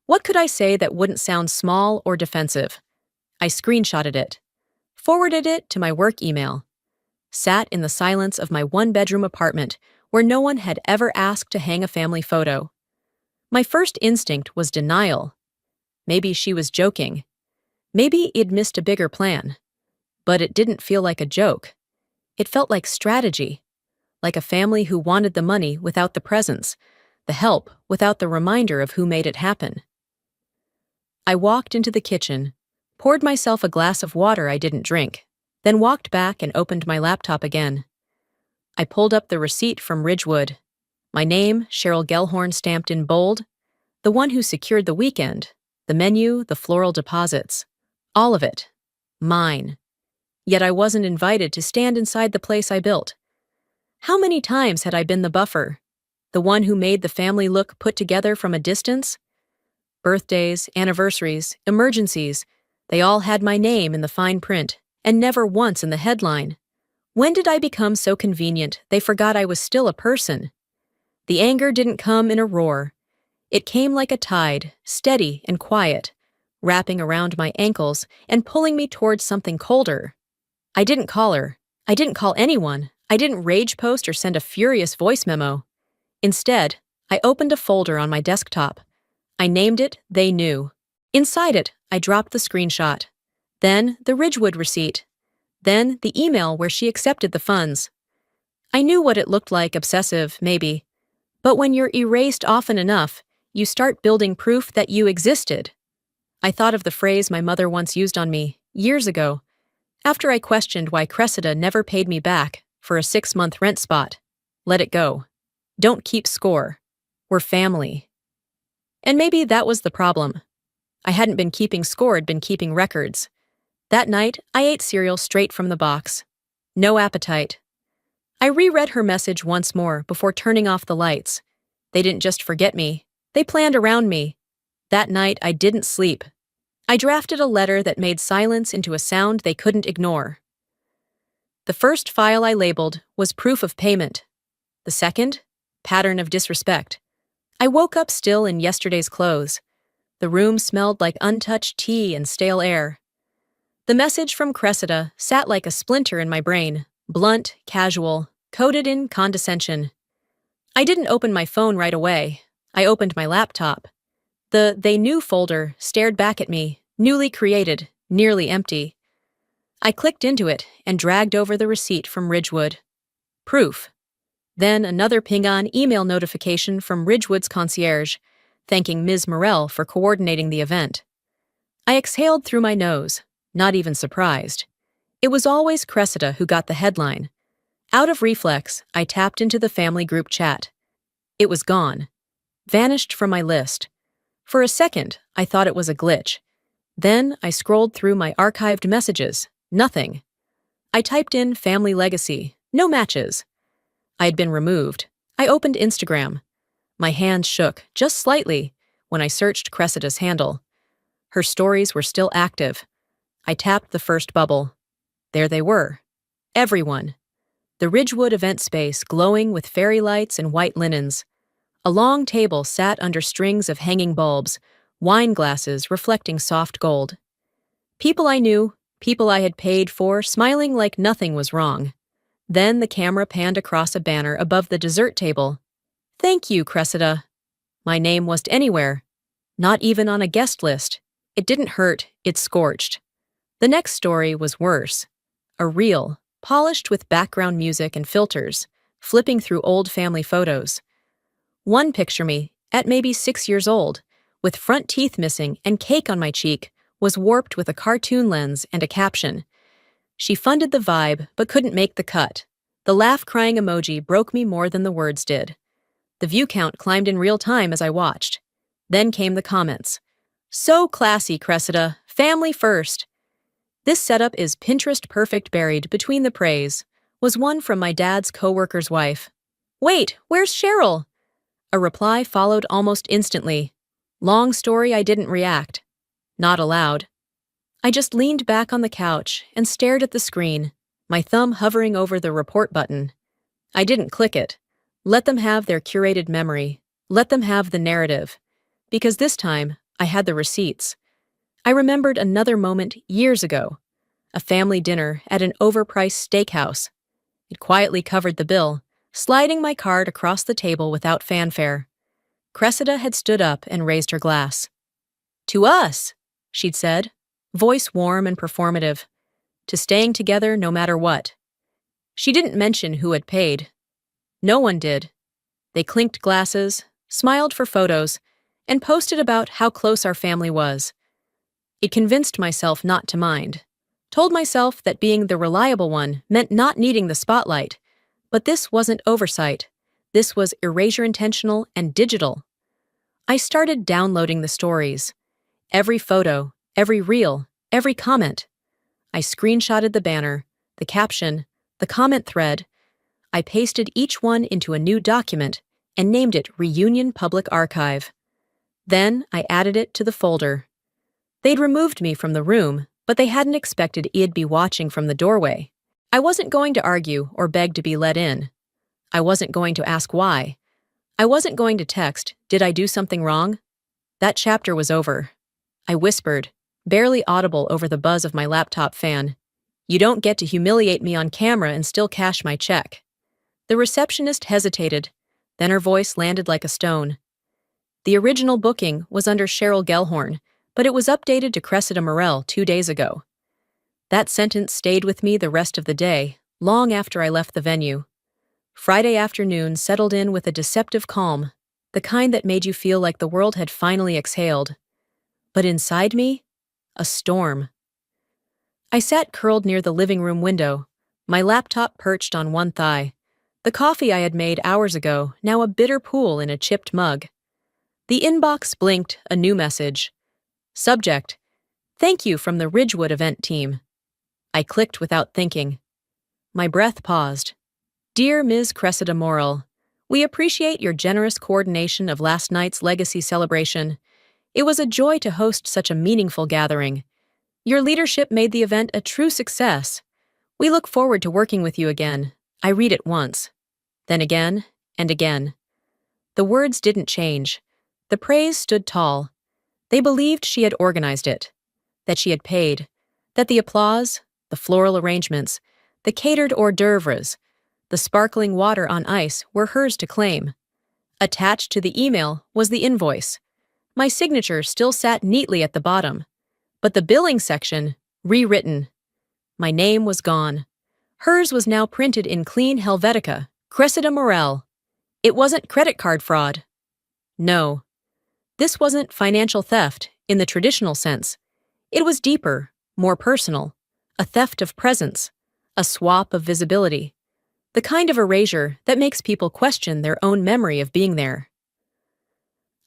What could I say that wouldn't sound small or defensive? I screenshotted it. Forwarded it to my work email. Sat in the silence of my one-bedroom apartment where no one had ever asked to hang a family photo. My first instinct was denial. Maybe she was joking. Maybe it'd missed a bigger plan. But it didn't feel like a joke. It felt like strategy. Like a family who wanted the money without the presents, the help without the reminder of who made it happen. I walked into the kitchen, poured myself a glass of water I didn't drink, then walked back and opened my laptop again. I pulled up the receipt from Ridgewood. My name, Cheryl Gellhorn, stamped in bold. The one who secured the weekend, the menu, the floral deposits. All of it. Mine. Yet I wasn't invited to stand inside the place I built. How many times had I been the buffer? The one who made the family look put together from a distance? Birthdays, anniversaries, emergencies. They all had my name in the fine print, and never once in the headline. When did I become so convenient they forgot I was still a person? The anger didn't come in a roar. It came like a tide, steady and quiet, wrapping around my ankles and pulling me towards something colder. I didn't call her. I didn't call anyone. I didn't rage post or send a furious voice memo. Instead, I opened a folder on my desktop. I named it They Knew. Inside it, I dropped the screenshot. Then the Ridgewood receipt. Then the email where she accepted the funds. I knew what it looked like, obsessive, maybe. But when you're erased often enough, you start building proof that you existed. I thought of the phrase my mother once used on me, years ago, after I questioned why Cressida never paid me back for a 6-month rent spot. Let it go. Don't keep score. We're family. And maybe that was the problem. I hadn't been keeping score, I'd been keeping records. That night, I ate cereal straight from the box. No appetite. I reread her message once more before turning off the lights. They didn't just forget me. They planned around me. That night, I didn't sleep. I drafted a letter that made silence into a sound they couldn't ignore. The first file I labeled was proof of payment. The second, pattern of disrespect. I woke up still in yesterday's clothes. The room smelled like untouched tea and stale air. The message from Cressida sat like a splinter in my brain, blunt, casual, coded in condescension. I didn't open my phone right away. I opened my laptop. The They Knew folder stared back at me, newly created, nearly empty. I clicked into it and dragged over the receipt from Ridgewood. Proof. Then another ping-on email notification from Ridgewood's concierge, thanking Ms. Morell for coordinating the event. I exhaled through my nose, not even surprised. It was always Cressida who got the headline. Out of reflex, I tapped into the family group chat. It was gone. Vanished from my list. For a second, I thought it was a glitch. Then I scrolled through my archived messages. Nothing. I typed in family legacy. No matches. I had been removed. I opened Instagram. My hands shook, just slightly, when I searched Cressida's handle. Her stories were still active. I tapped the first bubble. There they were. Everyone. The Ridgewood event space glowing with fairy lights and white linens. A long table sat under strings of hanging bulbs, wine glasses reflecting soft gold. People I knew, people I had paid for, smiling like nothing was wrong. Then the camera panned across a banner above the dessert table. Thank you, Cressida. My name wasn't anywhere. Not even on a guest list. It didn't hurt, it scorched. The next story was worse. A reel, polished with background music and filters, flipping through old family photos. One picture me, at maybe 6 years old, with front teeth missing and cake on my cheek, was warped with a cartoon lens and a caption. She funded the vibe, but couldn't make the cut. The laugh-crying emoji broke me more than the words did. The view count climbed in real time as I watched. Then came the comments. So classy, Cressida. Family first. This setup is Pinterest perfect buried between the praise, was one from my dad's coworker's wife. Wait, where's Cheryl? A reply followed almost instantly. Long story, I didn't react. Not aloud. I just leaned back on the couch and stared at the screen, my thumb hovering over the report button. I didn't click it. Let them have their curated memory. Let them have the narrative. Because this time, I had the receipts. I remembered another moment years ago. A family dinner at an overpriced steakhouse. It quietly covered the bill, sliding my card across the table without fanfare. Cressida had stood up and raised her glass. To us, she'd said, voice warm and performative. To staying together no matter what. She didn't mention who had paid. No one did. They clinked glasses, smiled for photos, and posted about how close our family was. It convinced myself not to mind. Told myself that being the reliable one meant not needing the spotlight. But this wasn't oversight. This was erasure intentional and digital. I started downloading the stories. Every photo, every reel, every comment. I screenshotted the banner, the caption, the comment thread. I pasted each one into a new document and named it Reunion Public Archive. Then I added it to the folder. They'd removed me from the room, but they hadn't expected I'd be watching from the doorway. I wasn't going to argue or beg to be let in. I wasn't going to ask why. I wasn't going to text, "Did I do something wrong?" That chapter was over. I whispered, barely audible over the buzz of my laptop fan, "You don't get to humiliate me on camera and still cash my check." The receptionist hesitated, then her voice landed like a stone. The original booking was under Cheryl Gellhorn, but it was updated to Cressida Morel 2 days ago. That sentence stayed with me the rest of the day, long after I left the venue. Friday afternoon settled in with a deceptive calm, the kind that made you feel like the world had finally exhaled. But inside me, a storm. I sat curled near the living room window, my laptop perched on one thigh. The coffee I had made hours ago, now a bitter pool in a chipped mug. The inbox blinked, a new message. Subject: "Thank you from the Ridgewood event team." I clicked without thinking. My breath paused. "Dear Ms. Cressida Morel, we appreciate your generous coordination of last night's legacy celebration. It was a joy to host such a meaningful gathering. Your leadership made the event a true success. We look forward to working with you again." I read it once, then again and again. The words didn't change. The praise stood tall. They believed she had organized it, that she had paid, that the applause, the floral arrangements, the catered hors d'oeuvres, the sparkling water on ice were hers to claim. Attached to the email was the invoice. My signature still sat neatly at the bottom, but the billing section, rewritten. My name was gone. Hers was now printed in clean Helvetica, Cressida Morel. It wasn't credit card fraud. No. This wasn't financial theft in the traditional sense. It was deeper, more personal, a theft of presence, a swap of visibility, the kind of erasure that makes people question their own memory of being there.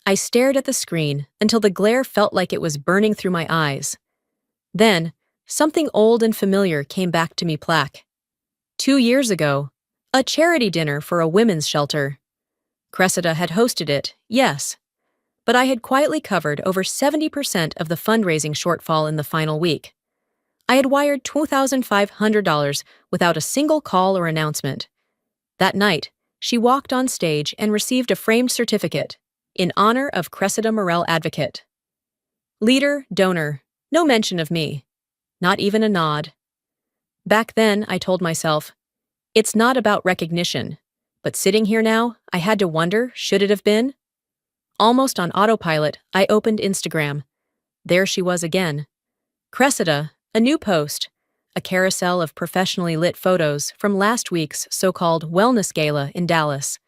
I stared at the screen until the glare felt like it was burning through my eyes. Then, something old and familiar came back to me plaque. 2 years ago, a charity dinner for a women's shelter. Cressida had hosted it, yes, but I had quietly covered over 70% of the fundraising shortfall in the final week. I had wired $2,500 without a single call or announcement. That night, she walked on stage and received a framed certificate, in honor of Cressida Morel Advocate. Leader, donor, no mention of me. Not even a nod. Back then, I told myself, it's not about recognition, but sitting here now, I had to wonder, should it have been? Almost on autopilot, I opened Instagram. There she was again. Cressida, a new post, a carousel of professionally lit photos from last week's so-called wellness gala in Dallas.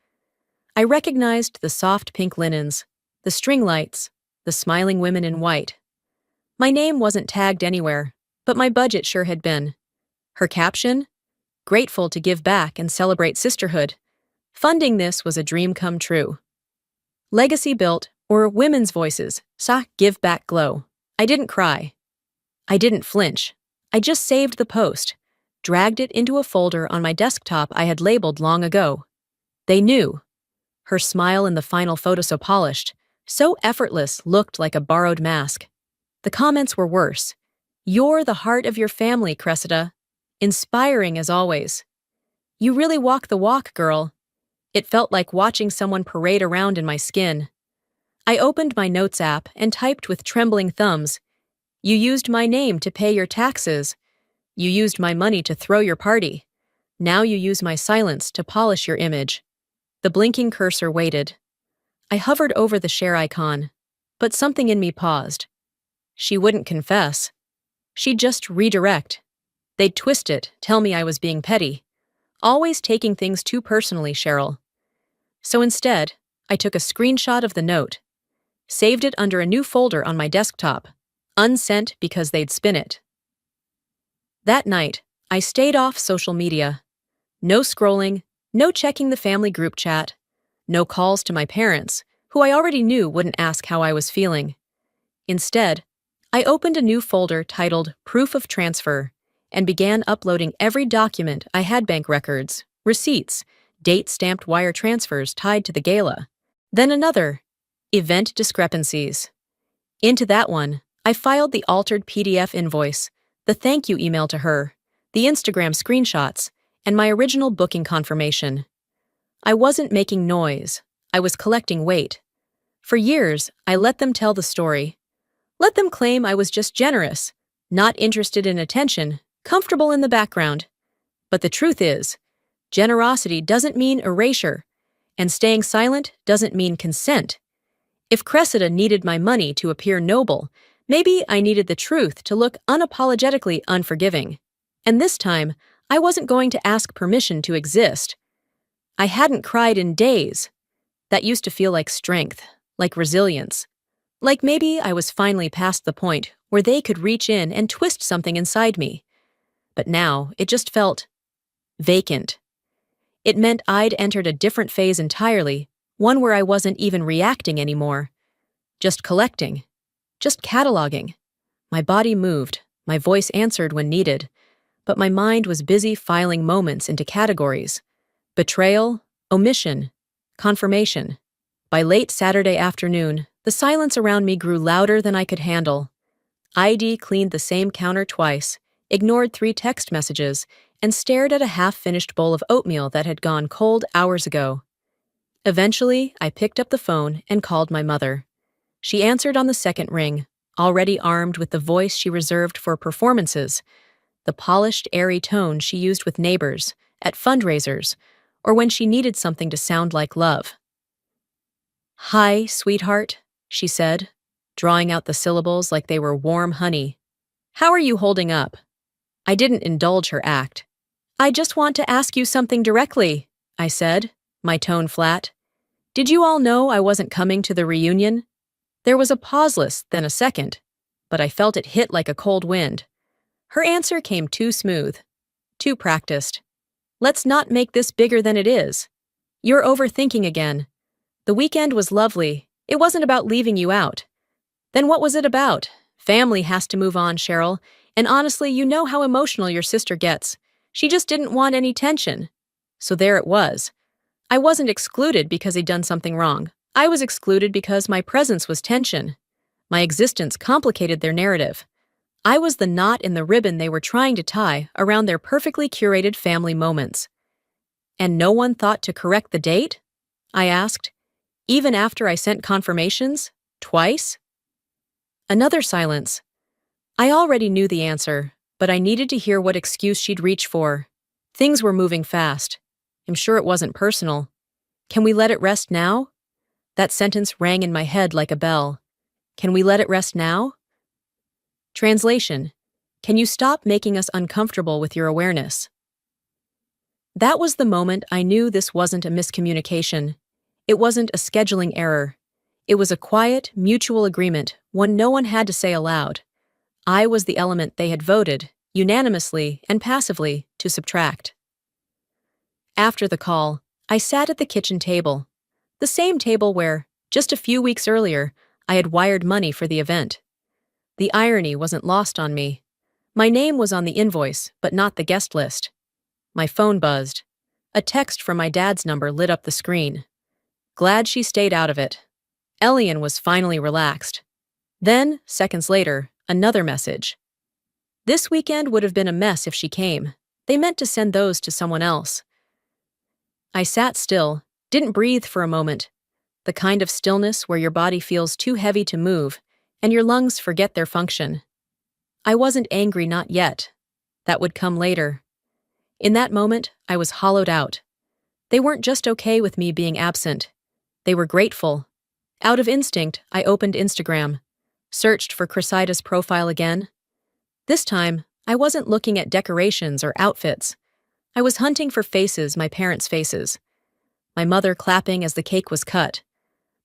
I recognized the soft pink linens, the string lights, the smiling women in white. My name wasn't tagged anywhere, but my budget sure had been. Her caption? Grateful to give back and celebrate sisterhood. Funding this was a dream come true. Legacy built, or women's voices, saw give back glow. I didn't cry. I didn't flinch. I just saved the post, dragged it into a folder on my desktop I had labeled long ago. They knew. Her smile in the final photo so polished, so effortless, looked like a borrowed mask. The comments were worse. You're the heart of your family, Cressida. Inspiring as always. You really walk the walk, girl. It felt like watching someone parade around in my skin. I opened my notes app and typed with trembling thumbs. You used my name to pay your taxes. You used my money to throw your party. Now you use my silence to polish your image. The blinking cursor waited. I hovered over the share icon, but something in me paused. She wouldn't confess. She'd just redirect. They'd twist it, tell me I was being petty. Always taking things too personally, Cheryl. So instead, I took a screenshot of the note, saved it under a new folder on my desktop, unsent because they'd spin it. That night, I stayed off social media. No scrolling, no checking the family group chat, no calls to my parents, who I already knew wouldn't ask how I was feeling. Instead, I opened a new folder titled Proof of Transfer and began uploading every document I had: bank records, receipts, date-stamped wire transfers tied to the gala. Then another, event discrepancies. Into that one, I filed the altered PDF invoice, the thank you email to her, the Instagram screenshots, and my original booking confirmation. I wasn't making noise. I was collecting weight. For years, I let them tell the story. Let them claim I was just generous, not interested in attention, comfortable in the background. But the truth is, generosity doesn't mean erasure, and staying silent doesn't mean consent. If Cressida needed my money to appear noble, maybe I needed the truth to look unapologetically unforgiving. And this time, I wasn't going to ask permission to exist. I hadn't cried in days. That used to feel like strength, like resilience. Like maybe I was finally past the point where they could reach in and twist something inside me. But now, it just felt vacant. It meant I'd entered a different phase entirely, one where I wasn't even reacting anymore. Just collecting. Just cataloging. My body moved, my voice answered when needed, but my mind was busy filing moments into categories. Betrayal, omission, confirmation. By late Saturday afternoon, the silence around me grew louder than I could handle. ID cleaned the same counter twice, ignored 3 text messages, and stared at a half-finished bowl of oatmeal that had gone cold hours ago. Eventually, I picked up the phone and called my mother. She answered on the second ring, already armed with the voice she reserved for performances, the polished, airy tone she used with neighbors, at fundraisers, or when she needed something to sound like love. "Hi, sweetheart," she said, drawing out the syllables like they were warm honey. "How are you holding up?" I didn't indulge her act. "I just want to ask you something directly," I said, my tone flat. "Did you all know I wasn't coming to the reunion?" There was a pauseless, then a second, but I felt it hit like a cold wind. Her answer came too smooth, too practiced. "Let's not make this bigger than it is. You're overthinking again. The weekend was lovely. It wasn't about leaving you out." "Then what was it about?" "Family has to move on, Cheryl, and honestly, you know how emotional your sister gets. She just didn't want any tension." So there it was. I wasn't excluded because he'd done something wrong. I was excluded because my presence was tension. My existence complicated their narrative. I was the knot in the ribbon they were trying to tie around their perfectly curated family moments. "And no one thought to correct the date?" I asked. "Even after I sent confirmations? Twice?" Another silence. I already knew the answer, but I needed to hear what excuse she'd reach for. Things were moving fast. I'm sure it wasn't personal. "Can we let it rest now?" That sentence rang in my head like a bell. Can we let it rest now? Translation: can you stop making us uncomfortable with your awareness? That was the moment I knew this wasn't a miscommunication. It wasn't a scheduling error. It was a quiet, mutual agreement, one no one had to say aloud. I was the element they had voted, unanimously and passively, to subtract. After the call, I sat at the kitchen table, the same table where, just a few weeks earlier, I had wired money for the event. The irony wasn't lost on me. My name was on the invoice, but not the guest list. My phone buzzed. A text from my dad's number lit up the screen. Glad she stayed out of it. Elian was finally relaxed. Then, seconds later, another message. This weekend would have been a mess if she came. They meant to send those to someone else. I sat still, didn't breathe for a moment. The kind of stillness where your body feels too heavy to move, and your lungs forget their function. I wasn't angry, not yet. That would come later. In that moment, I was hollowed out. They weren't just okay with me being absent. They were grateful. Out of instinct, I opened Instagram, searched for Cressida's profile again. This time, I wasn't looking at decorations or outfits. I was hunting for faces, my parents' faces. My mother clapping as the cake was cut.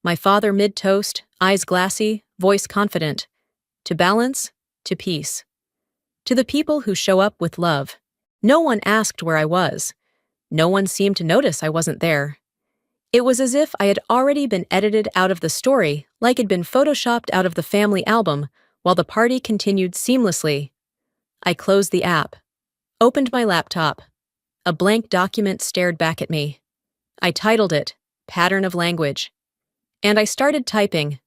My father mid-toast, eyes glassy, voice confident. To balance, to peace. To the people who show up with love. No one asked where I was. No one seemed to notice I wasn't there. It was as if I had already been edited out of the story, like it'd been photoshopped out of the family album, while the party continued seamlessly. I closed the app. Opened my laptop. A blank document stared back at me. I titled it, Pattern of Language. And I started typing,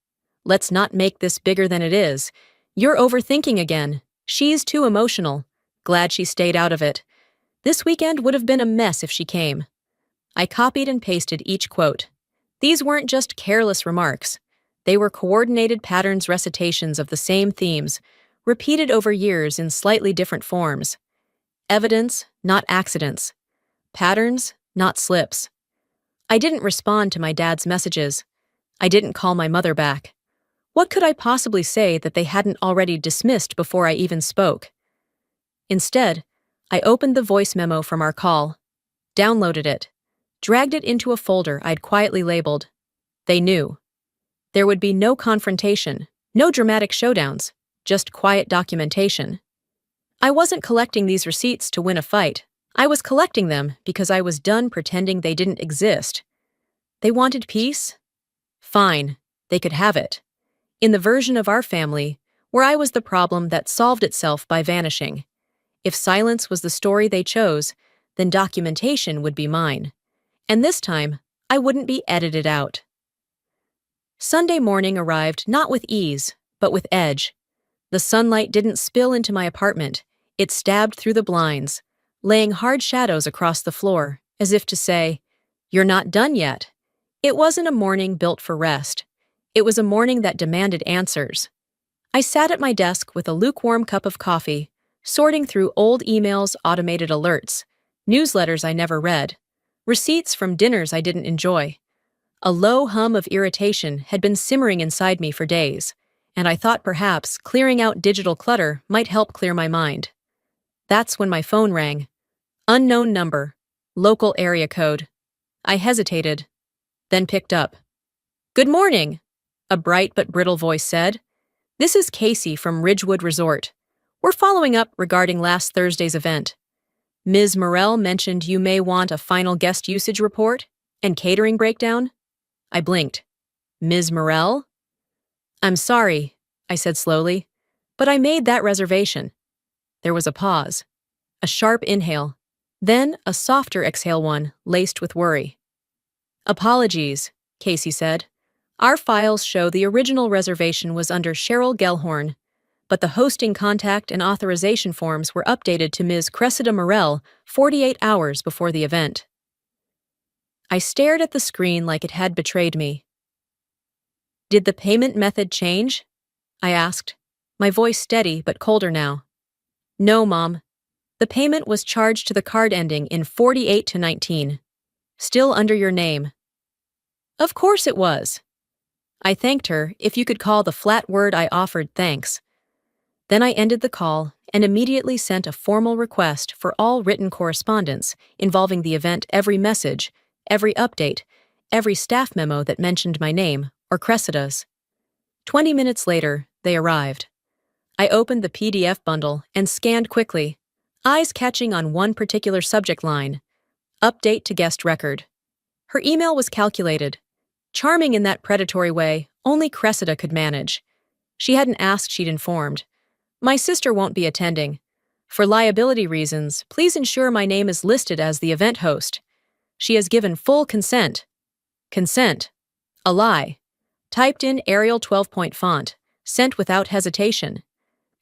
"Let's not make this bigger than it is. You're overthinking again. She's too emotional. Glad she stayed out of it. This weekend would have been a mess if she came. I copied and pasted each quote. These weren't just careless remarks. They were coordinated patterns recitations of the same themes, repeated over years in slightly different forms. Evidence, not accidents. Patterns, not slips. I didn't respond to my dad's messages. I didn't call my mother back. What could I possibly say that they hadn't already dismissed before I even spoke? Instead, I opened the voice memo from our call, downloaded it, dragged it into a folder I'd quietly labeled. They knew. There would be no confrontation, no dramatic showdowns, just quiet documentation. I wasn't collecting these receipts to win a fight. I was collecting them because I was done pretending they didn't exist. They wanted peace? Fine, they could have it. In the version of our family, where I was the problem that solved itself by vanishing. If silence was the story they chose, then documentation would be mine. And this time, I wouldn't be edited out. Sunday morning arrived not with ease, but with edge. The sunlight didn't spill into my apartment. It stabbed through the blinds, laying hard shadows across the floor, as if to say, "You're not done yet." It wasn't a morning built for rest. It was a morning that demanded answers. I sat at my desk with a lukewarm cup of coffee, sorting through old emails, automated alerts, newsletters I never read, receipts from dinners I didn't enjoy. A low hum of irritation had been simmering inside me for days, and I thought perhaps clearing out digital clutter might help clear my mind. That's when my phone rang. Unknown number, local area code. I hesitated, then picked up. "Good morning," a bright but brittle voice said. "This is Casey from Ridgewood Resort. We're following up regarding last Thursday's event. Ms. Morell mentioned you may want a final guest usage report and catering breakdown." I blinked. "Ms. Morell?" "I'm sorry," I said slowly, "but I made that reservation." There was a pause, a sharp inhale, then a softer exhale, one laced with worry. "Apologies," Casey said. "Our files show the original reservation was under Cheryl Gellhorn, but the hosting contact and authorization forms were updated to Ms. Cressida Morell 48 hours before the event." I stared at the screen like it had betrayed me. "Did the payment method change?" I asked, my voice steady but colder now. "No, Mom. The payment was charged to the card ending in 48 to 19. Still under your name." "Of course it was." I thanked her, if you could call the flat word I offered thanks. Then I ended the call and immediately sent a formal request for all written correspondence involving the event, every message, every update, every staff memo that mentioned my name or Cressida's. 20 minutes later, they arrived. I opened the PDF bundle and scanned quickly, eyes catching on one particular subject line: update to guest record. Her email was calculated, charming in that predatory way only Cressida could manage. She hadn't asked, she'd informed. "My sister won't be attending. For liability reasons, please ensure my name is listed as the event host. She has given full consent." Consent. A lie. Typed in Arial 12-point font, sent without hesitation.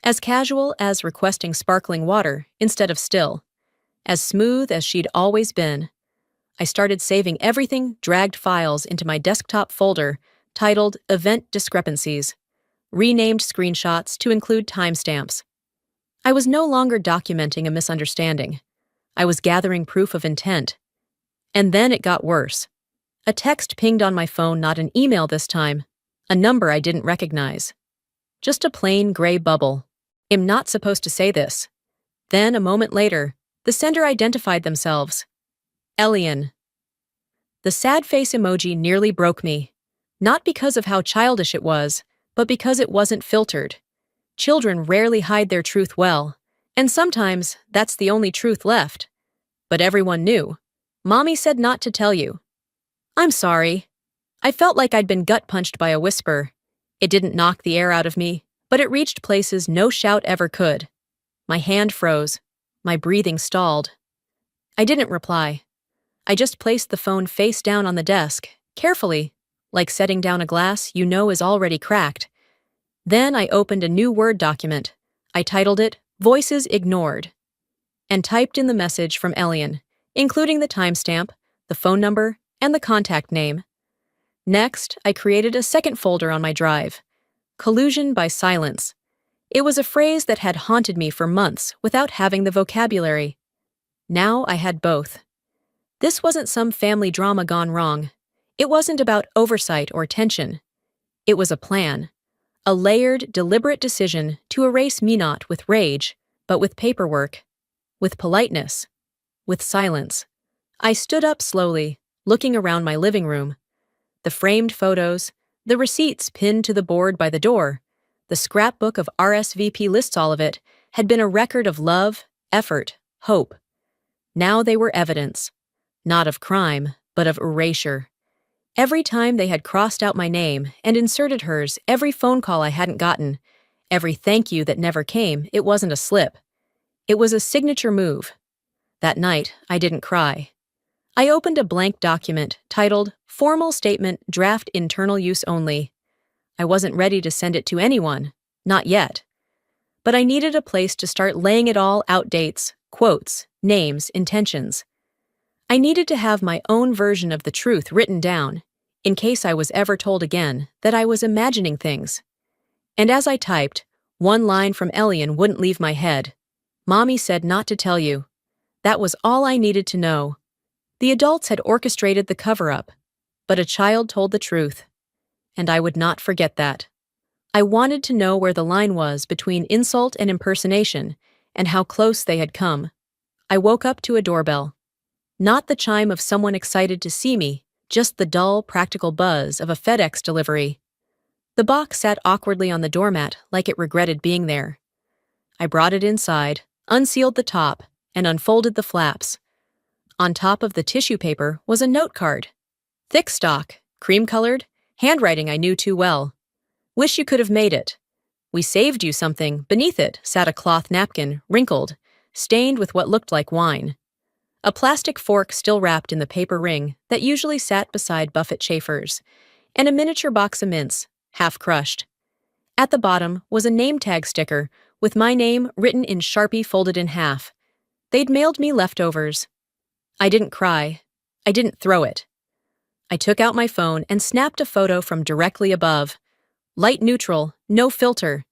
As casual as requesting sparkling water instead of still. As smooth as she'd always been. I started saving everything, dragged files into my desktop folder titled Event Discrepancies, renamed screenshots to include timestamps. I was no longer documenting a misunderstanding. I was gathering proof of intent. And then it got worse. A text pinged on my phone, not an email this time, a number I didn't recognize. Just a plain gray bubble. "I'm not supposed to say this." Then, a moment later, the sender identified themselves. Elian. The sad face emoji nearly broke me. Not because of how childish it was, but because it wasn't filtered. Children rarely hide their truth well, and sometimes that's the only truth left. But everyone knew. "Mommy said not to tell you." "I'm sorry." I felt like I'd been gut-punched by a whisper. It didn't knock the air out of me, but it reached places no shout ever could. My hand froze. My breathing stalled. I didn't reply. I just placed the phone face down on the desk, carefully, like setting down a glass you know is already cracked. Then I opened a new Word document. I titled it, Voices Ignored, and typed in the message from Elian, including the timestamp, the phone number, and the contact name. Next, I created a second folder on my drive, Collusion by Silence. It was a phrase that had haunted me for months without having the vocabulary. Now I had both. This wasn't some family drama gone wrong. It wasn't about oversight or tension. It was a plan. A layered, deliberate decision to erase me not with rage, but with paperwork, with politeness, with silence. I stood up slowly, looking around my living room. The framed photos, the receipts pinned to the board by the door, the scrapbook of RSVP lists, all of it had been a record of love, effort, hope. Now they were evidence, not of crime, but of erasure. Every time they had crossed out my name and inserted hers, every phone call I hadn't gotten, every thank you that never came, it wasn't a slip. It was a signature move. That night, I didn't cry. I opened a blank document titled Formal Statement Draft Internal Use Only. I wasn't ready to send it to anyone, not yet. But I needed a place to start laying it all out: dates, quotes, names, intentions. I needed to have my own version of the truth written down, in case I was ever told again that I was imagining things. And as I typed, one line from Elian wouldn't leave my head. Mommy said not to tell you. That was all I needed to know. The adults had orchestrated the cover-up, but a child told the truth. And I would not forget that. I wanted to know where the line was between insult and impersonation, and how close they had come. I woke up to a doorbell. Not the chime of someone excited to see me, just the dull, practical buzz of a FedEx delivery. The box sat awkwardly on the doormat like it regretted being there. I brought it inside, unsealed the top, and unfolded the flaps. On top of the tissue paper was a note card. Thick stock, cream-colored, handwriting I knew too well. Wish you could have made it. We saved you something. Beneath it sat a cloth napkin, wrinkled, stained with what looked like wine. A plastic fork still wrapped in the paper ring that usually sat beside Buffett Schaefer's, and a miniature box of mints, half crushed. At the bottom was a name tag sticker with my name written in Sharpie folded in half. They'd mailed me leftovers. I didn't cry. I didn't throw it. I took out my phone and snapped a photo from directly above. Light neutral, no filter.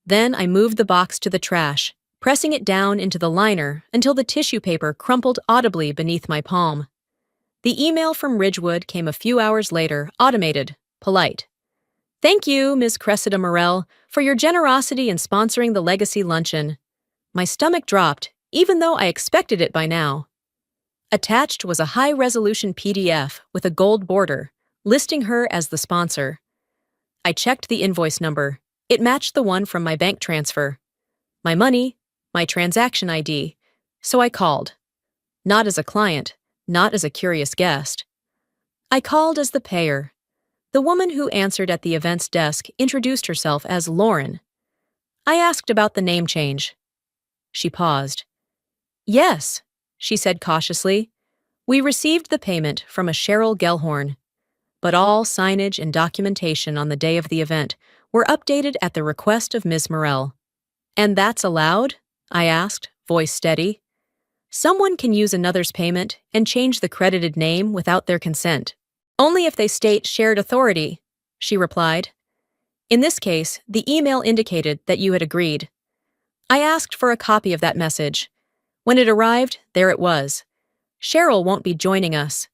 Then I moved the box to the trash, pressing it down into the liner until the tissue paper crumpled audibly beneath my palm. The email from Ridgewood came a few hours later, automated, polite. Thank you, Ms. Cressida Morell, for your generosity in sponsoring the Legacy Luncheon. My stomach dropped, even though I expected it by now. Attached was a high-resolution PDF with a gold border, listing her as the sponsor. I checked the invoice number. It matched the one from my bank transfer. My money, my transaction ID. So I called. Not as a client, not as a curious guest. I called as the payer. The woman who answered at the events desk introduced herself as Lauren. I asked about the name change. She paused. Yes, she said cautiously. We received the payment from a Cheryl Gellhorn, but all signage and documentation on the day of the event were updated at the request of Ms. Morell. And that's allowed? I asked, voice steady. Someone can use another's payment and change the credited name without their consent. Only if they state shared authority, she replied. In this case, the email indicated that you had agreed. I asked for a copy of that message. When it arrived, there it was. Cheryl won't be joining us.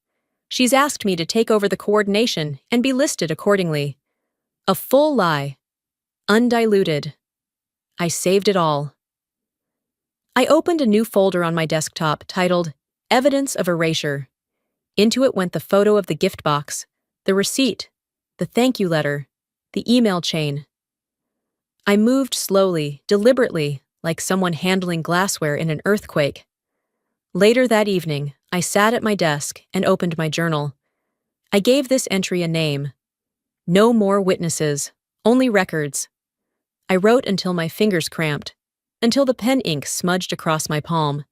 She's asked me to take over the coordination and be listed accordingly. A full lie. Undiluted. I saved it all. I opened a new folder on my desktop titled Evidence of Erasure. Into it went the photo of the gift box, the receipt, the thank you letter, the email chain. I moved slowly, deliberately, like someone handling glassware in an earthquake. Later that evening, I sat at my desk and opened my journal. I gave this entry a name. No more witnesses, only records. I wrote until my fingers cramped, until the pen ink smudged across my palm.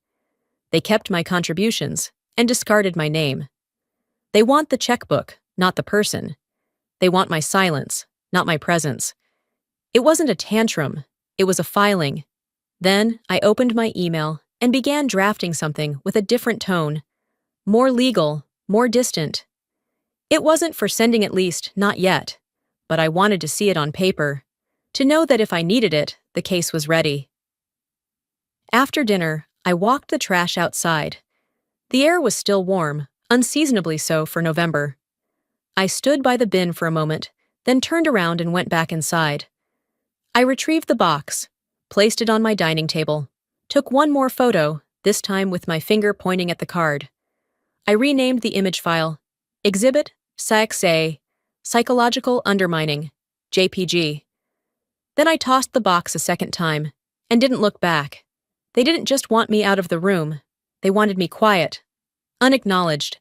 They kept my contributions and discarded my name. They want the checkbook, not the person. They want my silence, not my presence. It wasn't a tantrum, it was a filing. Then I opened my email and began drafting something with a different tone. More legal, more distant. It wasn't for sending, at least, not yet. But I wanted to see it on paper. To know that if I needed it, the case was ready. After dinner, I walked the trash outside. The air was still warm, unseasonably so for November. I stood by the bin for a moment, then turned around and went back inside. I retrieved the box, placed it on my dining table, took one more photo, this time with my finger pointing at the card. I renamed the image file Exhibit Fiancée, Psychological Undermining, JPG. Then I tossed the box a second time and didn't look back. They didn't just want me out of the room. They wanted me quiet, unacknowledged,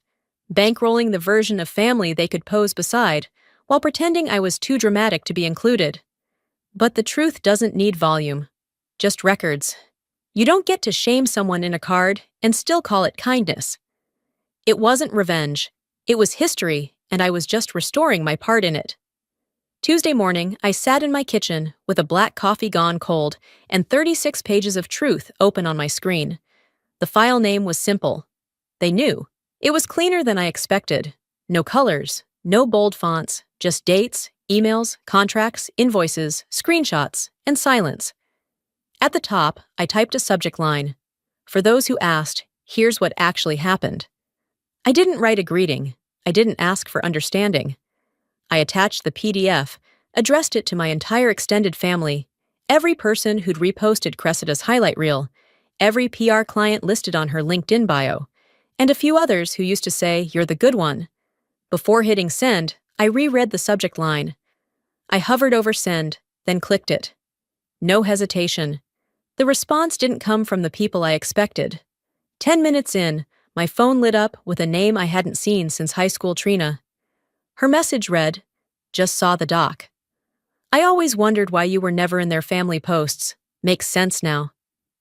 bankrolling the version of family they could pose beside while pretending I was too dramatic to be included. But the truth doesn't need volume, just records. You don't get to shame someone in a card and still call it kindness. It wasn't revenge. It was history, and I was just restoring my part in it. Tuesday morning, I sat in my kitchen with a black coffee gone cold and 36 pages of truth open on my screen. The file name was simple. They knew. It was cleaner than I expected. No colors, no bold fonts, just dates, emails, contracts, invoices, screenshots, and silence. At the top, I typed a subject line. For those who asked, here's what actually happened. I didn't write a greeting. I didn't ask for understanding. I attached the PDF, addressed it to my entire extended family, every person who'd reposted Cressida's highlight reel, every PR client listed on her LinkedIn bio, and a few others who used to say, "You're the good one." Before hitting send, I reread the subject line. I hovered over send, then clicked it. No hesitation. The response didn't come from the people I expected. 10 minutes in, my phone lit up with a name I hadn't seen since high school Trina. Her message read, "Just saw the doc. I always wondered why you were never in their family posts. Makes sense now."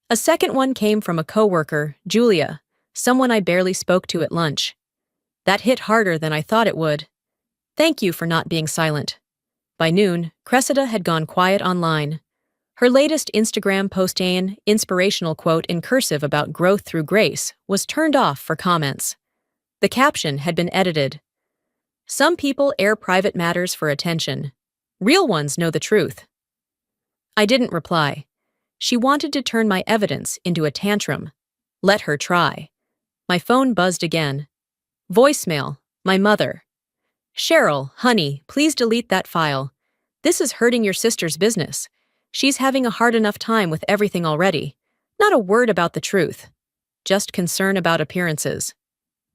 A second one came from a coworker, Julia, someone I barely spoke to at lunch. That hit harder than I thought it would. Thank you for not being silent. By noon, Cressida had gone quiet online. Her latest Instagram post, an inspirational quote in cursive about growth through grace, was turned off for comments. The caption had been edited. Some people air private matters for attention. Real ones know the truth. I didn't reply. She wanted to turn my evidence into a tantrum. Let her try. My phone buzzed again. Voicemail, my mother. "Cheryl, honey, please delete that file. This is hurting your sister's business. She's having a hard enough time with everything already. Not a word about the truth. Just concern about appearances."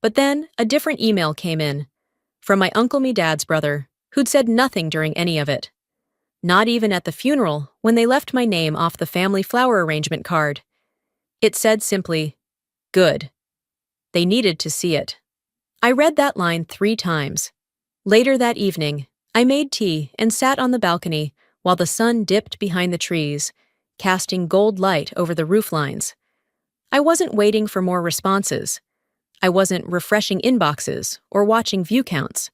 But then, a different email came in. From my Uncle Me Dad's brother, who'd said nothing during any of it. Not even at the funeral, when they left my name off the family flower arrangement card. It said simply, "Good." They needed to see it. I read that line 3 times. Later that evening, I made tea and sat on the balcony while the sun dipped behind the trees, casting gold light over the roof lines. I wasn't waiting for more responses. I wasn't refreshing inboxes or watching view counts.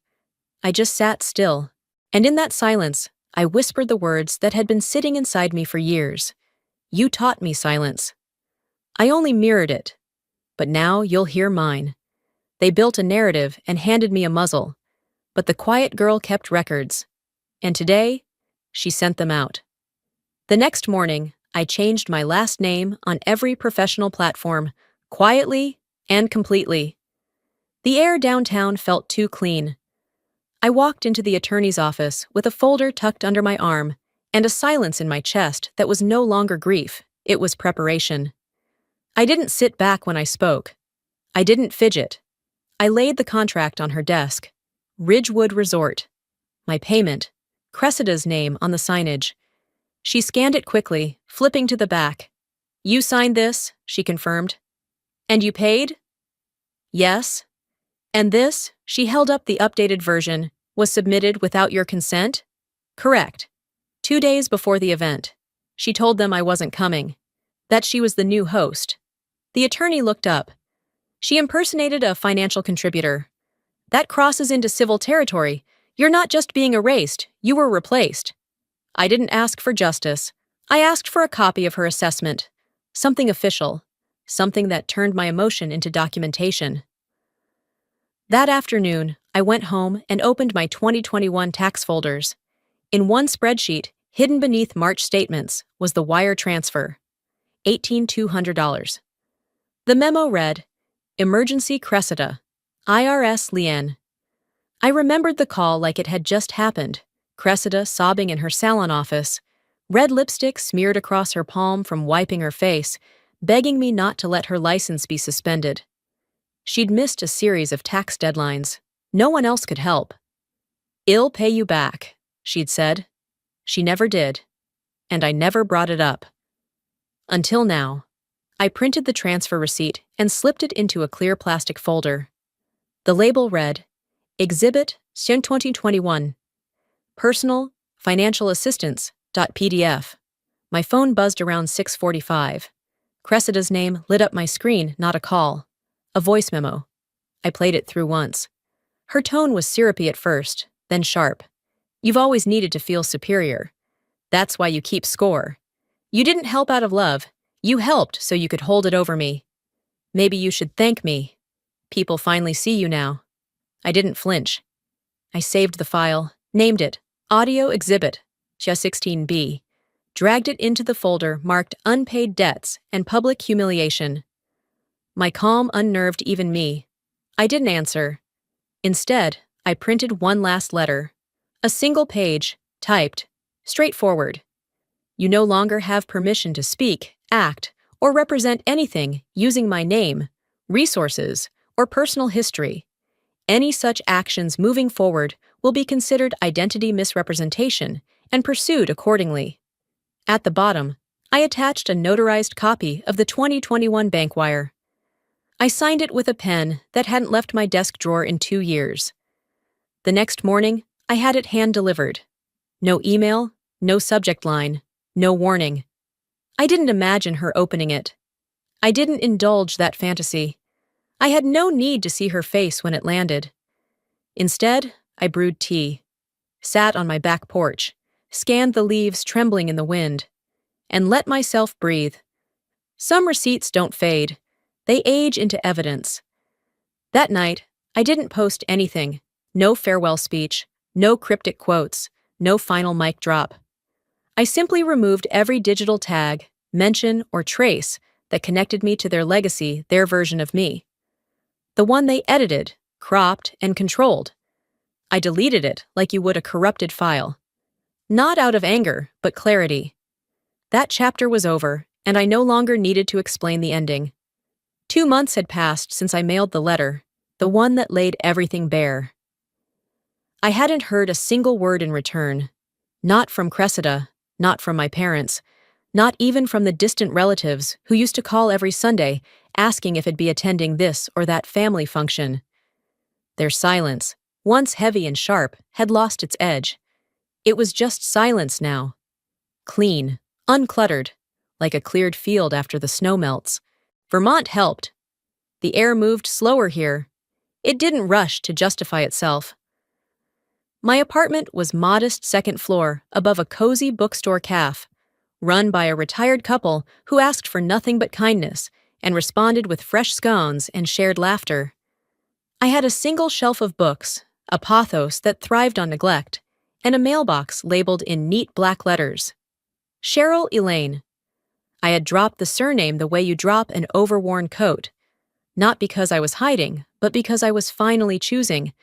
I just sat still, and in that silence, I whispered the words that had been sitting inside me for years. You taught me silence. I only mirrored it, but now you'll hear mine. They built a narrative and handed me a muzzle, but the quiet girl kept records, and today, she sent them out. The next morning, I changed my last name on every professional platform, quietly and completely. The air downtown felt too clean. I walked into the attorney's office with a folder tucked under my arm and a silence in my chest that was no longer grief, it was preparation. I didn't sit back when I spoke. I didn't fidget. I laid the contract on her desk. Ridgewood Resort. My payment. Cressida's name on the signage. She scanned it quickly, flipping to the back. "You signed this," she confirmed. "And you paid?" "Yes." "And this," she held up the updated version, "was submitted without your consent?" "Correct." 2 days before the event. She told them I wasn't coming. That she was the new host. The attorney looked up. She impersonated a financial contributor. "That crosses into civil territory. You're not just being erased, you were replaced." I didn't ask for justice. I asked for a copy of her assessment. Something official. Something that turned my emotion into documentation. That afternoon, I went home and opened my 2021 tax folders. In one spreadsheet, hidden beneath March statements, was the wire transfer. $18,200. The memo read, Emergency Cressida. IRS Leanne. I remembered the call like it had just happened. Cressida sobbing in her salon office, red lipstick smeared across her palm from wiping her face, begging me not to let her license be suspended. She'd missed a series of tax deadlines. No one else could help. "I'll pay you back," she'd said. She never did. And I never brought it up. Until now. I printed the transfer receipt and slipped it into a clear plastic folder. The label read, Exhibit 2021. Personal Financial Assistance.pdf. My phone buzzed around 6:45. Cressida's name lit up my screen, not a call. A voice memo. I played it through once. Her tone was syrupy at first, then sharp. "You've always needed to feel superior. That's why you keep score. You didn't help out of love. You helped so you could hold it over me. Maybe you should thank me. People finally see you now." I didn't flinch. I saved the file, named it Audio Exhibit, SHA-16B, dragged it into the folder marked Unpaid Debts and Public Humiliation. My calm unnerved even me. I didn't answer. Instead, I printed one last letter. A single page, typed, straightforward. You no longer have permission to speak, act, or represent anything using my name, resources, or personal history. Any such actions moving forward will be considered identity misrepresentation and pursued accordingly. At the bottom, I attached a notarized copy of the 2021 bank wire. I signed it with a pen that hadn't left my desk drawer in 2 years. The next morning, I had it hand-delivered. No email, no subject line, no warning. I didn't imagine her opening it. I didn't indulge that fantasy. I had no need to see her face when it landed. Instead, I brewed tea, sat on my back porch, scanned the leaves trembling in the wind, and let myself breathe. Some receipts don't fade. They age into evidence. That night, I didn't post anything. No farewell speech, no cryptic quotes, no final mic drop. I simply removed every digital tag, mention, or trace that connected me to their legacy, their version of me. The one they edited, cropped, and controlled. I deleted it like you would a corrupted file. Not out of anger, but clarity. That chapter was over, and I no longer needed to explain the ending. 2 months had passed since I mailed the letter, the one that laid everything bare. I hadn't heard a single word in return. Not from Cressida, not from my parents, not even from the distant relatives who used to call every Sunday, asking if I'd be attending this or that family function. Their silence, once heavy and sharp, had lost its edge. It was just silence now. Clean, uncluttered, like a cleared field after the snow melts. Vermont helped. The air moved slower here. It didn't rush to justify itself. My apartment was modest second floor above a cozy bookstore cafe, run by a retired couple who asked for nothing but kindness and responded with fresh scones and shared laughter. I had a single shelf of books, a pathos that thrived on neglect, and a mailbox labeled in neat black letters. Cheryl Elaine. I had dropped the surname the way you drop an overworn coat, not because I was hiding, but because I was finally choosing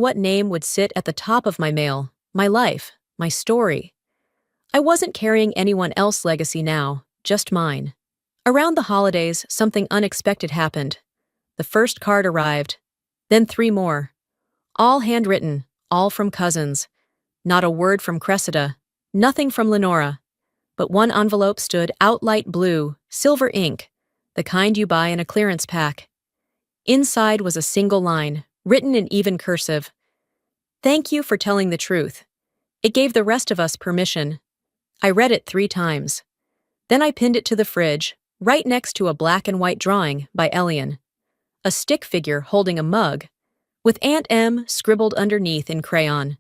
what name would sit at the top of my mail, my life, my story. I wasn't carrying anyone else's legacy now, just mine. Around the holidays, something unexpected happened. The first card arrived, then 3 more. All handwritten, all from cousins. Not a word from Cressida, nothing from Lenora. But one envelope stood out light blue, silver ink, the kind you buy in a clearance pack. Inside was a single line, written in even cursive. "Thank you for telling the truth." It gave the rest of us permission. I read it 3 times. Then I pinned it to the fridge, right next to a black and white drawing by Elian. A stick figure holding a mug, with Aunt M scribbled underneath in crayon.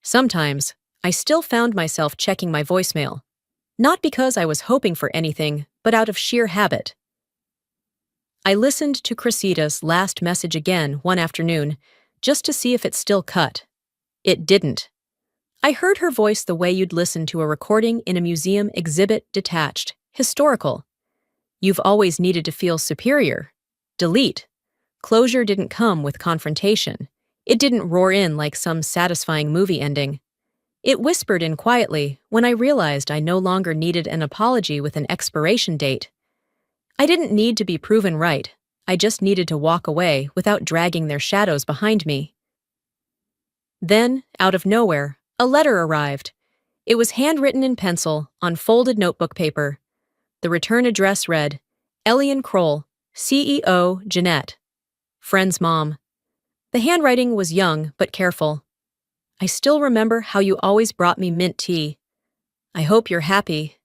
Sometimes, I still found myself checking my voicemail. Not because I was hoping for anything, but out of sheer habit. I listened to Cressida's last message again one afternoon, just to see if it still cut. It didn't. I heard her voice the way you'd listen to a recording in a museum exhibit, detached, historical. You've always needed to feel superior. Delete. Closure didn't come with confrontation. It didn't roar in like some satisfying movie ending. It whispered in quietly when I realized I no longer needed an apology with an expiration date. I didn't need to be proven right. I just needed to walk away without dragging their shadows behind me. Then, out of nowhere, a letter arrived. It was handwritten in pencil on folded notebook paper. The return address read, Elian Kroll, CEO, Jeanette. Friend's mom. The handwriting was young but careful. I still remember how you always brought me mint tea. I hope you're happy.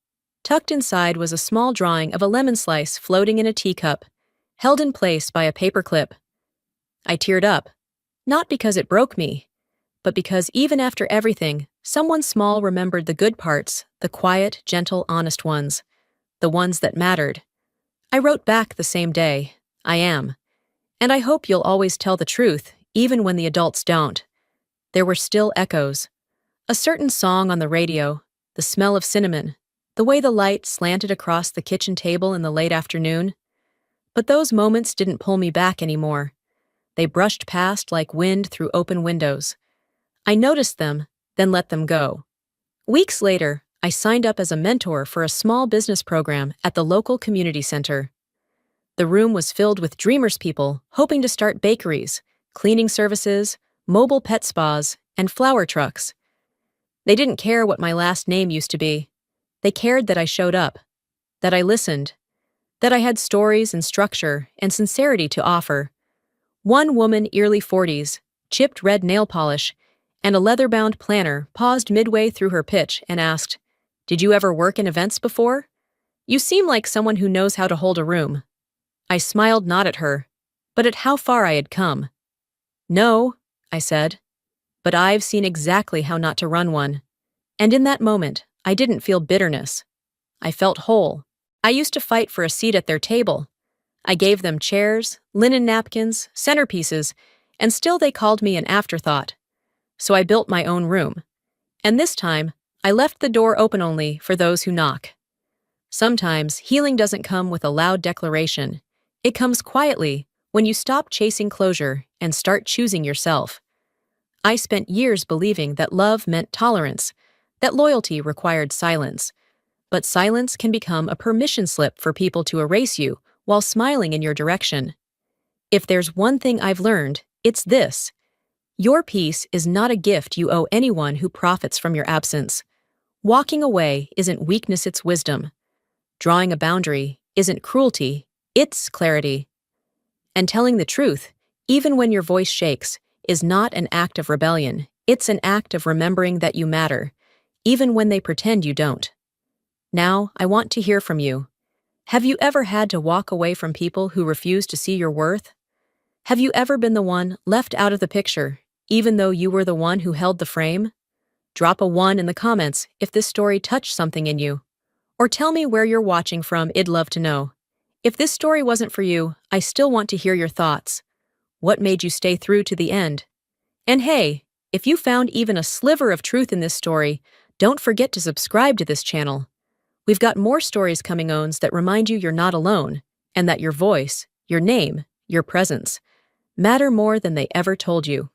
Tucked inside was a small drawing of a lemon slice floating in a teacup, held in place by a paperclip. I teared up, not because it broke me, but because even after everything, someone small remembered the good parts, the quiet, gentle, honest ones, the ones that mattered. I wrote back the same day, I am. And I hope you'll always tell the truth, even when the adults don't. There were still echoes. A certain song on the radio, the smell of cinnamon, the way the light slanted across the kitchen table in the late afternoon. But those moments didn't pull me back anymore. They brushed past like wind through open windows. I noticed them, then let them go. Weeks later, I signed up as a mentor for a small business program at the local community center. The room was filled with dreamers people hoping to start bakeries, cleaning services, mobile pet spas, and flower trucks. They didn't care what my last name used to be. They cared that I showed up, that I listened, that I had stories and structure and sincerity to offer. One woman, early 40s, chipped red nail polish, and a leather-bound planner paused midway through her pitch and asked, "Did you ever work in events before? You seem like someone who knows how to hold a room." I smiled not at her, but at how far I had come. "No," I said, "but I've seen exactly how not to run one." And in that moment, I didn't feel bitterness. I felt whole. I used to fight for a seat at their table. I gave them chairs, linen napkins, centerpieces, and still they called me an afterthought. So I built my own room. And this time, I left the door open only for those who knock. Sometimes healing doesn't come with a loud declaration. It comes quietly when you stop chasing closure and start choosing yourself. I spent years believing that love meant tolerance, that loyalty required silence. But silence can become a permission slip for people to erase you while smiling in your direction. If there's one thing I've learned, it's this. Your peace is not a gift you owe anyone who profits from your absence. Walking away isn't weakness, it's wisdom. Drawing a boundary isn't cruelty, it's clarity. And telling the truth, even when your voice shakes, is not an act of rebellion. It's an act of remembering that you matter, even when they pretend you don't. Now, I want to hear from you. Have you ever had to walk away from people who refuse to see your worth? Have you ever been the one left out of the picture, even though you were the one who held the frame? Drop a 1 in the comments if this story touched something in you. Or tell me where you're watching from, I'd love to know. If this story wasn't for you, I still want to hear your thoughts. What made you stay through to the end? And hey, if you found even a sliver of truth in this story, don't forget to subscribe to this channel. We've got more stories coming on that remind you you're not alone, and that your voice, your name, your presence matter more than they ever told you.